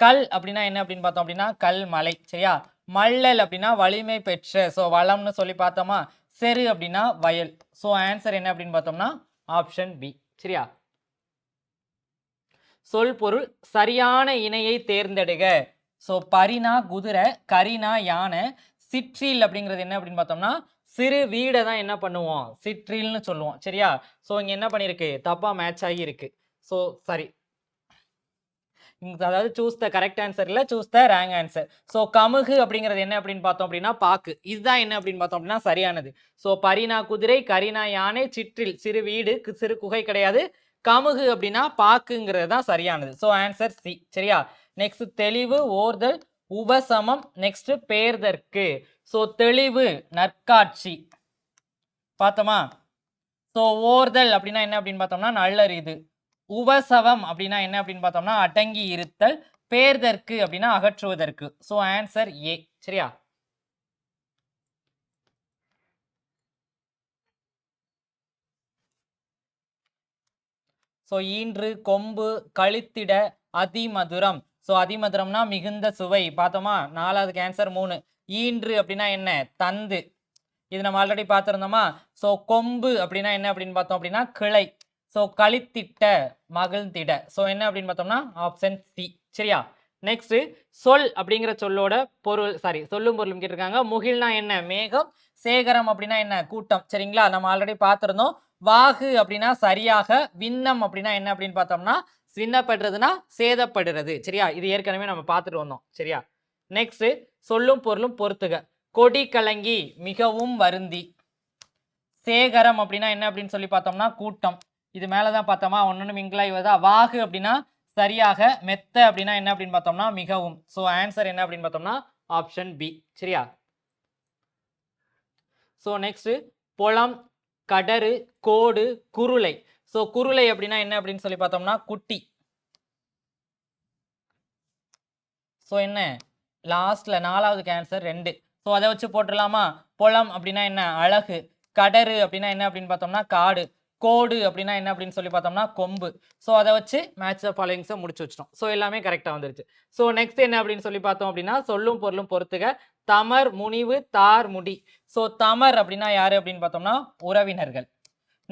கல் அப்படின்னா என்ன அப்படின்னு பார்த்தோம் அப்படின்னா கல் மலை சரியா. மல்லல் அப்படின்னா வலிமை பெற்ற, ஸோ வளம்னு சொல்லி பார்த்தோமா. செரு அப்படின்னா வயல். ஸோ ஆன்சர் என்ன அப்படின்னு பார்த்தோம்னா ஆப்ஷன் பி சரியா. சொல் பொருள் சரியான இணையை தேர்ந்தெடுக. ஸோ பரினா குதிரை, கரினா யானை, சிற்றில் அப்படிங்கிறது என்ன அப்படின்னு பார்த்தோம்னா சிறு வீடை தான் என்ன பண்ணுவோம் சிற்றில்னு சொல்லுவோம் சரியா. ஸோ இங்க என்ன பண்ணிருக்கு தப்பா மேட்ச் ஆகி இருக்கு. ஸோ சாரி, அதாவது சூஸ் த கரெக்ட் ஆன்சர் இல்ல choose the wrong answer. So கமுகு அப்படிங்கிறது என்ன அப்படின்னு பார்த்தோம் அப்படின்னா பாக்கு, இதுதான் என்ன அப்படின்னு பார்த்தோம் அப்படின்னா சரியானது. ஸோ பரினா குதிரை, கரினா யானை, சிற்றில் சிறு வீடு, சிறு குகை கிடையாது, கமுகு அப்படின்னா பாக்குங்கிறது தான் சரியானது. ஸோ ஆன்சர் சி சரியா. நெக்ஸ்ட் தெளிவு, ஓர்தல், உபசமம், நெக்ஸ்ட் பேர்தற்கு. ஸோ தெளிவு நற்காட்சி பார்த்தோமா. ஸோ ஓர்தல் அப்படின்னா என்ன அப்படின்னு பார்த்தோம்னா நல்லறிது, உபசவம் அப்படின்னா என்ன அப்படின்னு பார்த்தோம்னா அடங்கி இருத்தல், பேர்தற்கு அப்படின்னா அகற்றுவதற்கு. ஸோ ஆன்சர் ஏ சரியா. ஸோ ஈன்று, கொம்பு, கழித்திட, அதிமதுரம். ஸோ அதிமதுரம்னா மிகுந்த சுவை பார்த்தோமா. 4வது ஆன்சர் 3. ஈன்று அப்படின்னா என்ன தந்து, இது நம்ம ஆல்ரெடி பார்த்துருந்தோமா. ஸோ கொம்பு அப்படின்னா என்ன அப்படின்னு பார்த்தோம் அப்படின்னா கிளை, ஸோ கழித்திட்ட மகிழ்ந்திட. ஸோ என்ன அப்படின்னு பார்த்தோம்னா ஆப்ஷன் சி. சரியா? நெக்ஸ்ட் சொல் அப்படிங்கிற சொல்லோட பொருள் சொல்லும் பொருளும் கேட்டிருக்காங்க. முகில்னா என்ன? மேகம். சேகரம் அப்படின்னா என்ன? கூட்டம். சரிங்களா? நம்ம ஆல்ரெடி பார்த்திருந்தோம். வாகு அப்படின்னா சரியாக. விண்ணம் அப்படின்னா என்ன அப்படின்னு பார்த்தோம்னா விண்ணப்படுறதுன்னா சேதப்படுறது. சரியா? இது ஏற்கனவே நம்ம பார்த்துட்டு வந்தோம். சரியா? நெக்ஸ்ட் சொல்லும் பொருளும் பொறுத்துக. கொடி கலங்கி மிகவும் வருந்தி. சேகரம் அப்படின்னா என்ன அப்படின்னு சொல்லி பார்த்தோம்னா கூட்டம். இது மேலதான் பார்த்தோமா ஒன்னொன்னு மிங்கிளாகி வருதா. வாகு அப்படின்னா சரியாக. மெத்த அப்படின்னா என்ன அப்படின்னு பார்த்தோம்னா மிகவும். ஸோ ஆன்சர் என்ன அப்படின்னு பார்த்தோம்னா ஆப்ஷன் பி. சரியா? ஸோ நெக்ஸ்ட் பொலம், கடறு, கோடு, குருளை. ஸோ குருளை அப்படின்னா என்ன அப்படின்னு சொல்லி பார்த்தோம்னா குட்டி. ஸோ என்ன லாஸ்ட்ல 4வது ஆன்சர் 2. ஸோ அதை வச்சு போட்டுடலாமா? பொலம் அப்படின்னா என்ன? அழகு. கடறு அப்படின்னா என்ன அப்படின்னு பார்த்தோம்னா காடு. கோடு அப்படின்னா என்ன அப்படின்னு சொல்லி பார்த்தோம்னா கொம்பு. ஸோ அதை வச்சு மேட்ச் த ஃபாலோயிங்ஸை முடிச்சு வச்சிட்டோம். ஸோ எல்லாமே கரெக்டாக வந்துருச்சு. ஸோ நெக்ஸ்ட் என்ன அப்படின்னு சொல்லி பார்த்தோம் அப்படின்னா சொல்லும் பொருளும் பொறுத்துக. தமர், முனிவு, தார், முடி. ஸோ தமர் அப்படின்னா யாரு அப்படின்னு பார்த்தோம்னா உறவினர்கள்.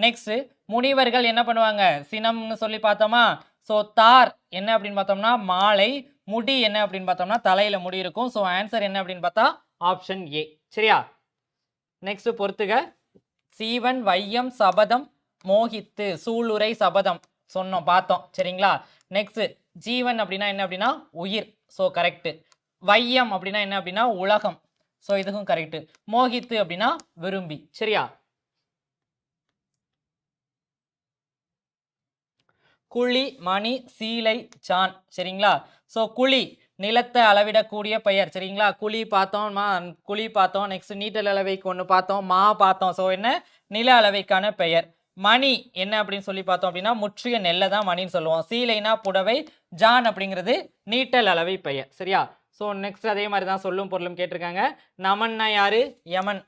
நெக்ஸ்ட் முனிவர்கள் என்ன பண்ணுவாங்க? சினம்னு சொல்லி பார்த்தோமா. ஸோ தார் என்ன அப்படின்னு பார்த்தோம்னா மாலை. முடி என்ன அப்படின்னு பார்த்தோம்னா தலையில முடி இருக்கும். ஸோ ஆன்சர் என்ன அப்படின்னு பார்த்தா ஆப்ஷன் ஏ. சரியா? நெக்ஸ்ட் பொறுத்துக. சீவன், வையம், சபதம், மோகித்து. சூளுரை, சபதம் சொன்னோம் பார்த்தோம். சரிங்களா? நெக்ஸ்ட் ஜீவன் அப்படின்னா என்ன அப்படின்னா உயிர். So correct. வையம் அப்படின்னா என்ன அப்படின்னா உலகம். ஸோ இதுக்கும் கரெக்ட். மோகித்து அப்படின்னா விரும்பி. சரியா? குழி, மணி, சீலை, சான். சரிங்களா? ஸோ குழி நிலத்தை அளவிடக்கூடிய பெயர். சரிங்களா? குழி பார்த்தோம், குழி பார்த்தோம். நெக்ஸ்ட் நீட்டல் அளவைக்கு ஒன்று பார்த்தோம், மா பார்த்தோம். ஸோ என்ன நில அளவைக்கான பெயர். மணி என்ன அப்படின்னு சொல்லி பார்த்தோம் அப்படின்னா முற்றிய நெல்லை தான் மணின்னு சொல்லுவோம். சீலைனா புடவை. ஜான் அப்படிங்கிறது நீட்டல் அளவை பெயர். சரியா? ஸோ நெக்ஸ்ட் அதே மாதிரி தான் சொல்லும் பொருளும் கேட்டிருக்காங்க. நமன்னா யாரு? யமன்.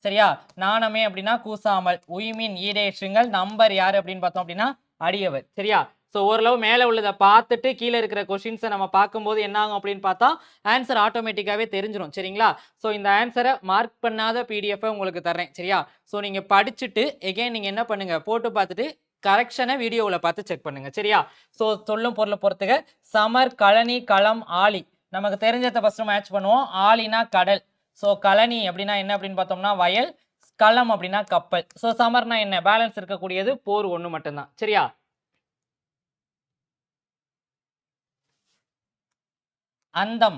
சரியா? நாணமே அப்படின்னா கூசாமல். உய்மின் ஈடேற்றுங்கள். நம்பர் யாரு அப்படின்னு பார்த்தோம் அப்படின்னா அடியவர். சரியா? ஸோ ஓரளவு மேலே உள்ளதை பார்த்துட்டு கீழே இருக்கிற கொஷின்ஸை நம்ம பார்க்கும்போது என்ன ஆகும் அப்படின்னு பார்த்தா ஆன்சர் ஆட்டோமேட்டிக்காகவே தெரிஞ்சிடும். சரிங்களா? ஸோ இந்த ஆன்சரை மார்க் பண்ணாத பிடிஎஃபை உங்களுக்கு தர்றேன். சரியா? ஸோ நீங்கள் படிச்சுட்டு எகைன் நீங்கள் என்ன பண்ணுங்க போட்டு பார்த்துட்டு கரெக்ஷனை வீடியோவில் பார்த்து செக் பண்ணுங்க. சரியா? ஸோ சொல்லும் பொருளை பொறுத்துக்க. சமர், கழனி, களம், ஆலி. நமக்கு தெரிஞ்சதை ஃபர்ஸ்ட் மேட்ச் பண்ணுவோம். ஆலினா கடல். ஸோ கழனி அப்படின்னா என்ன அப்படின்னு பார்த்தோம்னா வயல். களம் அப்படின்னா கப்பல். ஸோ சமர்னா என்ன? பேலன்ஸ் இருக்கக்கூடியது போர் ஒன்று மட்டும்தான். சரியா? அந்தம்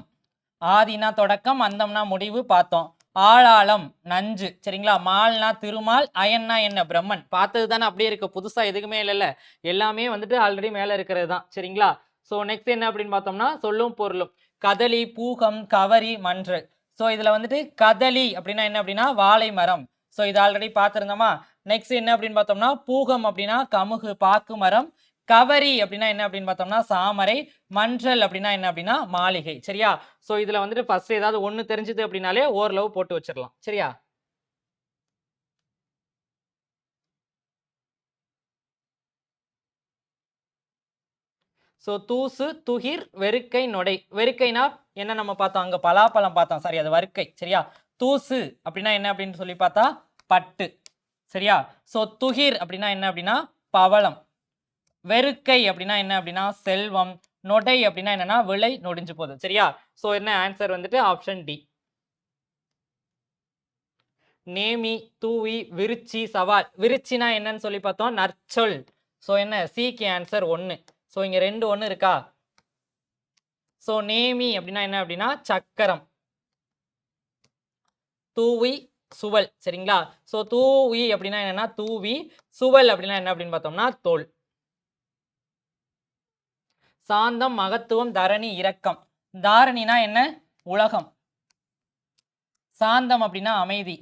ஆதினா தொடக்கம், அந்தம்னா முடிவு பார்த்தோம். ஆளாளம் நஞ்சு. சரிங்களா? மால்னா திருமால். அயன்னா என்ன? பிரம்மன். பார்த்தது தானே அப்படியே இருக்கு. புதுசா எதுக்குமே இல்லைல்ல. எல்லாமே வந்துட்டு ஆல்ரெடி மேலே இருக்கிறது தான். சரிங்களா? ஸோ நெக்ஸ்ட் என்ன அப்படின்னு பார்த்தோம்னா சொல்லும் பொருளும். கதலி, பூகம், கவரி, மன்றல். ஸோ இதில் வந்துட்டு கதலி அப்படின்னா என்ன அப்படின்னா வாழை மரம். ஸோ இது ஆல்ரெடி பார்த்துருந்தோமா. நெக்ஸ்ட் என்ன அப்படின்னு பார்த்தோம்னா பூகம் அப்படின்னா கமுகு பாக்கு மரம். கவரி அப்படின்னா என்ன அப்படின்னு பார்த்தோம்னா சாமரை. மன்றல் அப்படின்னா என்ன அப்படின்னா மாளிகை. சரியா? ஸோ இதில் வந்துட்டு ஃபர்ஸ்ட் ஏதாவது ஒன்று தெரிஞ்சுது அப்படின்னாலே ஓரளவு போட்டு வச்சிடலாம். சரியா? ஸோ தூசு, துகிர், வெறுக்கை, நொடை. வெறுக்கைனா என்ன நம்ம பார்த்தோம்? அங்கே பலாப்பழம் பார்த்தோம். சரி, அது வறுக்கை. சரியா? தூசு அப்படின்னா என்ன அப்படின்னு சொல்லி பார்த்தா பட்டு. சரியா? ஸோ துகிர் அப்படின்னா என்ன அப்படின்னா பவளம். வெறுக்கை அப்படின்னா என்ன அப்படின்னா செல்வம். நொடை அப்படின்னா என்னன்னா விலை நொடிஞ்சு போகுது. சரியா? ஸோ என்ன ஆன்சர் வந்துட்டு ஆப்ஷன் டி. நேமி, தூவி, விருச்சி, சவால். விருச்சினா என்னன்னு சொல்லி பார்த்தோம் நற்சொல். ஸோ என்ன சிக்கு ஆன்சர் 1. ஸோ இங்க 2 1 இருக்கா? ஸோ நேமி அப்படின்னா என்ன அப்படின்னா சக்கரம். தூவி, சுவல். சரிங்களா? ஸோ தூவி அப்படின்னா என்னன்னா தூவி. சுவல் அப்படின்னா என்ன அப்படின்னு பார்த்தோம்னா தோல். சாந்தம், மகத்துவம், தரணி, இரக்கம். தாரணினா என்ன? உலகம். சாந்தம் அப்படின்னா அமைதி.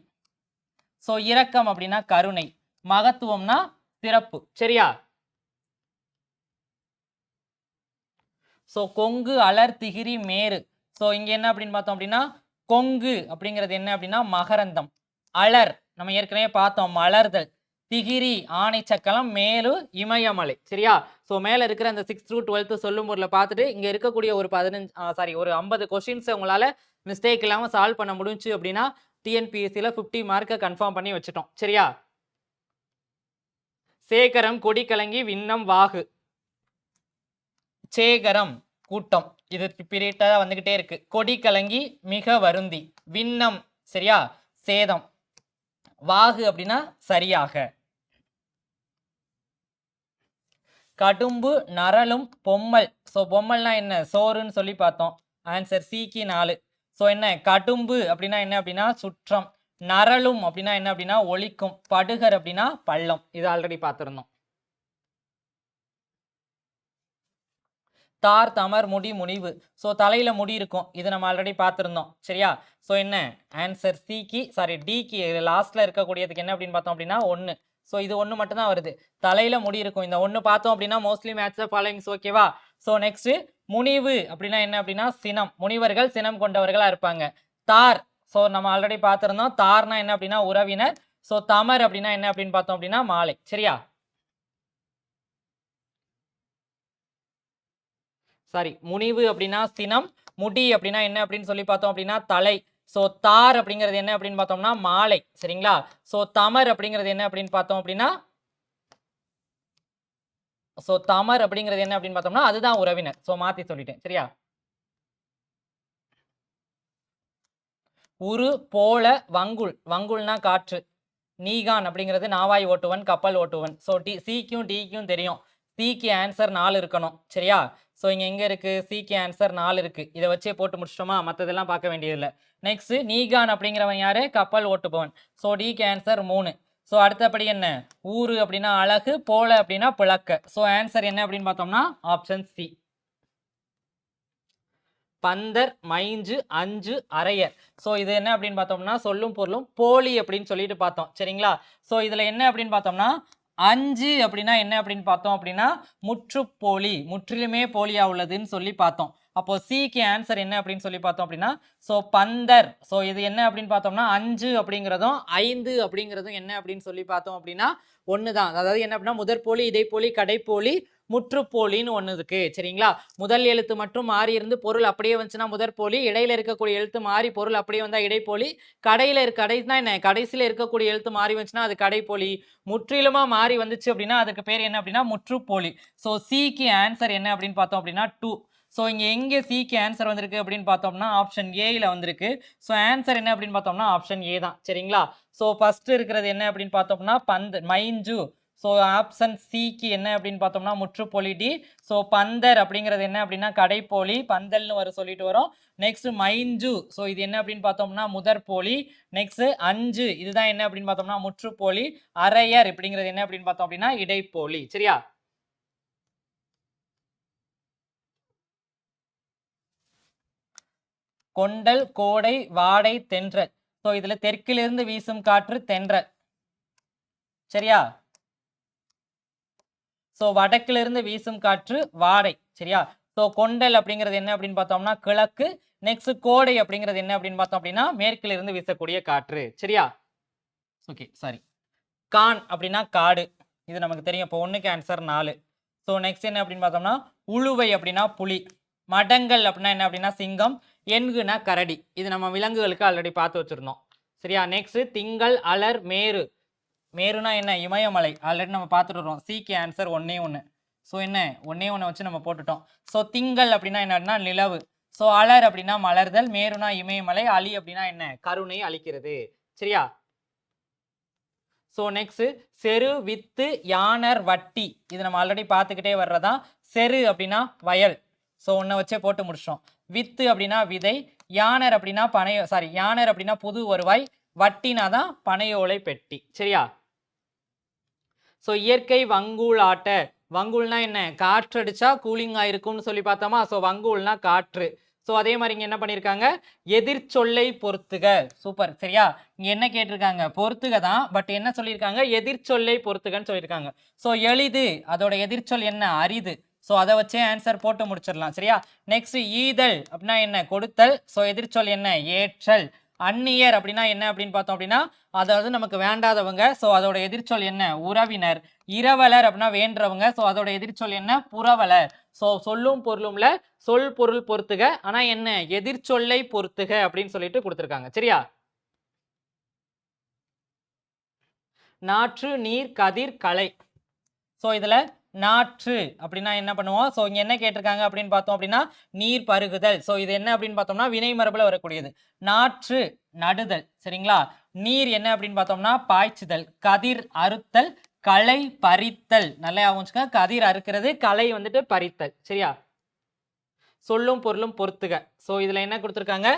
ஸோ இரக்கம் அப்படின்னா கருணை. மகத்துவம்னா சிறப்பு. சரியா? ஸோ கொங்கு, அலர், திகிரி, மேரு. ஸோ இங்க என்ன அப்படின்னு பார்த்தோம் அப்படின்னா கொங்கு அப்படிங்கிறது என்ன அப்படின்னா மகரந்தம். அலர் நம்ம ஏற்கனவே பார்த்தோம் மலர்தல். திகிரி ஆணை சக்கலம். மேலு இமயமலை. சரியா? ஸோ மேலே இருக்கிற அந்த 6th to 12th சொல்லும் பொருளை பார்த்துட்டு இங்கே இருக்கக்கூடிய ஒரு 50 கொஸ்டின்ஸை உங்களால் மிஸ்டேக் இல்லாமல் சால்வ் பண்ண முடிஞ்சு அப்படின்னா டிஎன்பிஎஸ்சியில் 50 மார்க்கை கன்ஃபார்ம் பண்ணி வச்சுட்டோம். சரியா? சேகரம், கொடி கலங்கி, விண்ணம், வாகு. சேகரம் கூட்டம், இது பீரியட்டா வந்துகிட்டே இருக்கு. கொடி கலங்கி, மிக வருந்தி. விண்ணம் சரியா, சேதம். வாகு அப்படின்னா சரியாக. கடும்பு, நரலும், பொம்மல். ஸோ பொம்மல்னா என்ன, சோறுன்னு சொல்லி பார்த்தோம். ஆன்சர் சிக்கு 4. ஸோ என்ன, கடும்பு அப்படின்னா என்ன அப்படின்னா சுற்றம். நரலும் அப்படின்னா என்ன அப்படின்னா ஒலிக்கும். படுகர் அப்படின்னா பள்ளம். இது ஆல்ரெடி பார்த்துருந்தோம். தார், தமர், முடி, முனிவு. ஸோ தலையில முடி இருக்கும், இது நம்ம ஆல்ரெடி பார்த்துருந்தோம் சரியா. ஸோ என்ன ஆன்சர் சிக்கு டிக்கு லாஸ்ட்ல இருக்கக்கூடியதுக்கு என்ன அப்படின்னு பார்த்தோம் அப்படின்னா 1. ஸோ இது 1 மட்டும் தான் வருது. தலையில முடி இருக்கும், இந்த 1 பார்த்தோம் அப்படின்னா மோஸ்ட்லி மேட்ச் ஃபாலோயிங்ஸ் ஓகேவா. ஸோ நெக்ஸ்ட் முனிவு அப்படின்னா என்ன அப்படின்னா சினம். முனிவர்கள் சினம் கொண்டவர்களா இருப்பாங்க. தார், ஸோ நம்ம ஆல்ரெடி பார்த்துருந்தோம். தார்னா என்ன அப்படின்னா உறவினர். ஸோ தமர் அப்படின்னா என்ன அப்படின்னு பார்த்தோம் அப்படின்னா மாலை சரியா. முனிவு அப்படின்னா சினம். முடி அப்படின்னா என்ன அப்படின்னு சொல்லி பார்த்தோம் அப்படின்னா தலை. ஸோ தார் அப்படிங்கிறது என்ன அப்படின்னு பார்த்தோம்னா மாலை சரிங்களா. ஸோ தமர் அப்படிங்கிறது என்ன அப்படின்னு பார்த்தோம் அப்படின்னா அதுதான் உறவினர். ஸோ மாத்தி சொல்லிட்டேன் சரியா. உரு, போல, வங்குல். வங்குல்னா காற்று. நீகான் அப்படிங்கிறது நாவாய் ஓட்டுவன், கப்பல் ஓட்டுவன். ஸோ சிக்கும் டிக்கும் தெரியும். சிக்கு ஆன்சர் 4 இருக்கணும் சரியா. ஸோ இங்கே எங்கே இருக்குது, சிக்கு ஆன்சர் 4 இருக்குது. இதை வச்சே போட்டு முடிச்சிட்டோமா, மற்றதெல்லாம் பார்க்க வேண்டியதில்லை. நெக்ஸ்ட் நீகான் அப்படிங்கிறவன் யாரு, கப்பல் ஓட்டுபவன். ஸோ டிக்கு ஆன்சர் 3. ஸோ அடுத்தபடி என்ன, ஊரு அப்படின்னா அழகு, போல அப்படின்னா பிளக்க. ஸோ ஆன்சர் என்ன அப்படின்னு பார்த்தோம்னா ஆப்ஷன் சி. பந்தர், மைஞ்சு, அஞ்சு, அரையர். ஸோ இது என்ன அப்படின்னு பார்த்தோம்னா சொல்லும் பொருளும் போலி அப்படின்னு சொல்லிட்டு பார்த்தோம் சரிங்களா. ஸோ இதில் என்ன அப்படின்னு பார்த்தோம்னா அஞ்சு அப்படின்னா என்ன அப்படின்னு பார்த்தோம் அப்படின்னா முற்றுப்போலி, முற்றிலுமே போலியா உள்ளதுன்னு சொல்லி பார்த்தோம். அப்போ சிக்கு ஆன்சர் என்ன அப்படின்னு சொல்லி பார்த்தோம் அப்படின்னா ஸோ பந்தர். ஸோ இது என்ன அப்படின்னு பார்த்தோம்னா 5 அப்படிங்கிறதும் 5 அப்படிங்கிறதும் என்ன அப்படின்னு சொல்லி பார்த்தோம் அப்படின்னா ஒன்று தான். அதாவது என்ன அப்படின்னா முதற்போலி, இடைப்போலி, கடைப்போலி, முற்றுப்போலின்னு ஒன்று இருக்கு சரிங்களா. முதல் எழுத்து மட்டும் மாறி இருந்து பொருள் அப்படியே வந்துச்சுன்னா முதற்போலி, இடையில இருக்கக்கூடிய எழுத்து மாறி பொருள் அப்படியே வந்தா இடைப்போலி, கடைசினா என்ன, கடைசியில இருக்கக்கூடிய எழுத்து மாறி வந்துச்சுன்னா அது கடைப்போலி, முற்றிலுமா மாறி வந்துச்சு அப்படின்னா அதுக்கு பேர் என்ன அப்படின்னா முற்றுப்போலி. ஸோ சிக்கு ஆன்சர் என்ன அப்படின்னு பார்த்தோம் அப்படின்னா 2. ஸோ இங்கே எங்கே சிக்கு ஆன்சர் வந்திருக்கு அப்படின்னு பார்த்தோம்னா ஆப்ஷன் ஏயில் வந்திருக்கு. ஸோ ஆன்சர் என்ன அப்படின்னு பார்த்தோம்னா ஆப்ஷன் ஏ தான் சரிங்களா. ஸோ ஃபர்ஸ்ட் இருக்கிறது என்ன அப்படின்னு பார்த்தோம்னா மைஞ்சு. ஸோ ஆப்ஷன் சிக்கு என்ன அப்படின்னு பார்த்தோம்னா முற்றுப்போலி டி. ஸோ பந்தர் அப்படிங்கிறது என்ன அப்படின்னா கடைப்போலி, பந்தல்னு சொல்லிட்டு வரும். நெக்ஸ்ட் மைஞ்சு, ஸோ இது என்ன அப்படின்னு பார்த்தோம்னா முதற்போலி. நெக்ஸ்ட் அஞ்சு, இதுதான் என்ன அப்படின்னு பார்த்தோம்னா முற்றுப்போலி. அரையர் அப்படிங்கிறது என்ன அப்படின்னு பார்த்தோம் அப்படின்னா இடைப்போலி சரியா. கொண்டல், கோடை, வாடை, தென்றல். ஸோ இதுல தெற்கிலிருந்து வீசும் காற்று தென்றல் சரியா. ஸோ வடக்கிலிருந்து வீசும் காற்று வாடை சரியா. ஸோ கொண்டல் அப்படிங்கிறது என்ன அப்படின்னு பார்த்தோம்னா கிழக்கு. நெக்ஸ்ட் கோடை அப்படிங்கிறது என்ன அப்படின்னு பார்த்தோம் அப்படின்னா மேற்கிலிருந்து வீசக்கூடிய காற்று சரியா. ஓகே கான் அப்படின்னா காடு, இது நமக்கு தெரியும். இப்போ 1க்கு ஆன்சர் 4. ஸோ நெக்ஸ்ட் என்ன அப்படின்னு பார்த்தோம்னா உழுவை அப்படின்னா புலி. மடங்கள் அப்படின்னா என்ன அப்படின்னா சிங்கம். எண்குனா கரடி. இது நம்ம விலங்குகளுக்கு ஆல்ரெடி பார்த்து வச்சிருந்தோம் சரியா. நெக்ஸ்ட் திங்கள், அலர், மேரு. மேருனா என்ன, இமயமலை. ஆல்ரெடி நம்ம பார்த்துட்டு வரோம். சிக்கு ஆன்சர் 1. ஸோ என்ன 1 வச்சு நம்ம போட்டுட்டோம். ஸோ திங்கள் அப்படின்னா என்னன்னா நிலவு. ஸோ அலர் அப்படின்னா மலர்தல். மேருனா இமயமலை. அலி அப்படின்னா என்ன, கருணை அளிக்கிறது சரியா. ஸோ நெக்ஸ்ட் செரு, வித்து, யானர், வட்டி. இது நம்ம ஆல்ரெடி பார்த்துக்கிட்டே வர்றதா. செரு அப்படின்னா வயல். ஸோ ஒன்றை வச்சே போட்டு முடிச்சோம். வித்து அப்படின்னா விதை. யானர் அப்படின்னா யானர் அப்படின்னா புது வருவாய். வட்டினா தான் பனையோலை பெட்டி சரியா. ஸோ இயற்கை வங்கூல் ஆட்ட. வங்கூல்னா என்ன, காற்று அடிச்சா கூலிங்கா இருக்கும்னு சொல்லி பார்த்தோமா. ஸோ வங்கூல்னா காற்று. ஸோ அதே மாதிரி இங்கே என்ன பண்ணியிருக்காங்க, எதிர்ச்சொல்லை பொறுத்துக. சூப்பர் சரியா. இங்கே என்ன கேட்டிருக்காங்க, பொறுத்துக தான். பட் என்ன சொல்லியிருக்காங்க, எதிர்ச்சொல்லை பொறுத்துகன்னு சொல்லியிருக்காங்க. ஸோ எளிது, அதோட எதிர்ச்சொல் என்ன, அரிது. ஸோ அதை வச்சே ஆன்சர் போட்டு முடிச்சிடலாம் சரியா. நெக்ஸ்ட் ஈதல் அப்படின்னா என்ன, கொடுத்தல். ஸோ எதிர்ச்சொல் என்ன, ஏற்றல். அந்நியர் அப்படின்னா என்ன அப்படின்னு பார்த்தோம் அப்படின்னா அதாவது நமக்கு வேண்டாதவங்க. ஸோ அதோட எதிர்ச்சொல் என்ன, உறவினர். இரவலர் அப்படின்னா வேண்டவங்க. ஸோ அதோட எதிர்ச்சொல் என்ன, புறவலர். ஸோ சொல்லும் பொருளும்ல சொல் பொருள் பொறுத்துக, ஆனா என்ன எதிர்ச்சொல்லை பொறுத்துக அப்படின்னு சொல்லிட்டு கொடுத்துருக்காங்க சரியா. நாற்று, நீர், கதிர், கலை. ஸோ இதில் நாற்று அப்படின்னா என்ன பண்ணுவோம்? ஸோ இங்கே என்ன கேட்டிருக்காங்க அப்படின்னு பார்த்தோம் அப்படின்னா நீர் பருகுதல். ஸோ இது என்ன அப்படின்னு பார்த்தோம்னா வினை மரபில் வரக்கூடியது. நாற்று நடுதல். சரிங்களா? நீர் என்ன அப்படின்னு பார்த்தோம்னா பாய்ச்சுதல். கதிர் அறுத்தல், களை பறித்தல். நல்லா ஞாபகம், கதிர் அறுக்கிறது, களை வந்துட்டு பறித்தல். சரியா? சொல்லும் பொருளும் பொறுத்துக. ஸோ இதில் என்ன கொடுத்துருக்காங்க?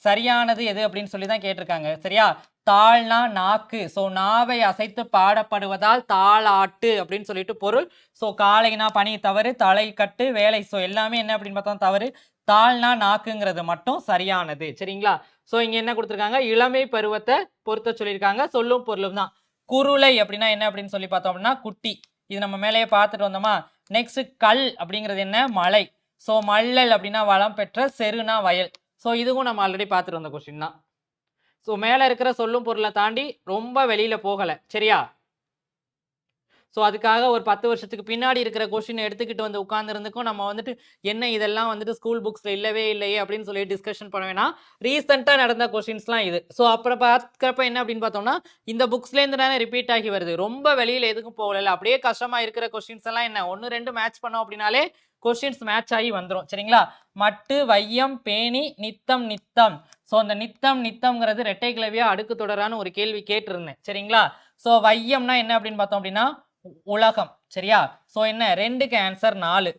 சரியானது எது அப்படின்னு சொல்லி தான் கேட்டிருக்காங்க. சரியா? தாள்னா நாக்கு. ஸோ நாவை அசைத்து பாடப்படுவதால் தாளாட்டு அப்படின்னு சொல்லிட்டு பொருள். ஸோ காலைனா பனி தவறு, தலை கட்டு வேலை. ஸோ எல்லாமே என்ன அப்படின்னு பார்த்தோம் தவறு. தாள்னா நாக்குங்கிறது மட்டும் சரியானது. சரிங்களா? ஸோ இங்க என்ன கொடுத்துருக்காங்க? இளமை பருவத்தை பொறுத்த சொல்லியிருக்காங்க. சொல்லும் பொருளும் தான். குருளை அப்படின்னா என்ன அப்படின்னு சொல்லி பார்த்தோம் அப்படின்னா குட்டி. இது நம்ம மேலேயே பார்த்துட்டு வந்தோமா? நெக்ஸ்ட் கல் அப்படிங்கிறது என்ன? மலை. ஸோ மல்லல் அப்படின்னா வளம் பெற்ற, செருனா வயல். ஸோ இதுவும் நம்ம ஆல்ரெடி பார்த்துட்டு வந்த கொஸ்டின் தான். ஸோ மேலே இருக்கிற சொல்லும் பொருளை தாண்டி ரொம்ப வெளியில் போகலை. சரியா? ஸோ அதுக்காக ஒரு 10 வருஷத்துக்கு பின்னாடி இருக்கிற கொஸ்டின் எடுத்துக்கிட்டு வந்து உட்காந்துருந்துக்கும் நம்ம வந்துட்டு என்ன இதெல்லாம் வந்துட்டு ஸ்கூல் புக்ஸில் இல்லவே இல்லையே அப்படின்னு சொல்லி டிஸ்கஷன் பண்ண வேணாம். ரீசெண்டாக நடந்த கொஸ்டின்ஸ்லாம் இது. ஸோ அப்புறம் பார்க்குறப்ப என்ன அப்படின்னு பார்த்தோம்னா இந்த புக்ஸ்லேருந்து தானே ரிப்பீட் ஆகி வருது. ரொம்ப வெளியில் எதுக்கும் போகல. அப்படியே கஷ்டமாக இருக்கிற கொஸ்டின்ஸ் எல்லாம் என்ன 1-2 மேட்ச் பண்ணோம் அப்படின்னாலே கொஸ்டின்ஸ் மேட்ச் ஆகி வந்துடும். சரிங்களா? மட்டு, வையம், பேணி, நித்தம், நித்தம். ஸோ அந்த நித்தம் நித்தம்ங்கிறது ரெட்டை கிளவியா அடுக்கு தொடரான ஒரு கேள்வி கேட்டிருந்தேன். சரிங்களா? ஸோ வையம்னா என்ன அப்படின்னு பார்த்தோம் அப்படின்னா உலகம். சரியா? ஸோ என்ன 2க்கு ஆன்சர் 4.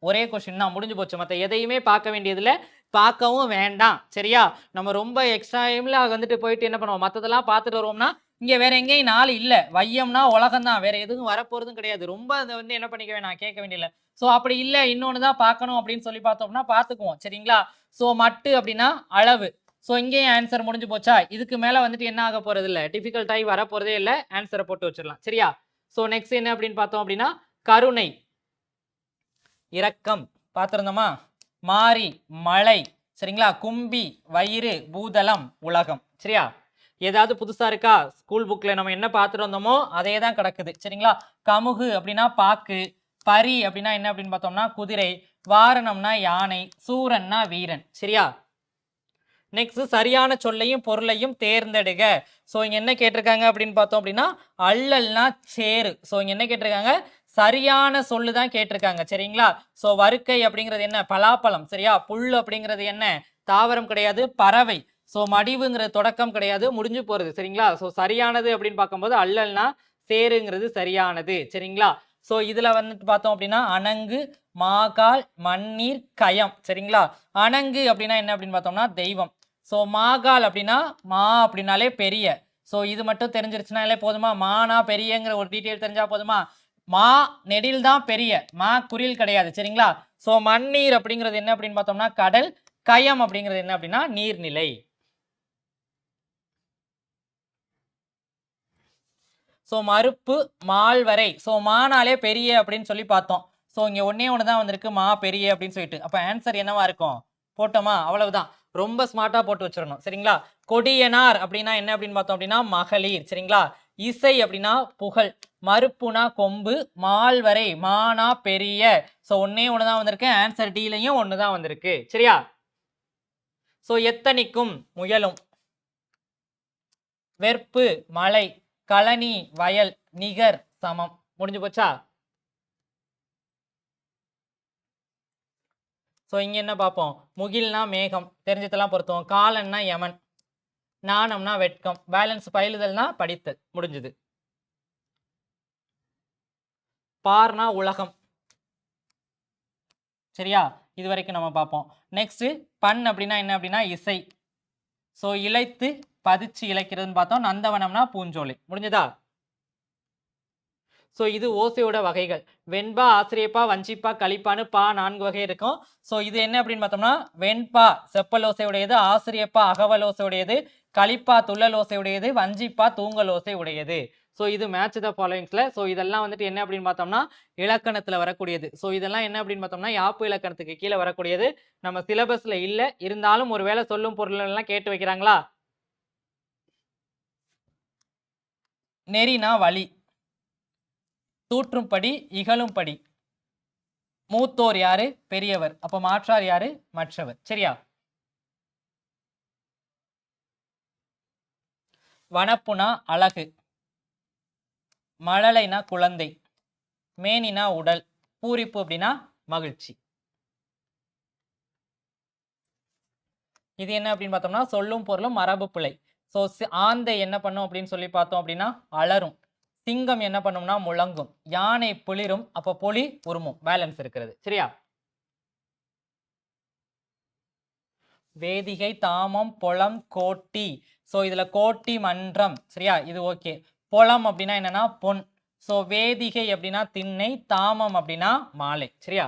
ஒரே கொஸ்டின் தான், முடிஞ்சு போச்சு. மற்ற எதையுமே பார்க்க வேண்டியதில்லை, பார்க்கவும் வேண்டாம். சரியா? நம்ம ரொம்ப எக்ஸ்ட்ரா டைம்ல வந்துட்டு போயிட்டு என்ன பண்ணுவோம், மற்றதெல்லாம் பார்த்துட்டு வருவோம்னா இங்கே வேற எங்கேயும் 4 இல்லை. வையம்னா உலகம் தான், வேற எதுவும் வரப்போறதும் கிடையாது. ரொம்ப அதை வந்து என்ன பண்ணிக்க வேணாம், கேட்க வேண்டியதில்லை. ஸோ அப்படி இல்லை இன்னொன்று தான் பார்க்கணும் அப்படின்னு சொல்லி பார்த்தோம்னா பார்த்துக்குவோம். சரிங்களா? ஸோ மட்டு அப்படின்னா அளவு. ஸோ இங்கேயும் ஆன்சர் முடிஞ்சு போச்சா? இதுக்கு மேலே வந்துட்டு என்ன ஆக போறது இல்லை, டிஃபிகல்ட் ஆகி வரப்போறதே இல்லை. ஆன்சரை போட்டு வச்சிடலாம். சரியா? ஸோ நெக்ஸ்ட் என்ன அப்படின்னு பார்த்தோம் அப்படின்னா கருணை, இரக்கம் பார்த்துருந்தோமா? மாறி, மழை. சரிங்களா? கும்பி, வயிறு, பூதளம், உலகம். சரியா? ஏதாவது புதுசா இருக்கா? ஸ்கூல் புக்ல நம்ம என்ன பார்த்துட்டு வந்தோமோ அதே தான் கிடக்குது. சரிங்களா? கமுகு அப்படின்னா பாக்கு, பரி அப்படின்னா என்ன அப்படின்னு பார்த்தோம்னா குதிரை, வாரணம்னா யானை, சூரன்னா வீரன். சரியா? நெக்ஸ்ட் சரியான சொல்லையும் பொருளையும் தேர்ந்தெடுக. ஸோ இங்க என்ன கேட்டிருக்காங்க அப்படின்னு பார்த்தோம் அப்படின்னா அல்லல்னா சேரு. ஸோ இங்க என்ன கேட்டிருக்காங்க? சரியான சொல்லு தான் கேட்டிருக்காங்க. சரிங்களா? ஸோ வருக்கை அப்படிங்கிறது என்ன? பலாப்பழம். சரியா? புல் அப்படிங்கிறது என்ன? தாவரம் கிடையாது, பறவை. ஸோ மடிவுங்கிறது தொடக்கம் கிடையாது, முடிஞ்சு போறது. சரிங்களா? ஸோ சரியானது அப்படின்னு பார்க்கும்போது அல்லல்னா சேருங்கிறது சரியானது. சரிங்களா? ஸோ இதுல வந்துட்டு பார்த்தோம் அப்படின்னா அணங்கு, மாகால், மண்ணீர், கயம். சரிங்களா? அணங்கு அப்படின்னா என்ன அப்படின்னு பார்த்தோம்னா தெய்வம். ஸோ மாகால் அப்படின்னா மா அப்படின்னாலே பெரிய. ஸோ இது மட்டும் தெரிஞ்சிருச்சுனாலே போதுமா? மானா பெரியங்கிற ஒரு டீட்டெயில் தெரிஞ்சா போதுமா? மா நெடில் தான் பெரிய, மா குறில் கிடையாது. சரிங்களா? ஸோ மண்ணீர் அப்படிங்கிறது என்ன அப்படின்னு பார்த்தோம்னா கடல், கயம் அப்படிங்கிறது என்ன அப்படின்னா நீர்நிலை. ஸோ மறுப்பு, மால்வரை. ஸோ மானாலே பெரிய அப்படின்னு சொல்லி பார்த்தோம். ஸோ இங்கே ஒன்று தான் வந்திருக்கு, மா பெரிய அப்படின்னு சொல்லிட்டு. அப்போ ஆன்சர் என்னவா இருக்கும்? போட்டோமா? அவ்வளவுதான். ரொம்ப ஸ்மார்ட்டாக போட்டு வச்சிடணும். சரிங்களா? கொடியனார் அப்படின்னா என்ன அப்படின்னு பார்த்தோம் அப்படின்னா மகளிர். சரிங்களா? இசை அப்படின்னா புகழ், மறுப்புனா கொம்பு, மால்வரை மானா பெரிய. ஸோ ஒன்று தான் வந்திருக்கு. ஆன்சர் டிலையும் ஒன்று தான் வந்திருக்கு. சரியா? ஸோ எத்தனிக்கும் முயலும், வெற்பு மலை, கழனி வயல், நிகர் சமம். முடிஞ்சு போச்சா? ஸோ இங்க என்ன பார்ப்போம்? முகில்னா மேகம், தெரிஞ்சதெல்லாம் பொருத்துவோம். காலன்னா யமன், நாணம்னா வெட்கம், பேலன்ஸ் பயிலுதல்னா படித்தல். முடிஞ்சது. பார்னா உலகம். சரியா? இது வரைக்கும் நம்ம பார்ப்போம். நெக்ஸ்ட் பண் அப்படின்னா என்ன அப்படின்னா இசை. ஸோ இழைத்து பதிச்சு இழைக்கிறதுன்னு பார்த்தோம். நந்தவனம்னா பூஞ்சோலை. முடிஞ்சதா? ஸோ இது ஓசையோட வகைகள். வெண்பா, ஆசிரியப்பா, வஞ்சிப்பா, கலிப்பான்னு 4 வகை இருக்கும். ஸோ இது என்ன அப்படின்னு பார்த்தோம்னா வெண்பா செப்பல் ஓசையுடையது, ஆசிரியப்பா அகவல் ஓசையுடையது, கலிப்பா துள்ளல் ஓசையுடையது, வஞ்சிப்பா தூங்கல் ஓசை உடையது. ஸோ இது மேட்ச் த ஃபாலோயிங்ஸ்ல. ஸோ இதெல்லாம் வந்துட்டு என்ன அப்படின்னு பார்த்தோம்னா இலக்கணத்தில் வரக்கூடியது. ஸோ இதெல்லாம் என்ன அப்படின்னு பார்த்தோம்னா யாப்பு இலக்கணத்துக்கு கீழே வரக்கூடியது. நம்ம சிலபஸ்ல இல்லை, இருந்தாலும் ஒரு வேளை சொல்லும் பொருள் எல்லாம் கேட்டு வைக்கிறாங்களா? நெறினா வழி, தூற்றும்படி, இகழும்படி. மூத்தோர் யாரு? பெரியவர். அப்ப மாற்றார் யாரு? மற்றவர். சரியா? வனப்புனா அழகு, மழலைனா குழந்தை, மேனினா உடல், பூரிப்பு அப்படின்னா மகிழ்ச்சி. இது என்ன அப்படின்னு பார்த்தோம்னா சொல்லும் பொருளும் மரபு பிழை. ஸோ ஆந்தை என்ன பண்ணும் அப்படின்னு சொல்லி பார்த்தோம் அப்படின்னா அலறும். சிங்கம் என்ன பண்ணும்னா முழங்கும். யானை புளிரும், அப்போ புலி உருமும். பேலன்ஸ் இருக்கிறது. சரியா? வேதிகை, தாமம், பொலம், கோட்டி. ஸோ இதுல கோட்டி மன்றம். சரியா? இது ஓகே. பொலம் அப்படின்னா என்னன்னா பொன். ஸோ வேதிகை அப்படின்னா திண்ணை, தாமம் அப்படின்னா மாலை. சரியா?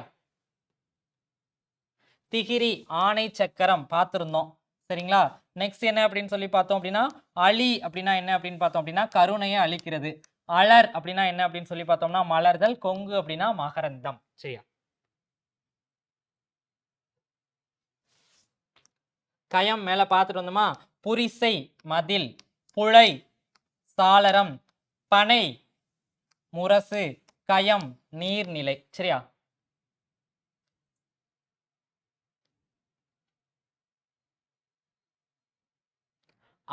திகிரி ஆணை சக்கரம் பார்த்துருந்தோம். சரிங்களா? நெக்ஸ்ட் என்ன அப்படின்னு சொல்லி பார்த்தோம் அப்படின்னா அலி அப்படின்னா என்ன அப்படின்னு பார்த்தோம் அப்படின்னா கருணையை அளிக்கிறது. அலர் அப்படின்னா என்ன அப்படின்னு சொல்லி பார்த்தோம்னா மலர்தல். கொங்கு அப்படின்னா மகரந்தம். சரியா? கயம் மேல பார்த்துட்டு வந்தோமா? புரிசை மதில், புழை சாளரம், பனை முரசு, கயம் நீர்நிலை. சரியா?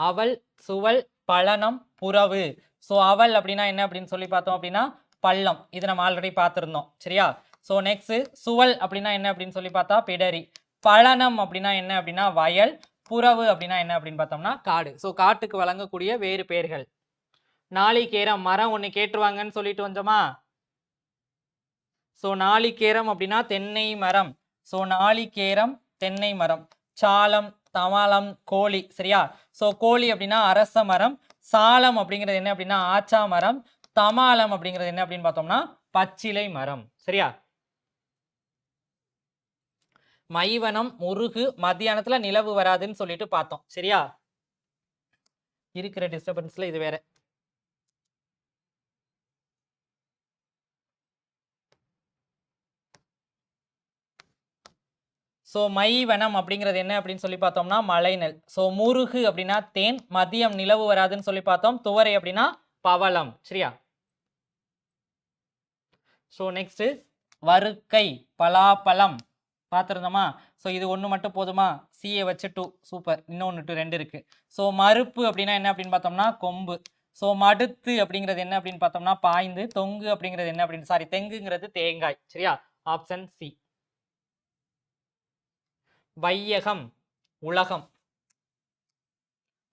அவல், சுவல், பழனம், புறவு. ஸோ அவல் அப்படின்னா என்ன அப்படின்னு சொல்லி பார்த்தோம் அப்படின்னா பள்ளம். இது நம்ம ஆல்ரெடி பார்த்துருந்தோம். சரியா? ஸோ நெக்ஸ்ட் சுவல் அப்படின்னா என்ன அப்படின்னு சொல்லி பார்த்தா பிடரி. பழனம் அப்படின்னா என்ன அப்படின்னா வயல். புறவு அப்படின்னா என்ன அப்படின்னு பார்த்தோம்னா காடு. ஸோ காட்டுக்கு வழங்கக்கூடிய வேறு பெயர்கள். நாளிகேரம் மரம் ஒன்று கேட்டுருவாங்கன்னு சொல்லிட்டு வந்தோமா? ஸோ நாளிகேரம் அப்படின்னா தென்னை மரம். ஸோ நாளிகேரம் தென்னை மரம். சாலம், தமாலம், கோழி. சரியா? ஸோ கோழி அப்படின்னா அரச மரம். சாலம் அப்படிங்கிறது என்ன அப்படின்னா ஆச்சா மரம். தமாலம் அப்படிங்கிறது என்ன அப்படின்னு பார்த்தோம்னா பச்சிலை மரம். சரியா? மைவனம், முருகு, மத்தியானத்துல நிலவு வராதுன்னு சொல்லிட்டு பார்த்தோம். சரியா? இருக்கிற டிஸ்டர்பன்ஸ்ல இது வேற. ஸோ மைவனம் அப்படிங்கிறது என்ன அப்படின்னு சொல்லி பார்த்தோம்னா மலைநெல். ஸோ முருகு அப்படின்னா தேன். மதியம் நிலவு வராதுன்னு சொல்லி பார்த்தோம். துவரை அப்படின்னா பவளம். சரியா? ஸோ நெக்ஸ்ட் வருக்கை, பலாப்பழம் பார்த்துருந்தோமா? ஸோ இது ஒன்று மட்டும் போதுமா? சிஏ வச்சு 2 சூப்பர். இன்னொன்று 2 இருக்கு. ஸோ மறுப்பு அப்படின்னா என்ன அப்படின்னு பார்த்தோம்னா கொம்பு. ஸோ மடுத்து அப்படிங்கிறது என்ன அப்படின்னு பார்த்தோம்னா பாய்ந்து. தொங்கு அப்படிங்கிறது என்ன அப்படின்னு சாரி தெங்குங்கிறது தேங்காய். சரியா? Option C. வையகம் உலகம்.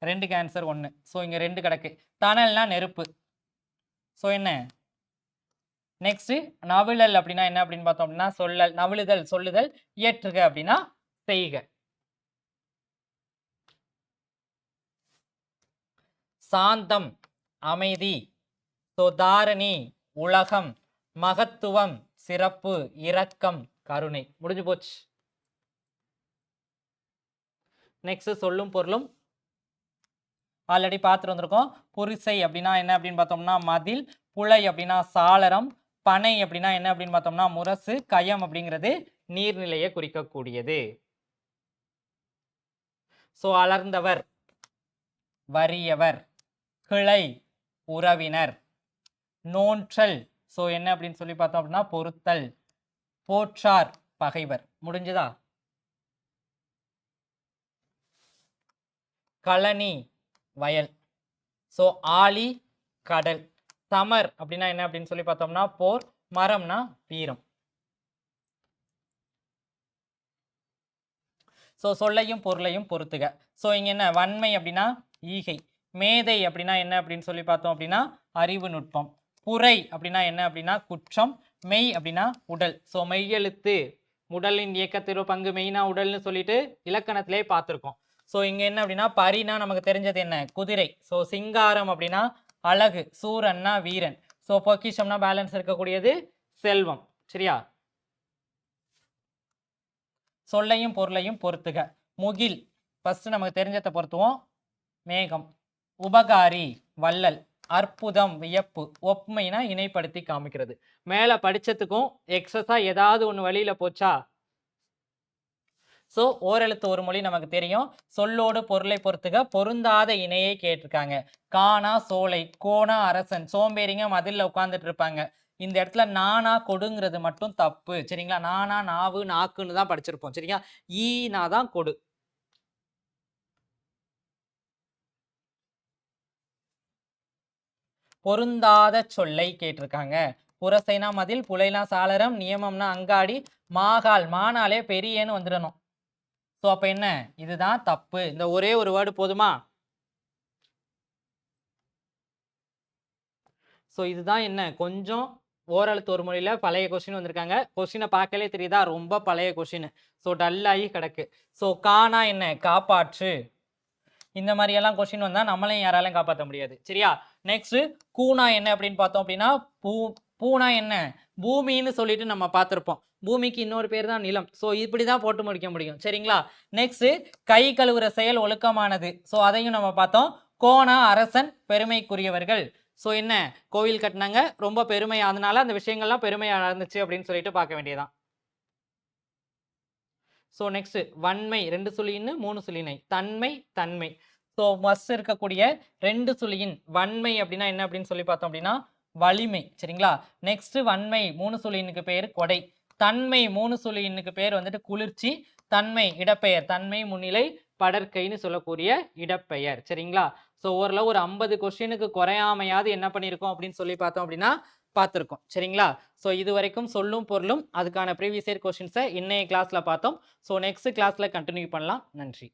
2 ஆன்சர் 1. ஸோ இங்க 2 கிடக்கு. தணல்னா நெருப்பு. ஸோ என்ன நெக்ஸ்ட் நவிழல் அப்படின்னா என்ன அப்படின்னு பார்த்தோம் அப்படின்னா சொல்லல். நவிழுதல் சொல்லுதல். இயற்றுக அப்படின்னா செய்க. சாந்தம் அமைதி. ஸோ தாரணி உலகம். மகத்துவம் சிறப்பு. இரக்கம் கருணை. முடிஞ்சு போச்சு. நெக்ஸ்ட் சொல்லும் பொருளும் ஆல்ரெடி பார்த்துட்டு வந்திருக்கோம். புரிசை அப்படின்னா என்ன அப்படின்னு பார்த்தோம்னா மதில். புழை அப்படின்னா சாளரம். பனை அப்படின்னா என்ன அப்படின்னு பார்த்தோம்னா முரசு. கயம் அப்படிங்கிறது நீர்நிலையை குறிக்கக்கூடியது. ஸோ அலர்ந்தவர் வறியவர். கிளை உறவினர். நோன்றல் ஸோ என்ன அப்படின்னு சொல்லி பார்த்தோம் அப்படின்னா பொறுத்தல். போற்றார் பகைவர். முடிஞ்சுதா? கழனி வயல். ஸோ ஆழி கடல். சமர் அப்படின்னா என்ன அப்படின்னு சொல்லி பார்த்தோம்னா போர். மரம்னா வீரம். ஸோ சொல்லையும் பொருளையும் பொறுத்துக. ஸோ இங்க என்ன வன்மை அப்படின்னா ஈகை. மேதை அப்படின்னா என்ன அப்படின்னு சொல்லி பார்த்தோம் அப்படின்னா அறிவு நுட்பம். புரை அப்படின்னா என்ன அப்படின்னா குற்றம். மெய் அப்படின்னா உடல். ஸோ மெய்யெழுத்து உடலின் இயக்கத்திற்கு பங்கு மெய்னா உடல்னு சொல்லிட்டு இலக்கணத்திலே பார்த்துருக்கோம். ஸோ இங்க என்ன அப்படின்னா பரினா நமக்கு தெரிஞ்சது என்ன குதிரை. ஸோ சிங்காரம் அப்படின்னா அழகு. சூரன்னா வீரன். ஸோ பொக்கிஷம்னா பேலன்ஸ் இருக்கக்கூடியது செல்வம். சரியா? சொல்லையும் பொருளையும் பொறுத்துக. முகில் ஃபர்ஸ்ட் நமக்கு தெரிஞ்சதை பொறுத்துவோம். மேகம். உபகாரி வள்ளல். அற்புதம் வியப்பு. ஒப்புமைனா இணைப்படுத்தி காமிக்கிறது. மேல படிச்சதுக்கும் எக்ஸஸா ஏதாவது ஒன்று வழியில போச்சா? ஸோ ஓரெழுத்து ஒரு மொழி நமக்கு தெரியும். சொல்லோடு பொருளை பொறுத்துக. பொருந்தாத இணையை கேட்டிருக்காங்க. காணா சோலை. கோணா அரசன். சோம்பேறிங்க மதில்ல உட்கார்ந்துட்டு இருப்பாங்க. இந்த இடத்துல நானா கொடுங்கிறது மட்டும் தப்பு. சரிங்களா? நானா நாவு நாக்குன்னு தான் படிச்சிருப்போம். சரிங்களா? ஈனா தான் கொடு. பொருந்தாத சொல்லை கேட்டிருக்காங்க. புறசைனா மதில், புலைனா சாளரம், நியமம்னா அங்காடி, மாகால் மானாலே பெரியன்னு வந்துடணும். ஸோ அப்ப என்ன இதுதான் தப்பு. இந்த ஒரே ஒரு வேர்டு போதுமா? ஸோ இதுதான் என்ன கொஞ்சம் ஓரெழுத்து ஒரு மொழியில பழைய கொஸ்டின் வந்திருக்காங்க. கொஸ்டினை பார்க்கலே தெரியுதா ரொம்ப பழைய கொஸ்டின். ஸோ டல்லாகி கிடக்கு. ஸோ கானா என்ன காப்பாற்று. இந்த மாதிரி எல்லாம் கொஸ்டின் வந்தா நம்மளையும் யாராலையும் காப்பாற்ற முடியாது. சரியா? நெக்ஸ்ட் கூனா என்ன அப்படின்னு பார்த்தோம் அப்படின்னா பூனா என்ன பூமின்னு சொல்லிட்டு நம்ம பார்த்துருப்போம். பூமிக்கு இன்னொரு பேர் தான் நிலம். ஸோ இப்படி தான் போட்டு முடிக்க முடியும். சரிங்களா? நெக்ஸ்ட் கை கழுவுற செயல் ஒழுக்கமானது. ஸோ அதையும் நம்ம பார்த்தோம். கோனா அரசன் பெருமைக்குரியவர்கள். ஸோ என்ன கோவில் கட்டினாங்க ரொம்ப பெருமை, அதனால அந்த விஷயங்கள்லாம் பெருமையா நடந்துச்சு அப்படின்னு சொல்லிட்டு பார்க்க வேண்டியதான். ஸோ நெக்ஸ்ட் வன்மை 2 சுழின்னு 3 சுழினை தன்மை தன்மை. ஸோ மஸ்ட் இருக்கக்கூடிய 2 சுழியின் வன்மை அப்படின்னா என்ன அப்படின்னு சொல்லி பார்த்தோம் அப்படின்னா வலிமை. சரிங்களா? நெக்ஸ்ட் வன்மை 3 சுழினுக்கு பேர் கொடை. தன்மை 3 சுழினுக்கு பேர் வந்துட்டு குளிர்ச்சி. தன்மை இடப்பெயர், தன்மை முன்னிலை படற்கைன்னு சொல்லக்கூடிய இடப்பெயர். சரிங்களா? ஸோ ஓரளவு ஒரு 50 கொஸ்டினுக்கு குறையாமையாவது என்ன பண்ணியிருக்கோம் அப்படின்னு சொல்லி பார்த்தோம் அப்படின்னா பார்த்துருக்கோம். சரிங்களா? ஸோ இது வரைக்கும் சொல்லும் பொருளும் அதுக்கான ப்ரீவியஸ் இயர் கொஸ்டின்ஸை இன்னைய கிளாஸில் பார்த்தோம். ஸோ நெக்ஸ்ட் கிளாஸில் கண்டினியூ பண்ணலாம். நன்றி.